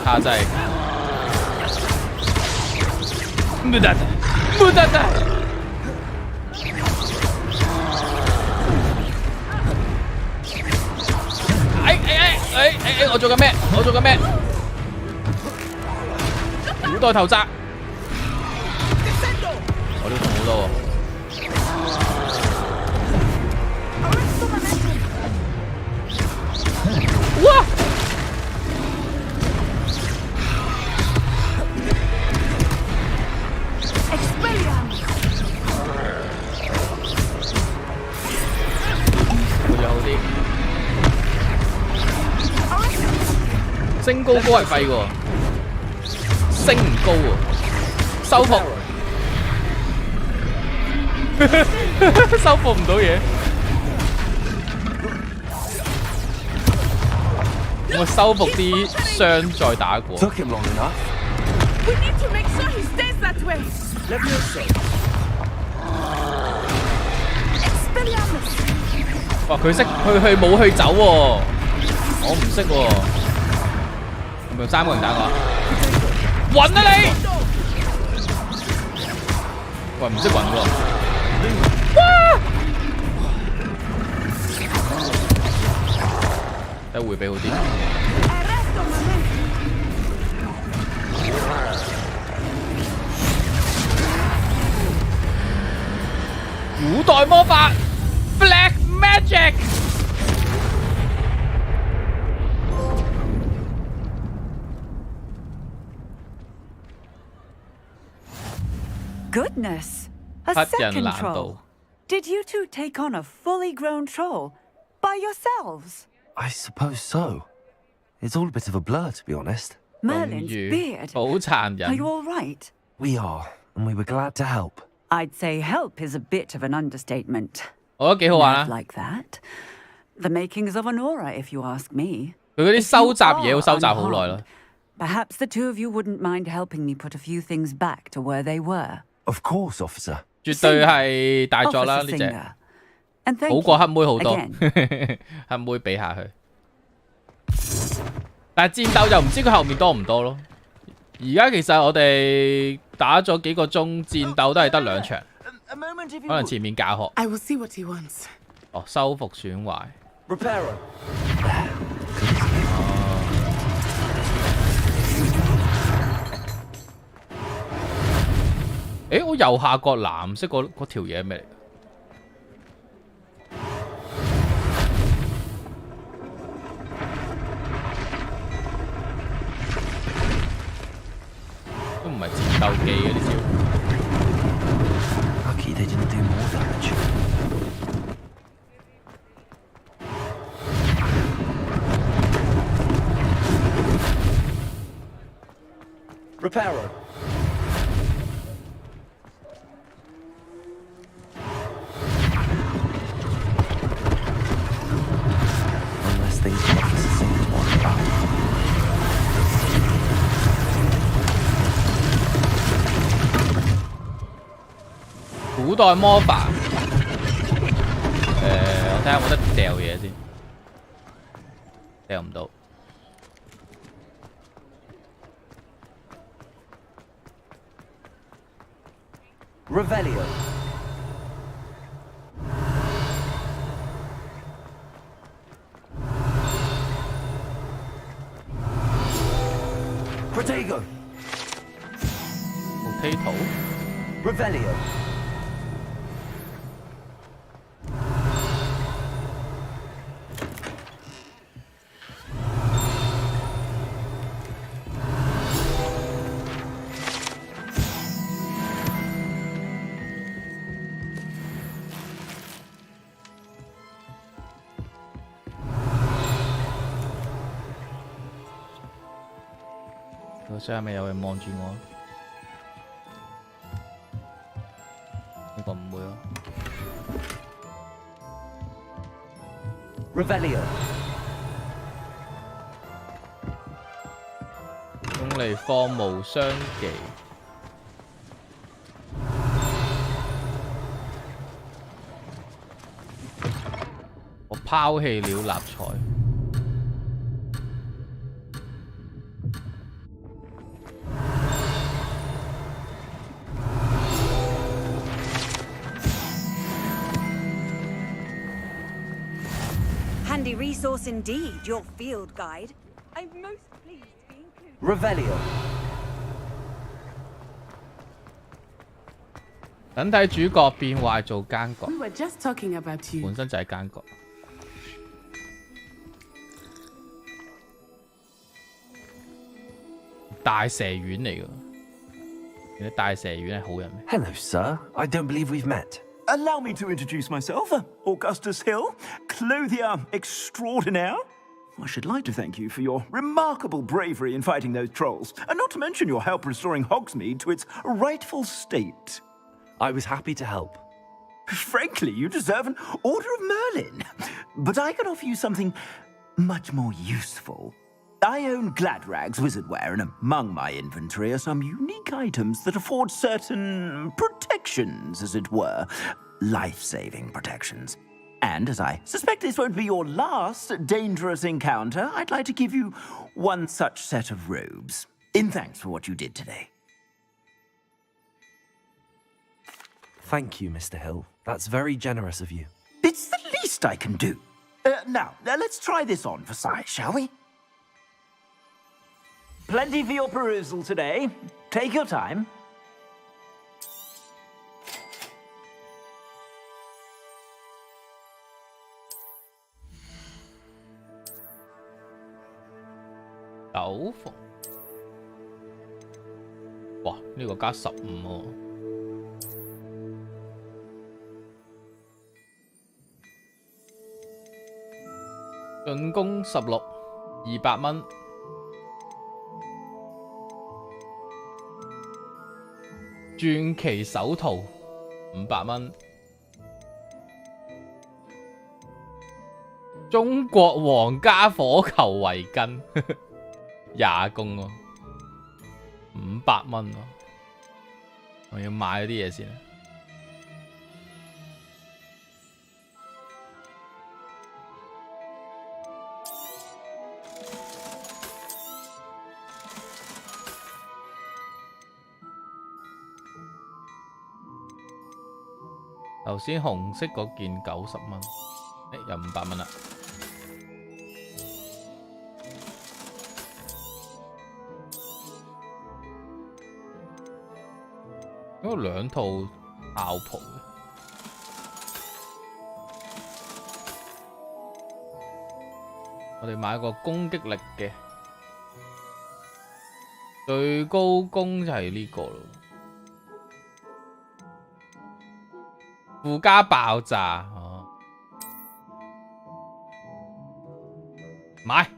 下劑。唔得，唔得！我做緊咩？我做緊咩？古代頭紮，我呢個痛好多喎。哇！會有好啲。升高係廢喎，升唔高喎，收復，收復唔到嘢。我收復啲傷再打過。哇！佢識去冇去走喎，我唔識喎。用3個人打我，暈啊你！喂，唔識暈喎。哇！睇回避好啲。古代魔法 ，Black Magic。Goodness! A second troll. Did you two take on a fully grown troll by yourselves? I suppose so. It's all a bit of a blur, to be honest. Merlin's beard. Are you all right? We are, and we were glad to help. I'd say help is a bit of an understatement. 我覺得幾好玩啊 Like that. The makings of an aura, if you ask me. 佢嗰啲收集嘢都收集好耐啦。Perhaps the two of you wouldn't mind helping me put a few things back to where they were. Of course, officer. 絕對係大作啦呢隻，好過黑妹好多。黑妹比下去，但係戰鬥就唔知佢後面多唔多咯。而家其實我哋打咗幾個鐘，戰鬥都係得2場，可能前面教學。I will see what he wants. 哦，修復損壞。Reparo。誒，我右下角藍色嗰條嘢係咩嚟？都唔係戰鬥機嗰啲招。Lucky they didn't do more damage. Reparo。古代魔法，我睇下有冇得掉嘢先，掉唔到。Revelio。Protego。Potato。Revelio。我想係咪有人望住我？呢個唔會咯。Revelio。用嚟放無雙技。我拋棄了立彩。Handy resource indeed, your field guide. I'm most pleased to be included. Revelio。等睇主角變壞做奸角。We were just talking about you. 本身就係奸角。大蛇丸嚟㗎，原來大蛇丸係好人咩 Hello, sir. I don't believe we've met. Allow me to introduce myself, Augustus Hill, clothier extraordinaire. I should like to thank you for your remarkable bravery in fighting those trolls, and not to mention your help restoring Hogsmeade to its rightful state. I was happy to help. Frankly, you deserve an Order of Merlin. But I can offer you something much more useful. I own Gladrag's wizardware, and among my inventory are some unique items that afford certain protections, as it were. Life-saving protections. And as I suspect this won't be your last dangerous encounter, I'd like to give you one such set of robes, in thanks for what you did today. Thank you, Mr. Hill. That's very generous of you. It's the least I can do. Now, let's try this on for size, shall we? Plenty for your perusal today. Take your time.斗篷，哇！呢、個加15喎。進攻16，200蚊。傳奇手套500蚊。中國皇家火球圍巾20公喎，500蚊喎。我要買嗰啲嘢先。頭先紅色嗰件90蚊，又500蚊啦。有2套校袍嘅，我哋買個攻擊力嘅，最高攻就係呢個咯。附加爆炸哦，買。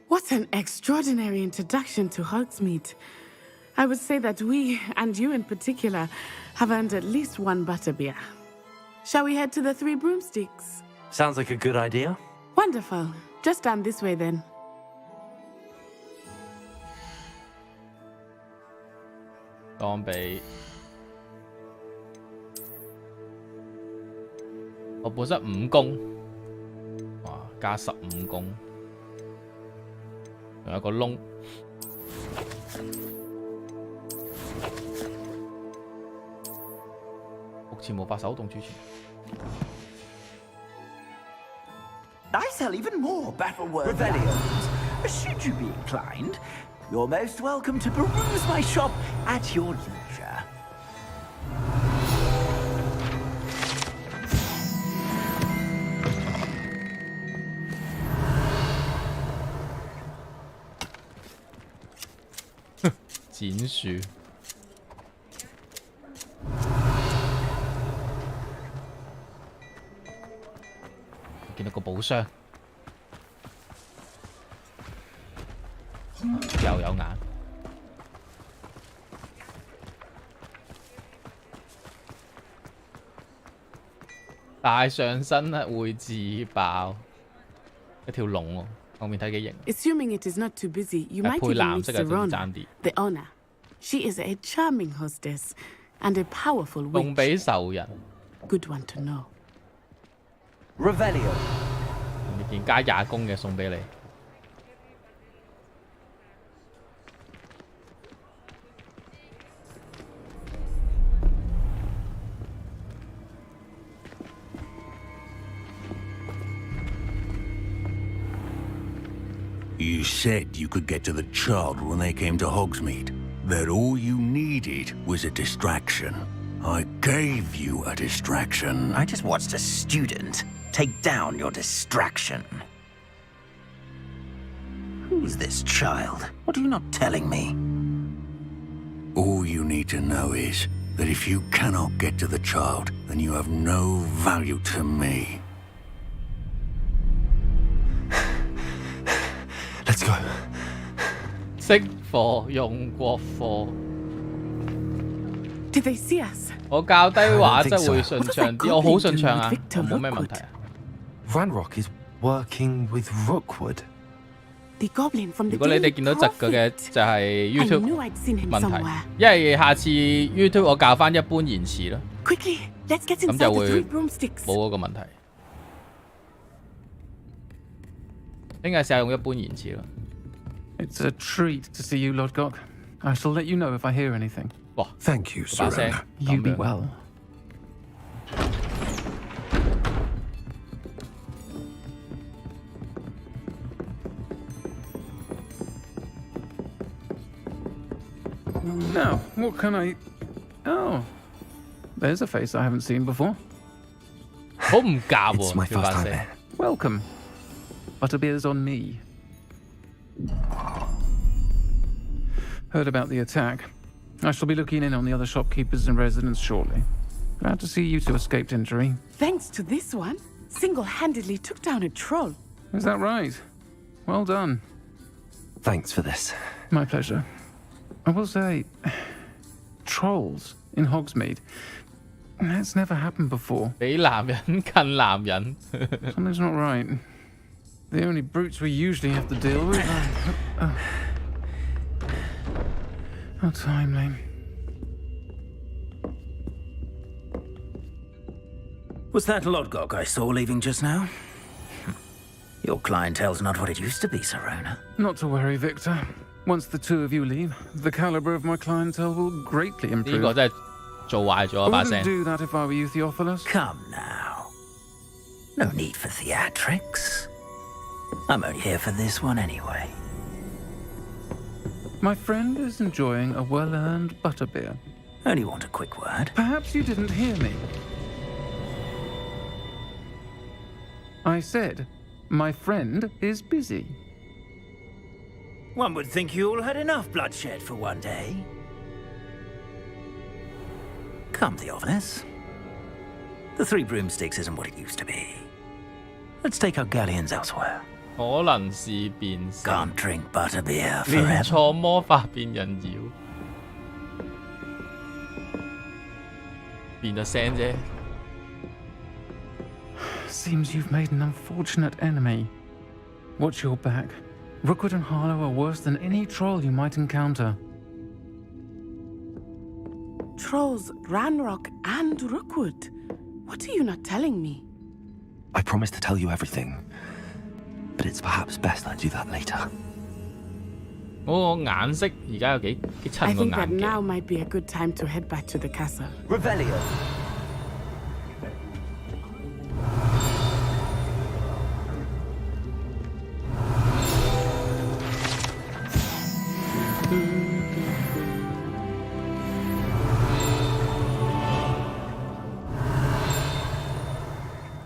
What an extraordinary introduction to Hogsmeade. I would say that we, and you in particular, have earned at least one butterbeer. Shall we head to the Three Broomsticks? Sounds like a good idea. Wonderful. Just down this way then. 裝備，我本身5攻，哇，加15攻，仲有個窿，目前無法手動儲存。I sell even more battle-worthy items. Should you be inclined, you're most welcome to peruse my shop at your leisure. Huh, 剪樹。見到個寶箱，又有眼。戴上身會自爆，一條龍喎，後面睇幾型。Assuming it is not too busy, you might even meet Serona, the owner. She is a charming hostess and a powerful witch. 送俾仇人。Good one to know. Revelio. 你件加20公嘅送俾你。You said you could get to the child when they came to Hogsmeade. That all you needed was a distraction. I gave you a distraction. I just watched a student take down your distraction. Who's this child? What are you not telling me? All you need to know is that if you cannot get to the child, then you have no value to me. Let's go. 識貨用國貨。Did they see us? 我教低畫質會順暢啲，我好順暢啊，我冇咩問題啊。Ranrock is working with Rookwood. The goblin from the 如果你哋見到窒嘅就係 YouTube 問題，因為下次 YouTube 我教翻一般延遲咯，咁就會冇嗰個問題。應該試下用一般延遲咯。It's a treat to see you, Lord Gok. I shall let you know if I hear anything. 哇 Thank you, Serona. You be well. Now, what can I... Oh, there's a face I haven't seen before. 好唔夾喎， It's my first time here. Welcome. Butterbeer's on me. Heard about the attack. I shall be looking in on the other shopkeepers and residents shortly. Glad to see you two escaped injury. Thanks to this one, single-handedly took down a troll. Is that right? Well done. Thanks for this. My pleasure. I will say, trolls in Hogsmeade. That's never happened before. 俾男人近男人。 Something's not right. The only brutes we usually have to deal with. How timely. Was that Lodgok I saw leaving just now? Your clientele's not what it used to be, Serona. Not to worry, Victor. Once the two of you leave, the caliber of my clientele will greatly improve. 呢個真係做壞咗把聲。 I wouldn't do that if I were you, Theophilus. Come now. No need for theatrics. I'm only here for this one anyway. My friend is enjoying a well-earned butterbeer. Only want a quick word. Perhaps you didn't hear me. I said, my friend is busy. One would think you all had enough bloodshed for one day. Come, Theophilus. The Three Broomsticks isn't what it used to be. Let's take our galleons elsewhere. 可能是變性。 Can't drink butterbeer 練 forever. 錯魔法變人妖，變咗聲啫。 Seems you've made an unfortunate enemy. Watch your back. Rookwood and Harlow are worse than any troll you might encounter. Trolls, Ranrock, and Rookwood. What are you not telling me? I promised to tell you everything, but it's perhaps best I do that later. 我個顏色而家有幾 I 襯個 think that 眼 now 鏡。 might be a good time to head back to the castle. Revelio.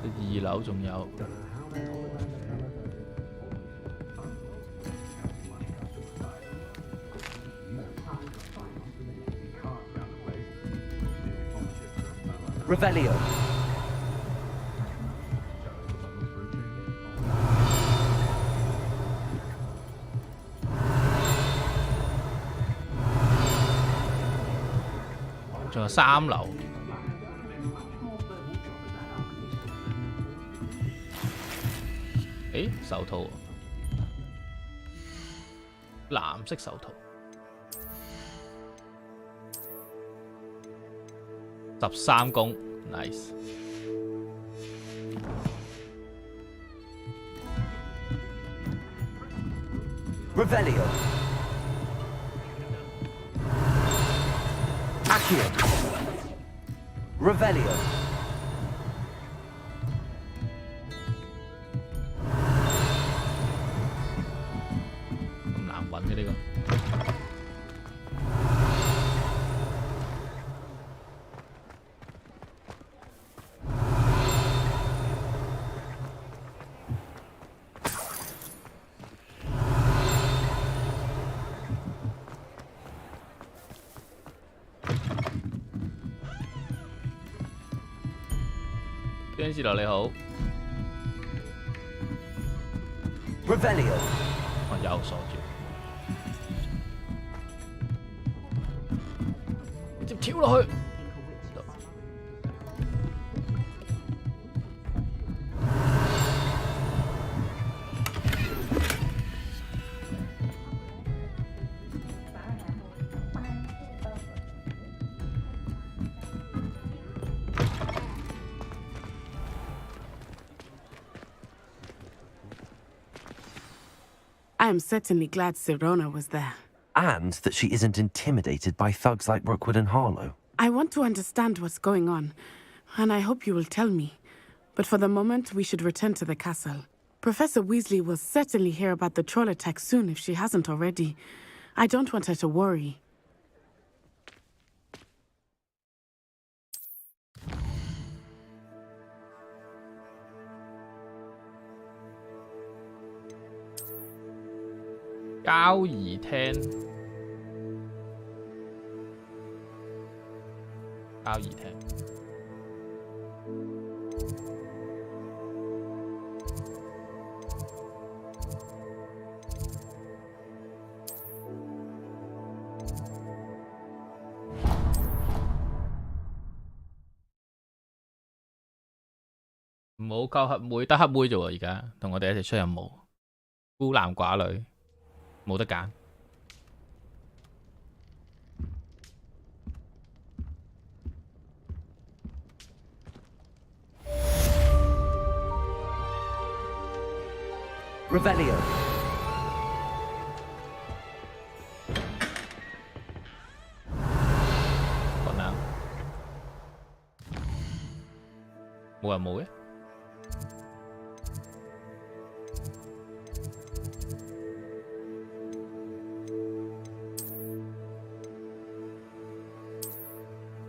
Ở 2樓仲有。 Revelio. 3樓。誒，手套喎，藍色手套，13公 ，nice。Revelio. Accio. Revelio. 咁難揾嘅呢個。張志樂你好。Revelio。我又鎖住。直接跳落去。I am certainly glad Sirona was there. And that she isn't intimidated by thugs like Rookwood and Harlow. I want to understand what's going on, and I hope you will tell me. But for the moment, we should return to the castle. Professor Weasley will certainly hear about the troll attack soon if she hasn't already. I don't want her to worry.交誼廳，交誼廳，唔好溝黑妹，得黑妹啫喎！而家同我哋一齊出任務，孤男寡女。冇得揀。Revelio。講啱。冇人冇嘅。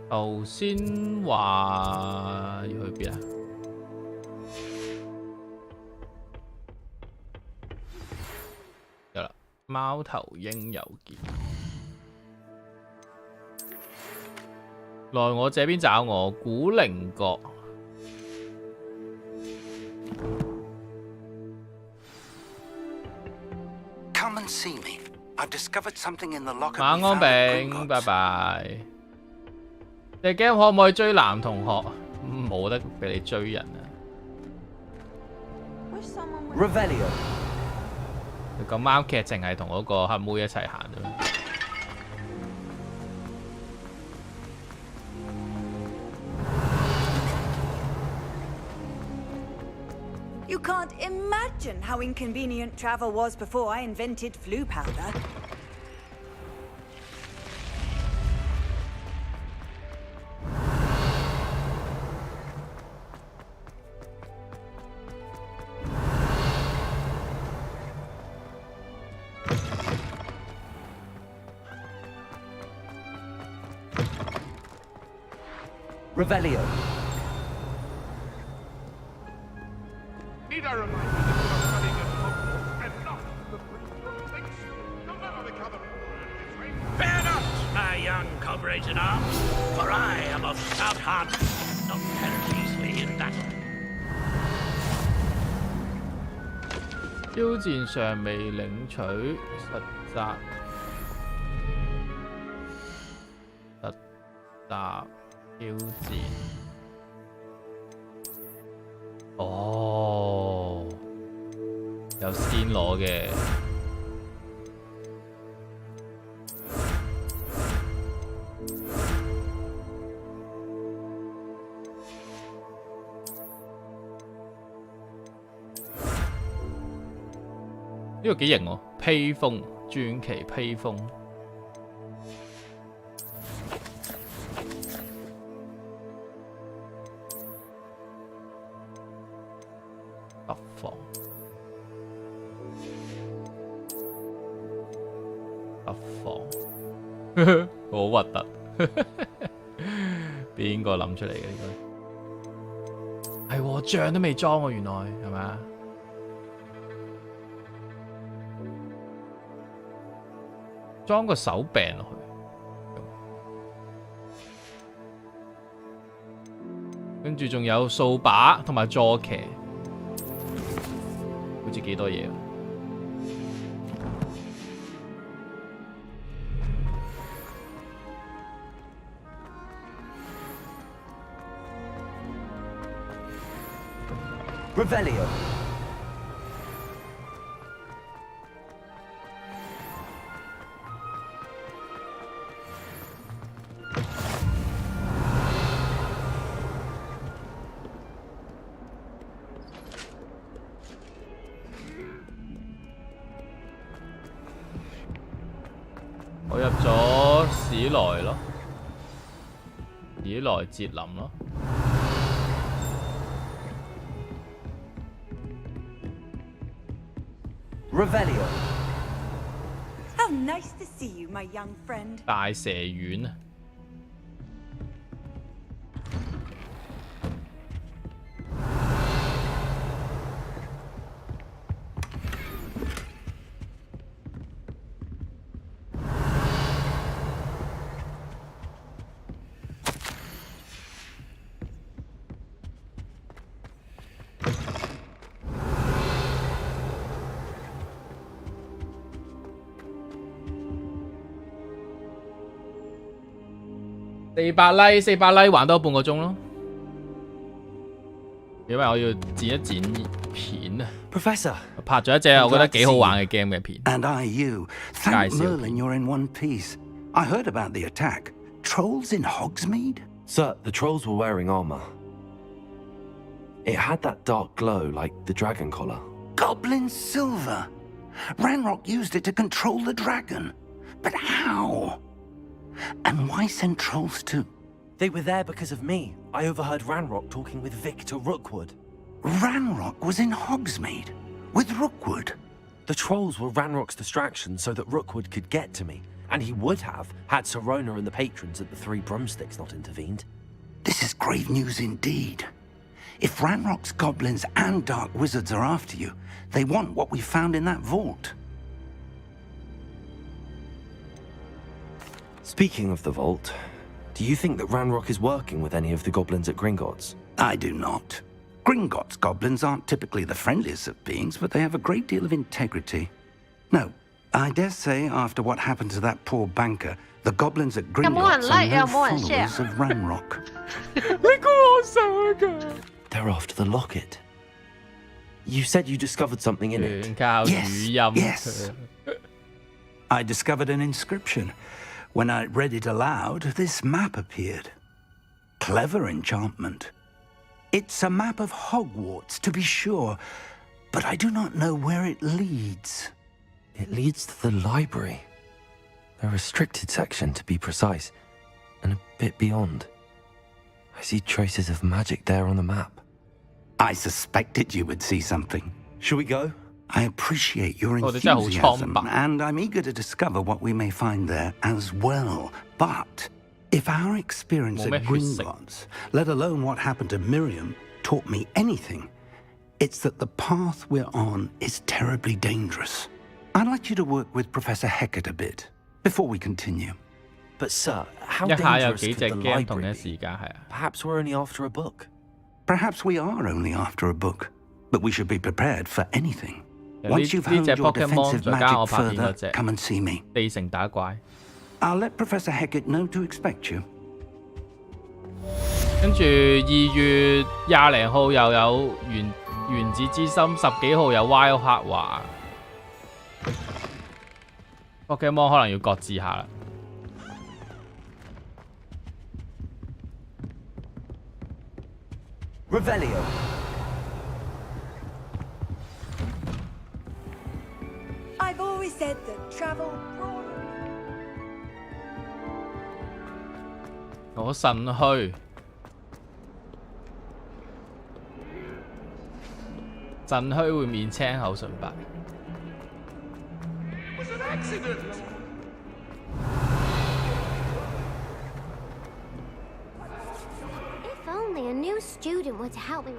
頭先話要去邊啊？有啦，貓頭鷹郵件。來我這邊找我，古靈閣。Come and see me. I've discovered something in the locker. 晚安餅，拜拜。隻 game 可唔可以追男同學？冇得俾你追人啊 ！Revelio。你咁啱劇情係同嗰個黑妹一齊行啫。You can't imagine how inconvenient travel was before I invented flu powder. Revelio. Need I remind you that you are studying at Hogwarts and not the Prince thinks you'll never become a... Fear not, my young comrades in arms, for I am of stout heart, not perish easily in battle. 挑戰尚未領取實習答挑戰。哦，有先攞嘅。呢個幾型喎，披風，傳奇披風。北方，北方，好核突。邊個諗出嚟嘅呢個？係喎，醬都未裝喎，原來係咪啊？裝個手柄落去，跟住仲有掃把同埋坐騎，好似幾多嘢。Revelio.我入咗史萊咯，史萊哲林咯。Revelio. How nice to see you, my young friend. 大蛇丸啊！400 like 玩多半個鐘咯，因為我要剪一剪片啊。Professor， 拍咗一隻我覺得幾好玩嘅 game 嘅片。And I you. Thank Merlin you're in one piece. I heard about the attack. Trolls in Hogsmeade? Sir, the trolls were wearing armor. It had that dark glow like the dragon collar. Goblin silver. Ranrock used it to control the dragon. But how? And why send trolls too? They were there because of me. I overheard Ranrock talking with Victor Rookwood. Ranrock was in Hogsmeade with Rookwood. The trolls were Ranrock's distraction so that Rookwood could get to me, and he would have had Sirona and the patrons at the Three Broomsticks not intervened. This is grave news indeed. If Ranrock's goblins and dark wizards are after you, they want what we found in that vault. Speaking of the vault, do you think that Ranrock is working with any of the goblins at Gringotts? I do not. Gringotts goblins aren't typically the friendliest of beings, but they have a great deal of integrity. No, I dare say after what happened to that poor banker, the goblins at Gringotts are no followers of Ranrock. They're after the locket. You said you discovered something in it. Yes. I discovered an inscription. When I read it aloud, this map appeared. Clever enchantment. It's a map of Hogwarts, to be sure, but I do not know where it leads. It leads to the library. A restricted section, to be precise, and a bit beyond. I see traces of magic there on the map. I suspected you would see something. Shall we go? I appreciate your enthusiasm, and I'm eager to discover what we may find there as well. But if our experience at Gringotts, let alone what happened to Miriam, taught me anything, it's that the path we're on is terribly dangerous. I'd like you to work with Professor Hecat a bit before we continue. But sir, how dangerous could the library be? Perhaps we're only after a book. Perhaps we are only after a book, but we should be prepared for anything. Once you've honed your defensive magic further, come and see me. I'll let Professor Hecat know to expect you. 跟住2月20零號又有原子之心，10幾號有 Wild Heart 話 Pokemon 可能要擱置下啦。Revelio. I've always said that travel broader. 我腎虛，腎虛會面青口唇白。Was an accident. If only a new student were to help me.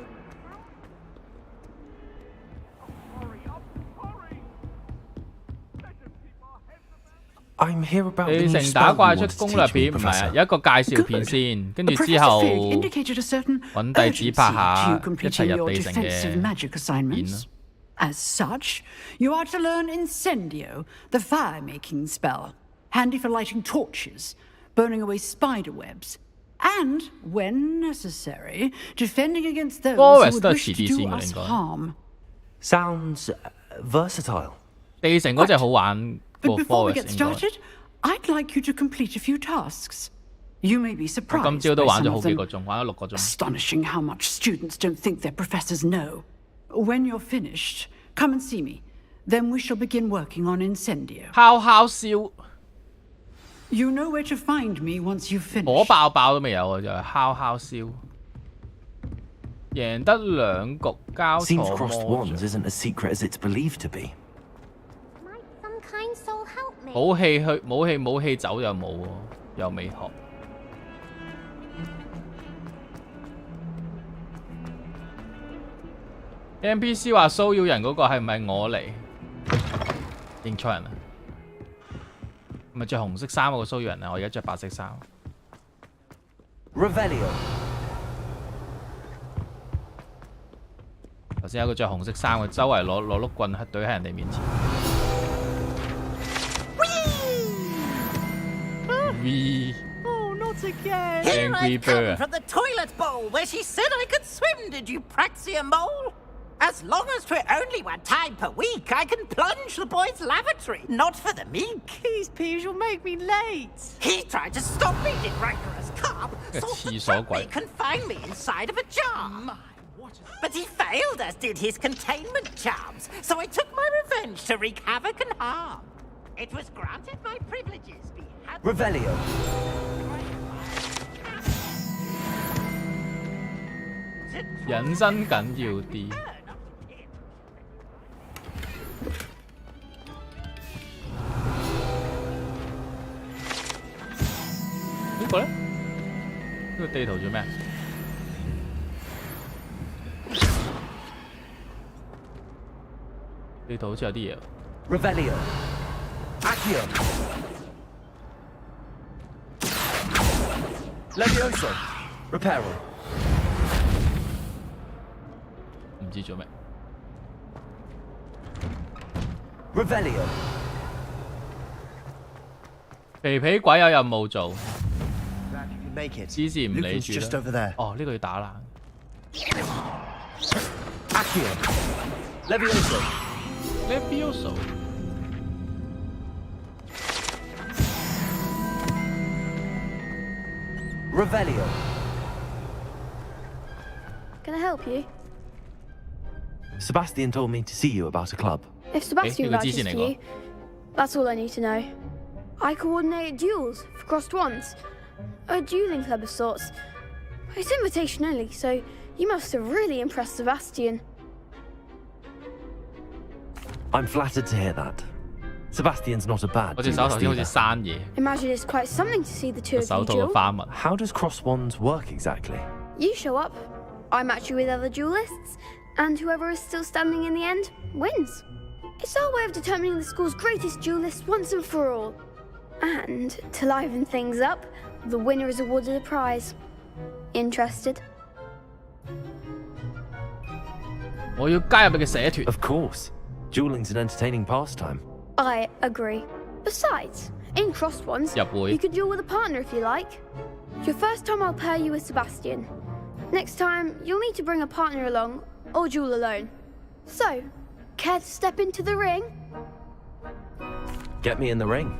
I'm here about the 你 new 成打 spell 怪 you 出 want to 攻略 teach me, 片唔係啊， Professor. 有一個介紹片先，跟住之後揾弟子拍下一齊入地城嘅片咯。 As such, you are to learn Incendio, the fire-making spell, handy for lighting torches, burning away spider webs, and, when necessary, defending against those who would wish to do us harm. Sounds versatile. 地城嗰隻好玩 But 過 before we Forest get 應該。 started, I'd like you to complete a few tasks. You may be 我 surprised 今朝都 by 玩咗 some 好 of 幾個 them. 鐘，玩咗6個鐘。 Astonishing how much students don't think their professors know. When you're finished, come and see me. Then we shall begin working on Incendio. 烤烤燒， You know where to find me once you've finished. 火爆爆都未有啊，就係烤烤燒。贏得2局交 Seems 錯 crossed 魔 wands 像 isn't as secret as it's believed to be. Some kind soul help me. 武器走又冇喎，又未學。NPC 話騷擾人嗰個係唔係我嚟？認錯人啊！係咪着紅色衫嗰個騷擾人啊？我而家着白色衫。 Revelio. 頭先有個着紅色衫嘅，周圍攞碌棍懟喺人哋面前。Wee! Oh, not again. Here Angry I come bird. from the toilet bowl where she said I could swim, did you praxia mole? As long as 'twere only 1 time per week, I can plunge the boys' lavatory, not for the meek. These peas will make me late. He tried to stop me, did Rancorous Carp, sought to trap me, confine me inside of a jar. But he failed, as did his containment charms, so I took my revenge to wreak havoc and harm. It was granted my privileges be had. Revelio. 隱身緊要啲。呢個咧？呢個地圖做咩？地圖好似有啲嘢。 Revelio. Accio. Levioso. Reparo. 唔知做咩。 Revelio. 肥皮鬼有任務做， Make it. 之前唔理 Lucan's 住 just 啦 over there. 哦，呢個要打爛。 Accio. Levioso. Levioso. Revelio. Can I help you? Sebastian told me to see you about a club. If Sebastian vouches for you, that's all I need to know. I coordinate duels for crossed wands. A dueling club of sorts. It's invitation only, so you must have really impressed Sebastian. I'm flattered to hear that. Sebastian's not a bad 我隻手頭先好似 duelist 生嘢， Imagine it's quite something to see the two of 手 you 套嘅 duel. 花紋。 How does cross wands work exactly? You show up, I match you with other duelists, and whoever is still standing in the end wins. It's our way of determining the school's greatest duelist once and for all. And to liven things up, the winner is awarded a prize. Interested? 我要加入你嘅社團。 Of course. Dueling's an entertaining pastime. I agree. Besides, in crossed ones, 入會 you could duel with a partner if you like. Your first time I'll pair you with Sebastian. Next time, you'll need to bring a partner along, or duel alone. So, care to step into the ring? Get me in the ring.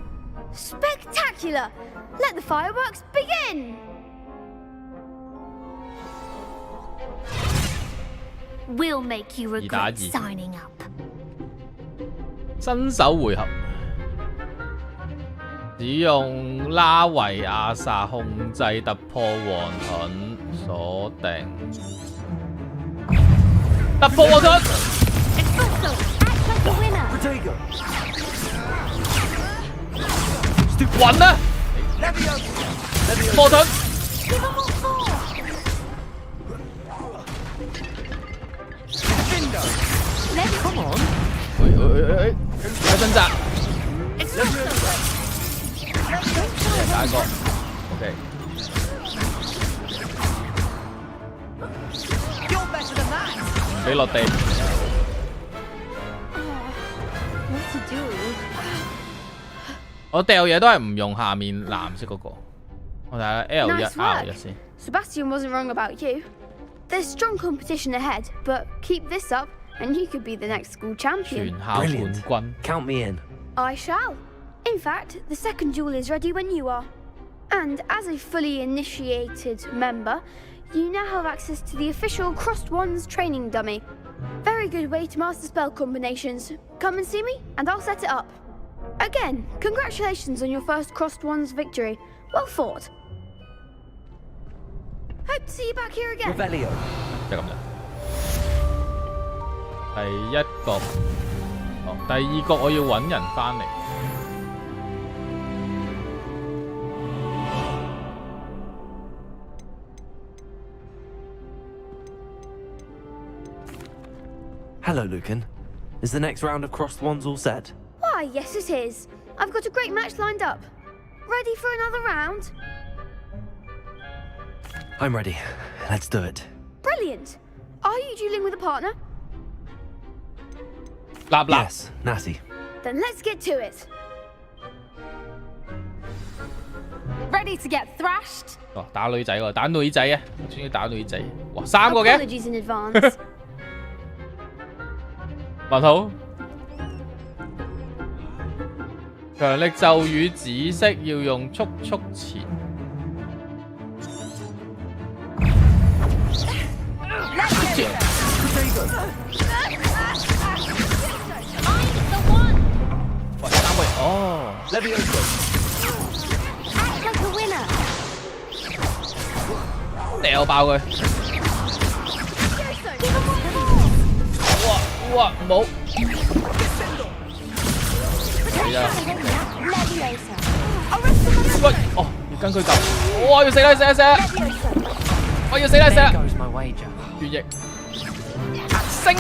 Spectacular! Let the fireworks begin! We'll make you regret signing up. 新手回合，使用拉維亞薩控制突破黃盾，鎖定突破黃盾。暈啊！破盾。Come on. 有掙扎。打一個 ，OK。唔俾落地。我掉嘢都係唔用下面藍色嗰個。我睇下 L1、R1 先。 Sebastian wasn't wrong about you. There's strong competition ahead, but keep this up, and you could be the next school champion. 全校冠軍。 Count me in. I shall. In fact, the second duel is ready when you are. And as a fully initiated member, you now have access to the official Crossed Wands training dummy. Very good way to master spell combinations. Come and see me, and I'll set it up. Again, congratulations on your first Crossed Wands victory. Well fought. Hope to see you back here again. Revelio. 就咁啦。第一局，哦，第二局我要揾人翻嚟。Hello, Lucan. Is the next round of Crossed Wands all set? Why, yes it is. I've got a great match lined up. Ready for another round? I'm ready. Let's do it. Brilliant. Are you dueling with a partner? Blah blah. Yes, Natty. Then let's get to it. Ready to get thrashed? 哦，打女仔喎，打女仔啊！我中意打女仔。哇，3個嘅。 Apologies in advance. 還好。強力咒語紫色要用速速前。喂，3個人哦。掉爆佢！哇，冇。係啊。喂，哦，要跟佢救。哇，要死啦死啦死啦！我要死啦死啦！血液。升。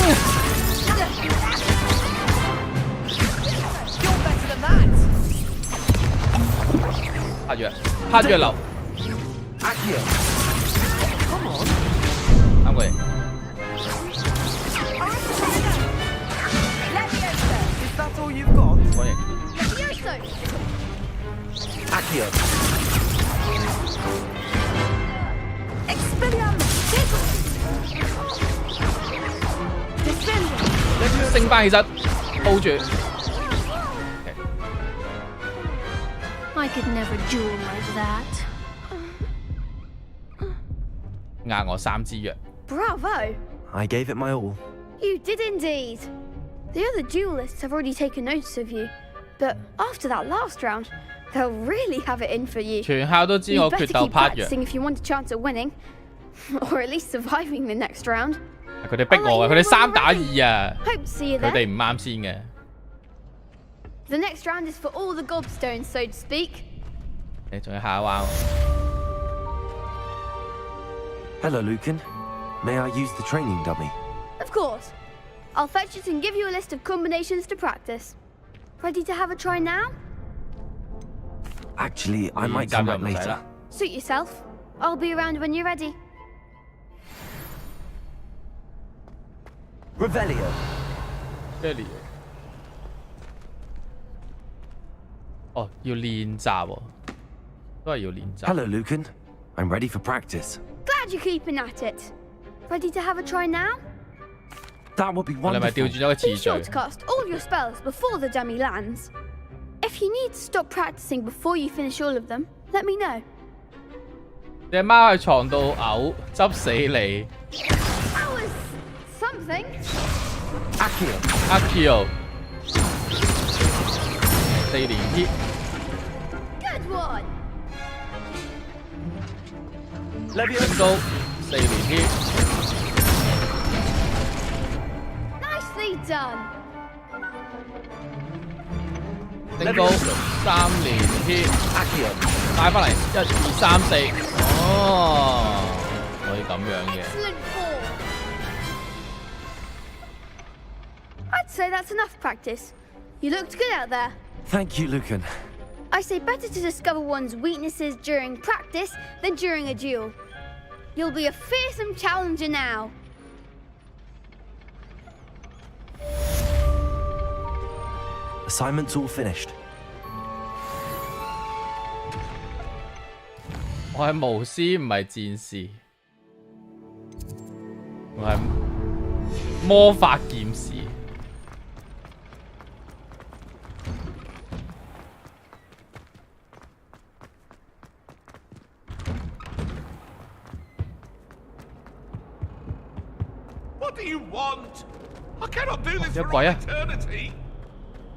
拍藥流。3個人。 That's all you've got? Accio. Expelliarmus. 升翻起身 ，hold 住。I could never duel like that. 壓我3支藥。 Bravo! I gave it my all. You did indeed. The other duelists have already taken notice of you, but after that last round, they'll really have it in for you. 全校都知我決鬥拍藥。 Practicing if you want a chance at winning, or at least surviving the next round. 佢哋逼我嘅，佢哋3打2啊！ Hope to see you 佢 there. 哋唔啱先嘅。 The next round is for all the gobstones, so to speak. 你仲要下一彎。 Hello, Lucan. May I use the training dummy? Of course. I'll fetch it and give you a list of combinations to practice. Ready to have a try now? Actually, I might come back later. Suit yourself. I'll be around when you're ready. Revelio. Revelio. 哦，要練習喎，都係要練習。 Hello, Lucan. I'm ready for practice. Glad you're keeping at it. Ready to have a try now? That would be 我哋咪 wonderful. 調轉咗個次 Be 序。 sure to cast all your spells before the dummy lands. If you need to stop practicing before you finish all of them, let me know. 隻貓喺床度嘔，執死你。That was something. Akio 4連 hit。 Good one. 升高4連 hit。 Nicely done. 升高3連 hit。帶翻嚟1、2、3、4。哦，可以咁樣嘅。 Excellent ball. I'd say that's enough practice. You looked good out there. Thank you, Lucan. I say better to discover one's weaknesses during practice than during a duel. You'll be a fearsome challenger now. Assignment's all finished. 我係巫師，唔係戰士。我係魔法劍士。What do you want? I cannot do this 有 for 鬼 all 啊！ eternity.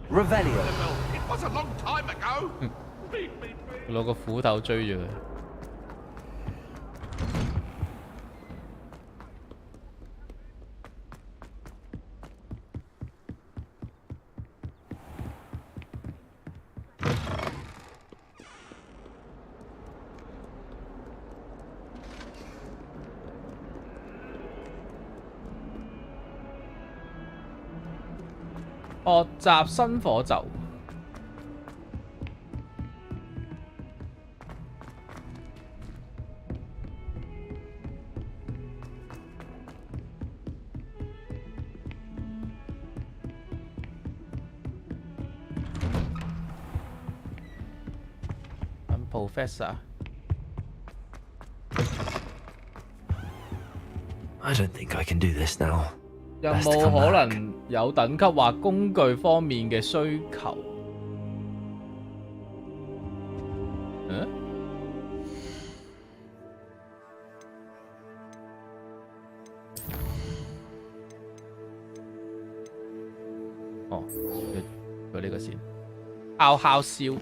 Revelio. It was a long time ago. 佢攞個斧頭追住佢。學習新火就。Professor， I don't think I can do this now. 有冇可能有等級或工具方面嘅需求？嗯？哦，佢呢個先，烤烤燒。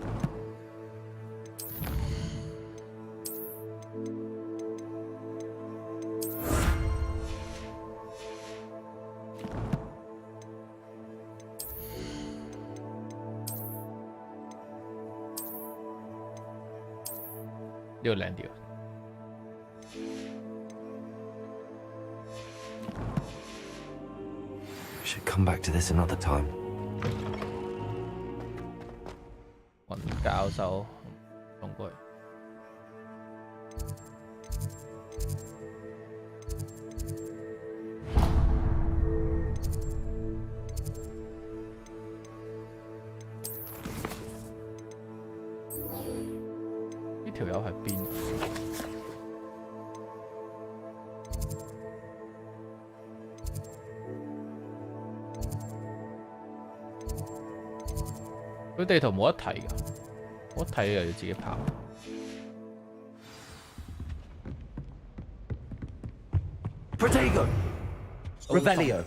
呢個靚啲啊！ Should come back to this another time. 雲教授送過去。呢條友喺邊？佢地圖冇得睇㗎，我一睇又要自己跑。Protego. Revelio.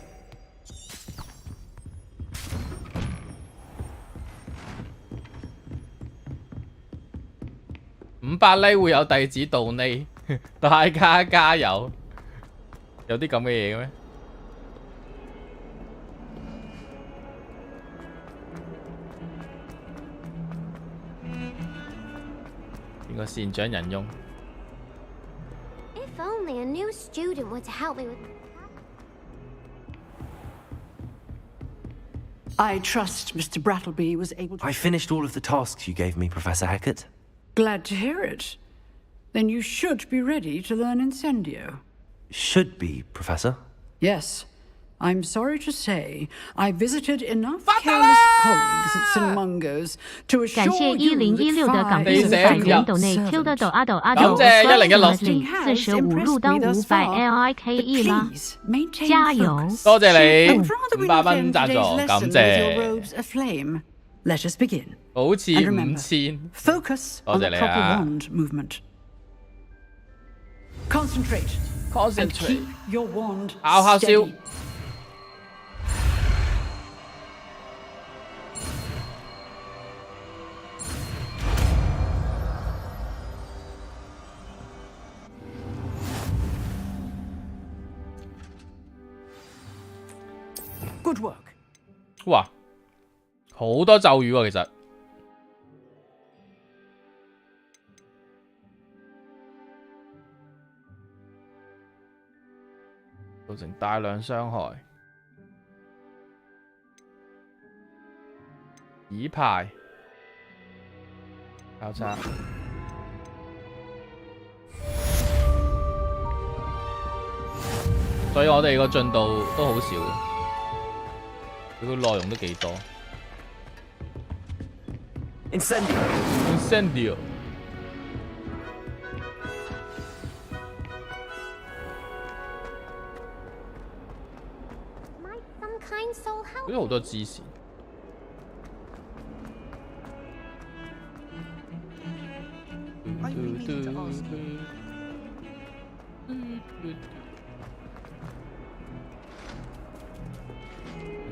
500厘會有弟子到呢，大家加油！有啲咁嘅嘢嘅咩？邊個善長人翁？ If only a new student were to help me with. I trust Mr. Brattleby was able to. I finished all of the tasks you gave me, Professor Hackett. Glad to hear it. Then you should be ready to learn Incendio. Should be, Professor. Yes. I'm sorry to say, I visited enough careless colleagues at Sinmungo's to 感 assure 谢 you 1016 的 that 港币500元斗内 Q 的斗阿斗阿斗45入当500 LIKE 吗？加油！多謝 I'd 你 rather we 500 not 蚊 end 贊 today's 助， lesson 感 with your 謝。 robes aflame. Let us begin. 好似 And remember, 5000， focus 多 on 謝 the 你 proper 啊！ wand movement. Concentrate. And keep your wand 考下笑。 steady. Good work. 哇，好多咒語喎，其實造成大量傷害。以牌交叉，所以我哋個進度都好少嘅。 佢個內容都幾多 ？Incendio。嗰啲好多支線。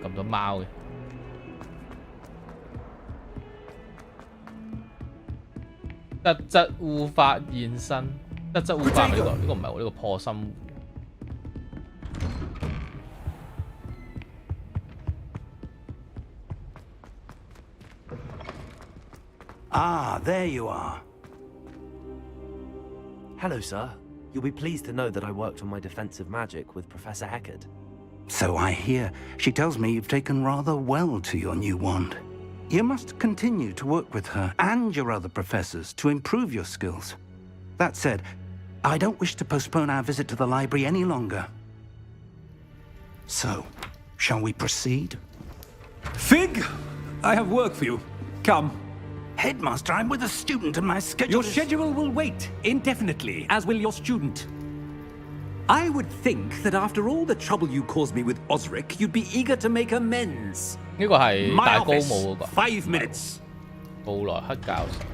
咁多貓嘅，特質護法現身，特質護法呢個唔係喎，呢個破心湖。Ah, there you are. Hello, sir. You'll be pleased to know that I worked on my defensive magic with Professor Heckard. So I hear. She tells me you've taken rather well to your new wand. You must continue to work with her and your other professors to improve your skills. That said, I don't wish to postpone our visit to the library any longer. So, shall we proceed? Fig! I have work for you. Come. Headmaster, I'm with a student and my schedule Your schedule will wait indefinitely, as will your student. I would think that after all the trouble you caused me with Osric, you'd be eager to make amends. 呢個係 My 大高 office, 帽嗰個。 5 minutes. 布萊克教授。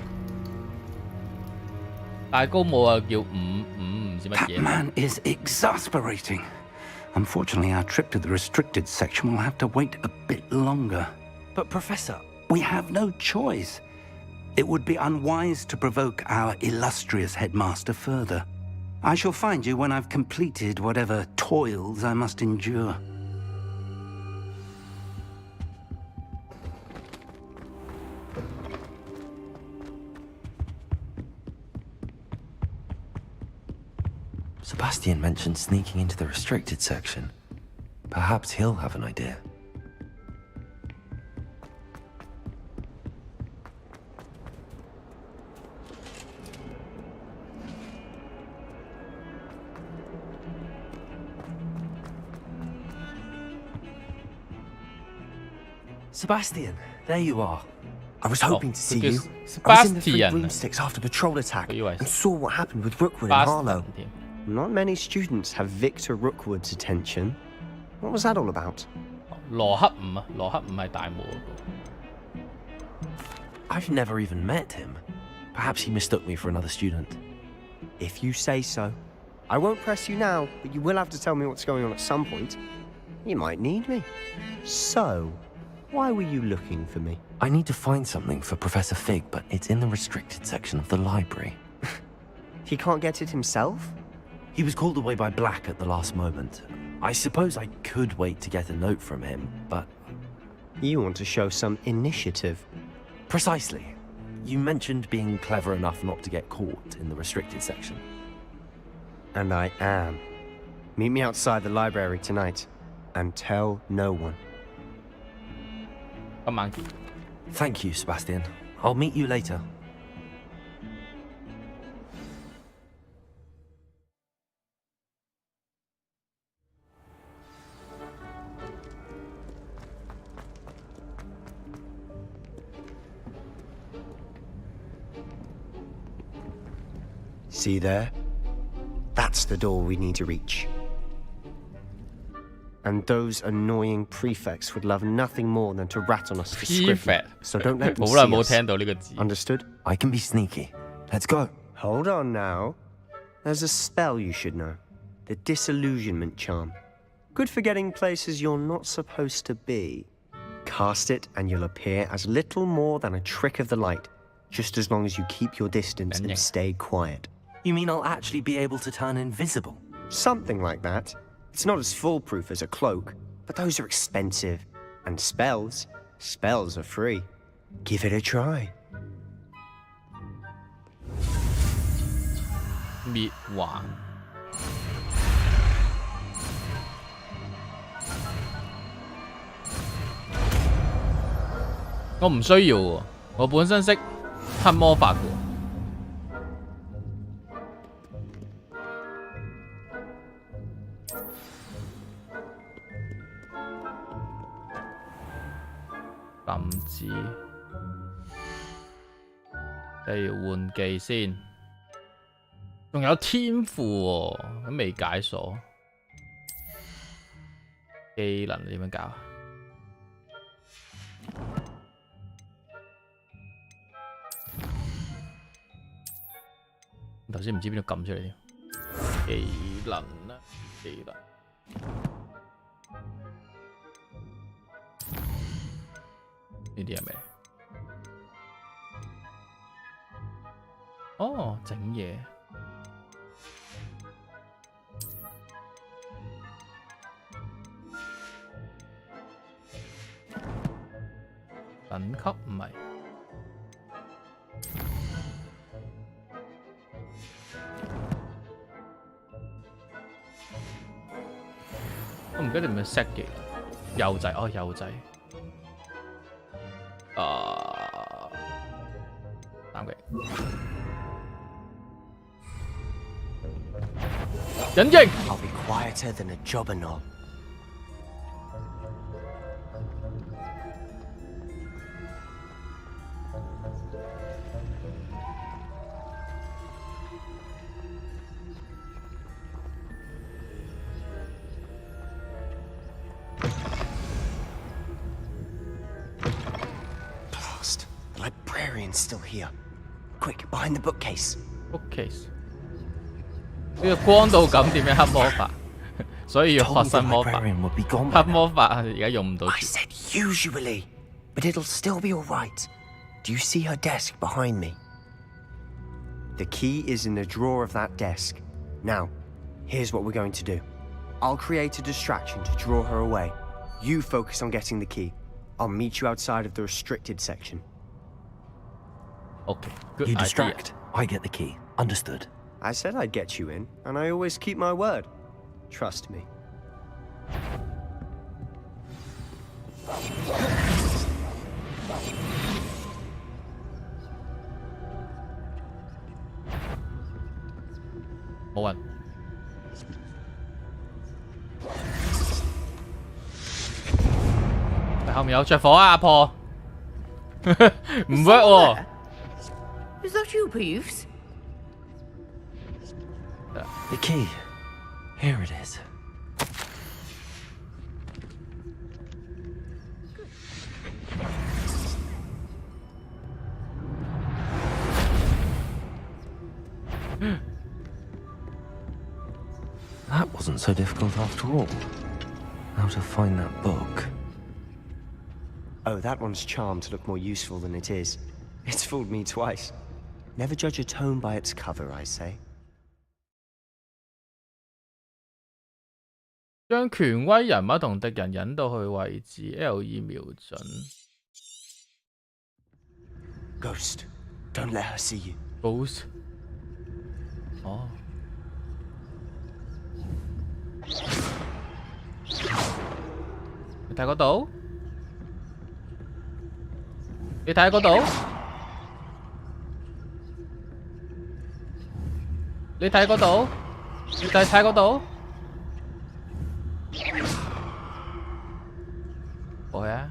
大高帽啊，叫唔知乜 That 嘢。 man is exasperating. Unfortunately, our trip to the restricted section will have to wait a bit longer. But, Professor... We have no choice. It would be unwise to provoke our illustrious headmaster further. I shall find you when I've completed whatever toils I must endure. Sebastian mentioned sneaking into the restricted section. Perhaps he'll have an idea. Sebastian, there you are. I was hoping to see you. I was in the Three Broomsticks after the troll attack and saw what happened with Rookwood and Harlow. Not many students have Victor Rookwood's attention. What was that all about? 羅克伍啊，羅克伍係大帽嗰個。 I've never even met him. Perhaps he mistook me for another student. If you say so. I won't press you now, but you will have to tell me what's going on at some point. You might need me. So, why were you looking for me? I need to find something for Professor Fig, but it's in the restricted section of the library. He can't get it himself? He was called away by Black at the last moment. I suppose I could wait to get a note from him, but... You want to show some initiative. Precisely. You mentioned being clever enough not to get caught in the restricted section. And I am. Meet me outside the library tonight, and tell no one. Come on. Thank you, Sebastian. I'll meet you later. See there? That's the door we need to reach. And those annoying prefects would love nothing more than to rat on us for scribbling. So don't let them see us. Understood? I can be sneaky. Let's go. Hold on now. There's a spell you should know. The disillusionment charm. Good for getting places you're not supposed to be. Cast it and you'll appear as little more than a trick of the light, just as long as you keep your distance and stay quiet. You mean I'll actually be able to turn invisible? Something like that. It's not as foolproof as a cloak, but those are expensive. And spells are free. Give it a try. 滅環。我唔需要喎，我本身識黑魔法嘅。甚至例如換技先，仲有天賦喎，咁未解鎖。技能點樣搞啊？頭先唔知邊度撳出嚟添。技能啦，技能。呢啲係咩？哦，整嘢。等級唔係。我唔記得點樣 set 嘅，右掣哦，右掣。3個隱形。I'll be quieter than a jobberknoll. Still here. Quick, behind the bookcase. Bookcase. 呢個光度咁點樣黑魔法？所以要學新魔法。黑魔法而家用唔到。I said usually, but it'll still be all right. Do you see her desk behind me? The key is in the drawer of that desk. Now, here's what we're going to do. I'll create a distraction to draw her away. You focus on getting the key. I'll meet you outside of the restricted section. Okay, good You idea. distract. I get the key. Understood. I said I'd get you in, and I always keep my word. Trust me.冇人。後面有着火啊，阿婆。唔 work 喎。Is that you, Peeves? The key. Here it is. That wasn't so difficult after all. How to find that book? Oh, that one's charmed to look more useful than it is. It's fooled me twice. Never judge a tome by its cover, I say. 將權威人物同敵人引導去位置 ，L2 瞄準。Ghost, don't let her see you. Ghost. 哦。你睇嗰度？你睇嗰度？你睇嗰度？你睇嗰度？我呀！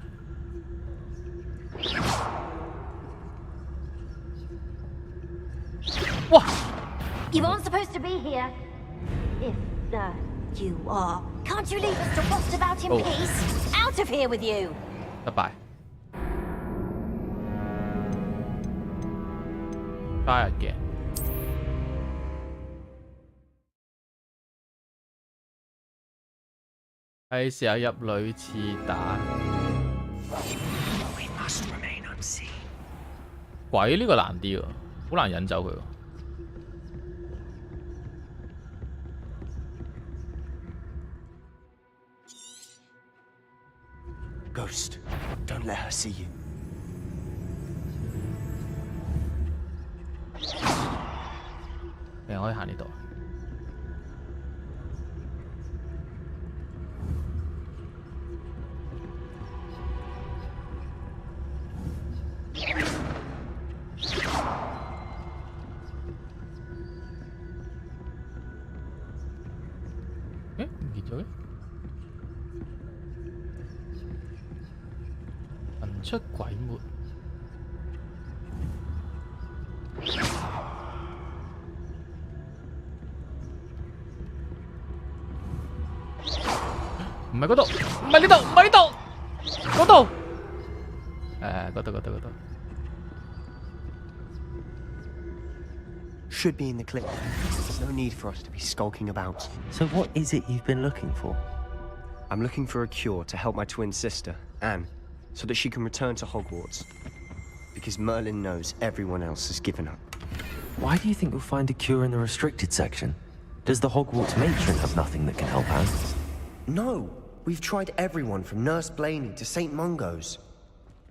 哇！ You aren't supposed to be here. If you are. Can't you leave us to rust about in peace? Out of here with you. 失敗。Try again。係時候入女廁打。鬼呢個難啲喎，好難引走佢喎。Ghost, don't let her see you. 你可以行呢度。誒，唔見咗嘅。神出鬼沒。唔係嗰度，唔係呢度，唔係呢度，嗰度。嗰度。Should be in the clip. There's no need for us to be skulking about. So what is it you've been looking for? I'm looking for a cure to help my twin sister, Anne, so that she can return to Hogwarts. Because Merlin knows everyone else has given up. Why do you think you'll find a cure in the restricted section? Does the Hogwarts matron have nothing that can help Anne? No! We've tried everyone from Nurse Blaney to St. Mungo's.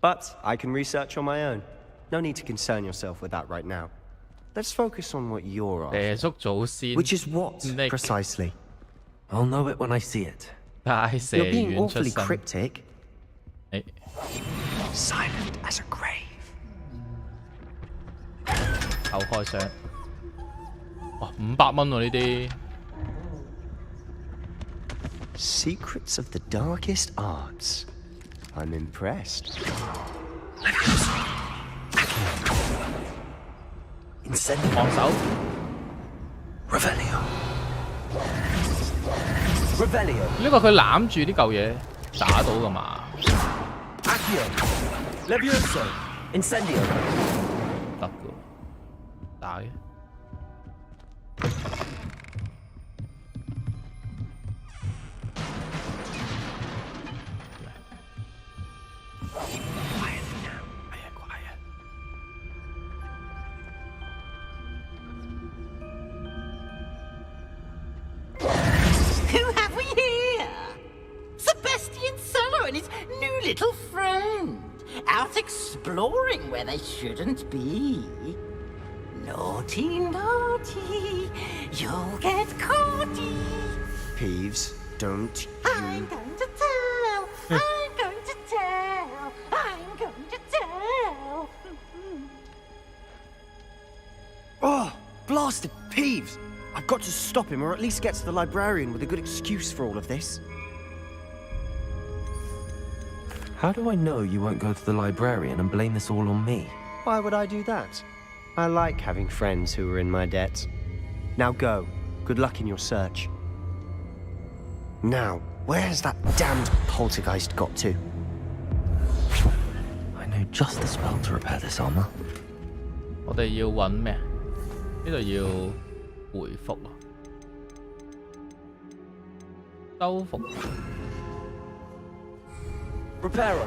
But I can research on my own. No need to concern yourself with that right now. Let's focus on what you're after. Which is what, precisely? I'll know it when I see it. You're being awfully cryptic. Silent as a grave. 後開箱，哇，500蚊喎呢啲。Secrets of the darkest arts. I'm impressed. Incendio. 放手。Revelio. Revelio. 呢個佢攬住呢嚿嘢打到㗎嘛 Accio. Levioso. Incendio. 得㗎，打嘅。Who have we here? Sebastian Sallow and his new little friend, out exploring where they shouldn't be. Naughty, naughty, you'll get caughty. Peeves, don't you... I'm going to tell, I'm going to tell, I'm going to tell. Oh, blasted Peeves! I've got to stop him, or at least get to the librarian with a good excuse for all of this. How do I know you won't go to the librarian and blame this all on me? Why would I do that? I like having friends who are in my debt. Now go. Good luck in your search. Now, where's that damned poltergeist got to? I know just the spell to repair this armor. 我哋要揾咩？呢度要回復啊，修復。Reparo.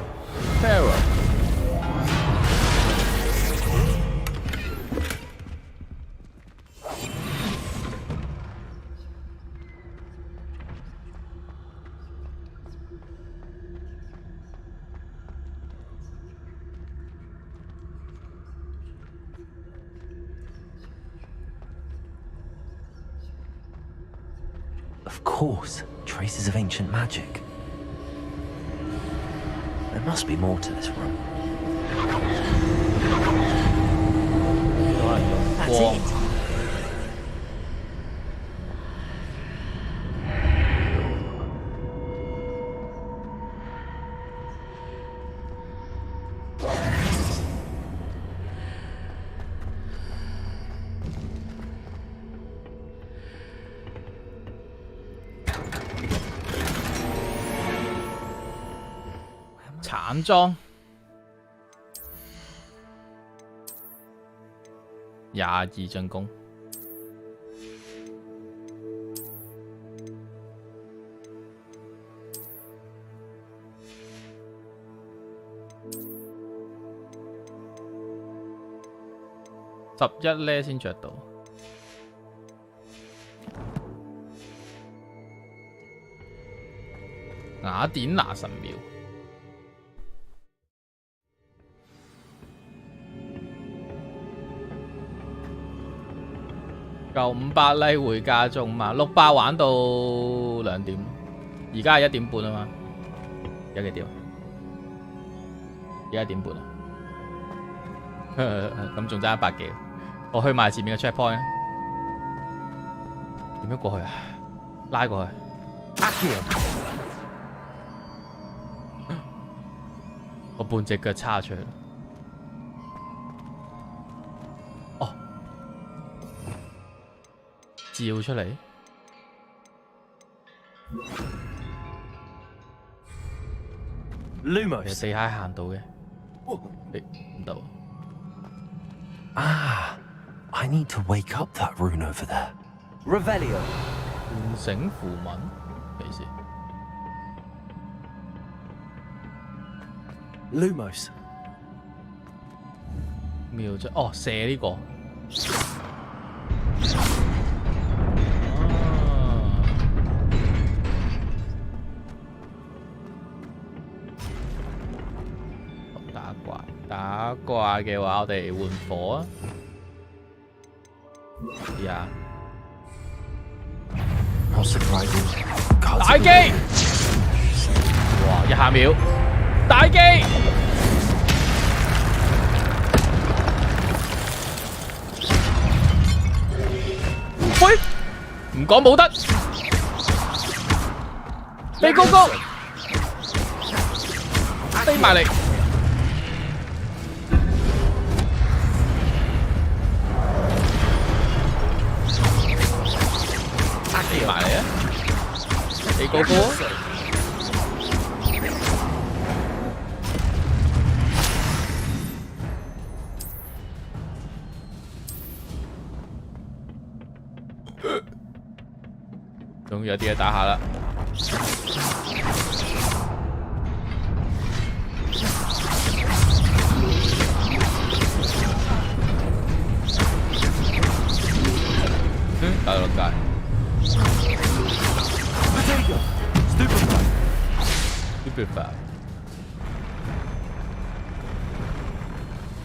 Of course, traces of ancient magic. There must be more to this room. That's it. 簡裝22進攻。11咧先着到。雅典娜神廟。夠500例回家中嘛，600玩到2點，而家係1點半啊嘛，而家幾點？而家1點半啊，咁仲爭100幾，我去埋前面嘅 checkpoint， 點樣過去啊？拉過去。我半隻腳叉出去。哦，照出嚟。Lumos， 地下行到嘅，唔得。Ah, I need to wake up that rune over there. Revelio， 喚醒符文，咩意思 ？Lumos， 瞄準哦，射呢個。打怪嘅話，我哋換火啊！呀，大機！哇，1下秒，大機！喂，唔講冇得，飛高高，飛埋嚟。飛埋嚟啊！你高高啊！終於有啲嘢打下啦！打到落街。Stupefy，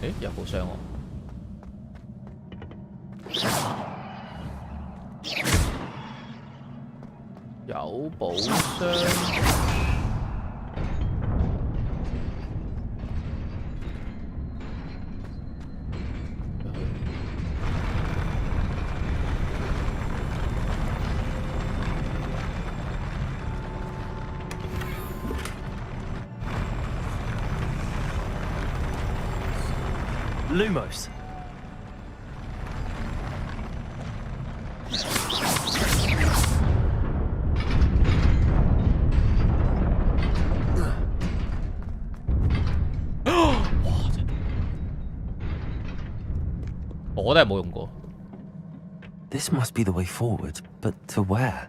誒，有好傷喎！有補傷。Lumos， 我都係冇用過。This must be the way forward, but to where?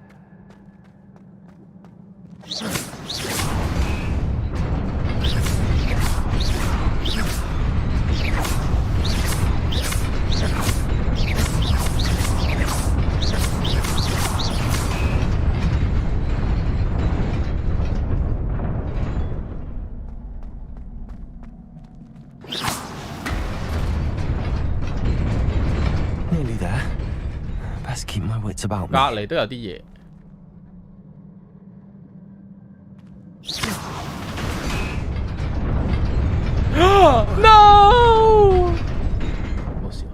Keep my wits about me. 隔離都有啲嘢。No！ 冇事。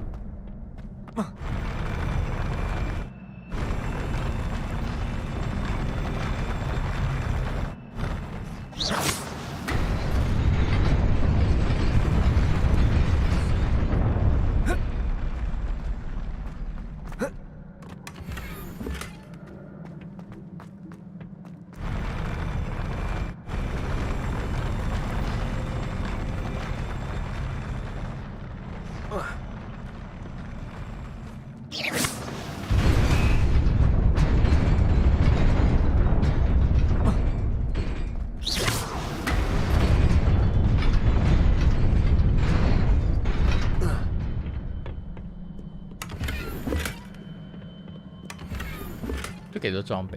幾多裝備？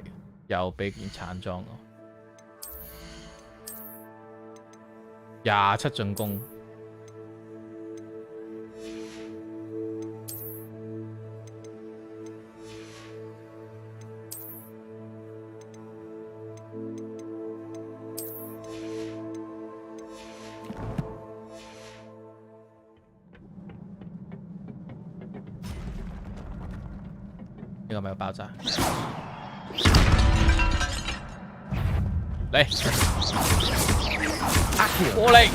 又俾件橙裝我。27進攻。呢個咪有爆炸，嚟，過嚟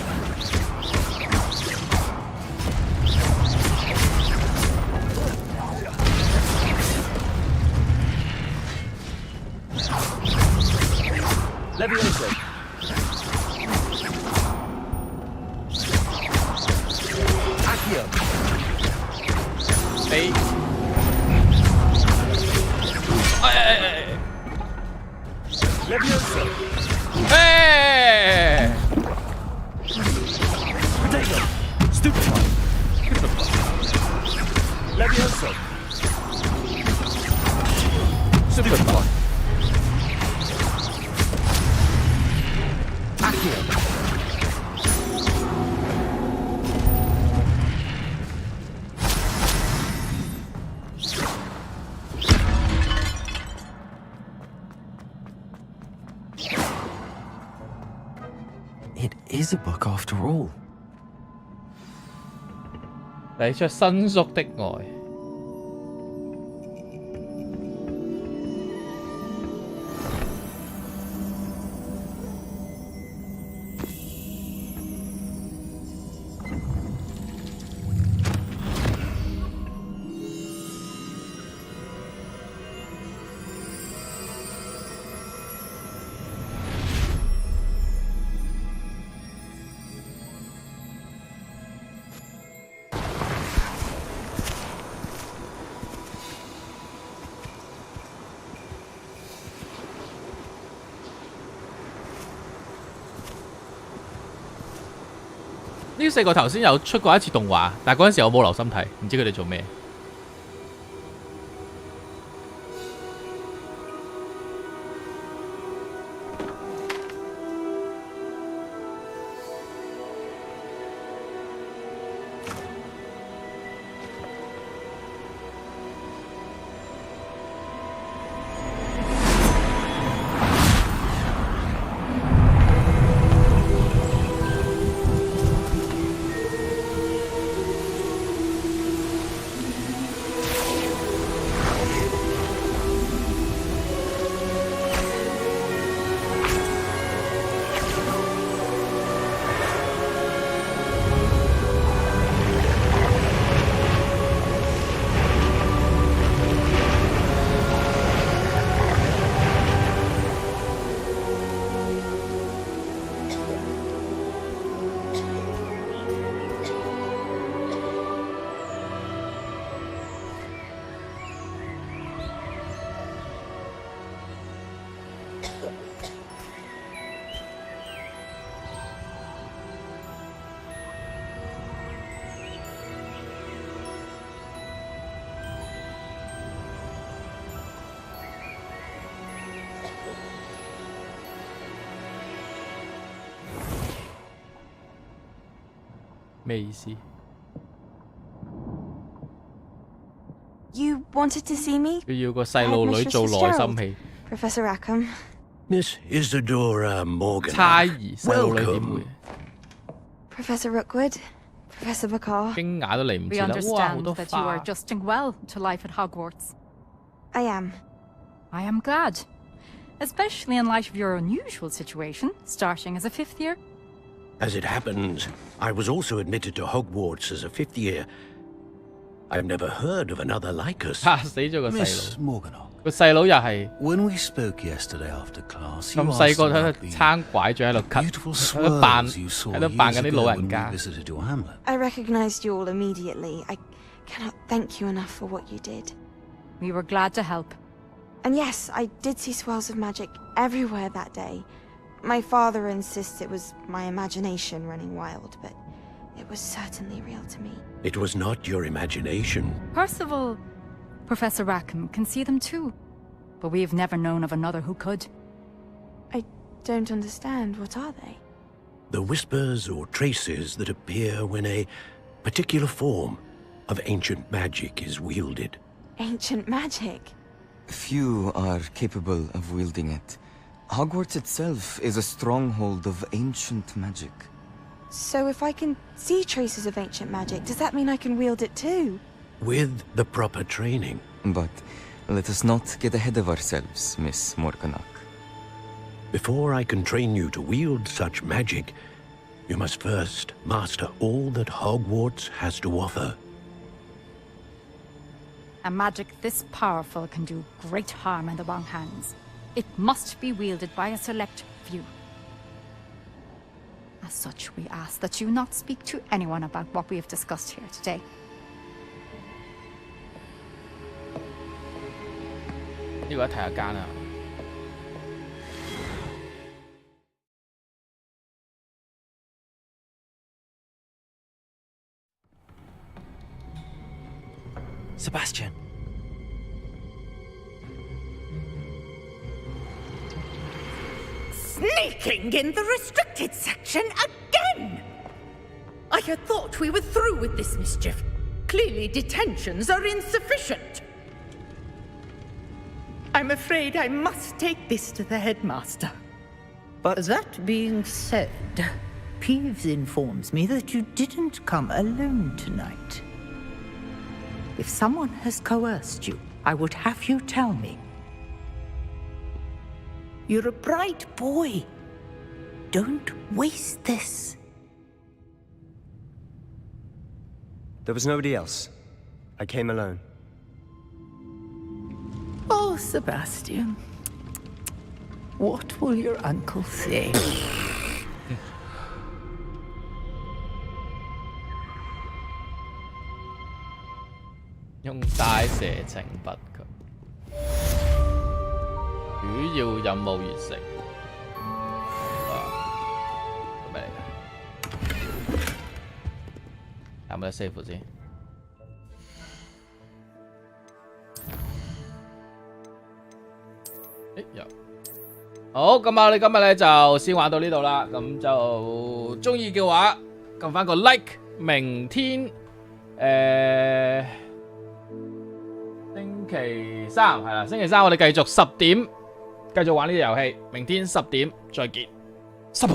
，Levioso. Accio. 飛。Levioso. Hey! Potato. Stupefy. Levioso. Stupefy. Accio. It is a book after all. 嚟出新宿的愛。呢4個頭先有出過一次動畫，但係嗰陣時我冇留心睇，唔知佢哋做咩。咩意思 ？You wanted to see me? 佢要個細路女做內心戲。Professor Rackham. Miss Isadora Morgan. 猜疑細路女點會 ？Professor Rookwood, Professor Bakar. 驚訝都嚟唔切啦！哇，好多 that you are adjusting well to life at Hogwarts. I am. I am glad, especially in light of your unusual situation, starting as a 5th year. As it happens, I was also admitted to Hogwarts as a 5th year. I've never heard of another like us. 嚇死咗個細 Miss 佬， Morganock. 個細佬又係 When we spoke yesterday after class, you 咁 asked 細個喺 about 度 the 撐拐杖喺度咳， beautiful 喺度扮 swirls you saw 喺度扮緊 years 啲 ago 老 when 人 we 家。 visited your hamlet. I recognized you all immediately. I cannot thank you enough for what you did. We were glad to help. And yes, I did see swirls of magic everywhere that day. My father insists it was my imagination running wild, but it was certainly real to me. It was not your imagination. Percival, Professor Rackham can see them too. but we've never known of another who could. I don't understand. What are they? The whispers or traces that appear when a particular form of ancient magic is wielded. Ancient magic? Few are capable of wielding it. Hogwarts itself is a stronghold of ancient magic. So if I can see traces of ancient magic, does that mean I can wield it too? With the proper training. But let us not get ahead of ourselves, Miss Morganach. Before I can train you to wield such magic, you must first master all that Hogwarts has to offer. A magic this powerful can do great harm in the wrong hands. It must be wielded by a select few. As such, we ask that you not speak to anyone about what we have discussed here today. Sebastian. Sneaking in the restricted section again! I had thought we were through with this mischief. Clearly detentions are insufficient. I'm afraid I must take this to the headmaster. But that being said, Peeves informs me that you didn't come alone tonight. If someone has coerced you, I would have you tell me. You're a bright boy. Don't waste this. There was nobody else. I came alone. Oh, Sebastian. What will your uncle say? Dùng帶蛇懲罰佢，主要任務完成。做咩嚟㗎？有冇得 save 先？誒有。好，咁我哋今日咧就先玩到呢度啦。咁就中意嘅話，撳翻個 like。明天星期三係啦，星期三我哋繼續10點繼續玩呢個遊戲。明天10點再見，10倍。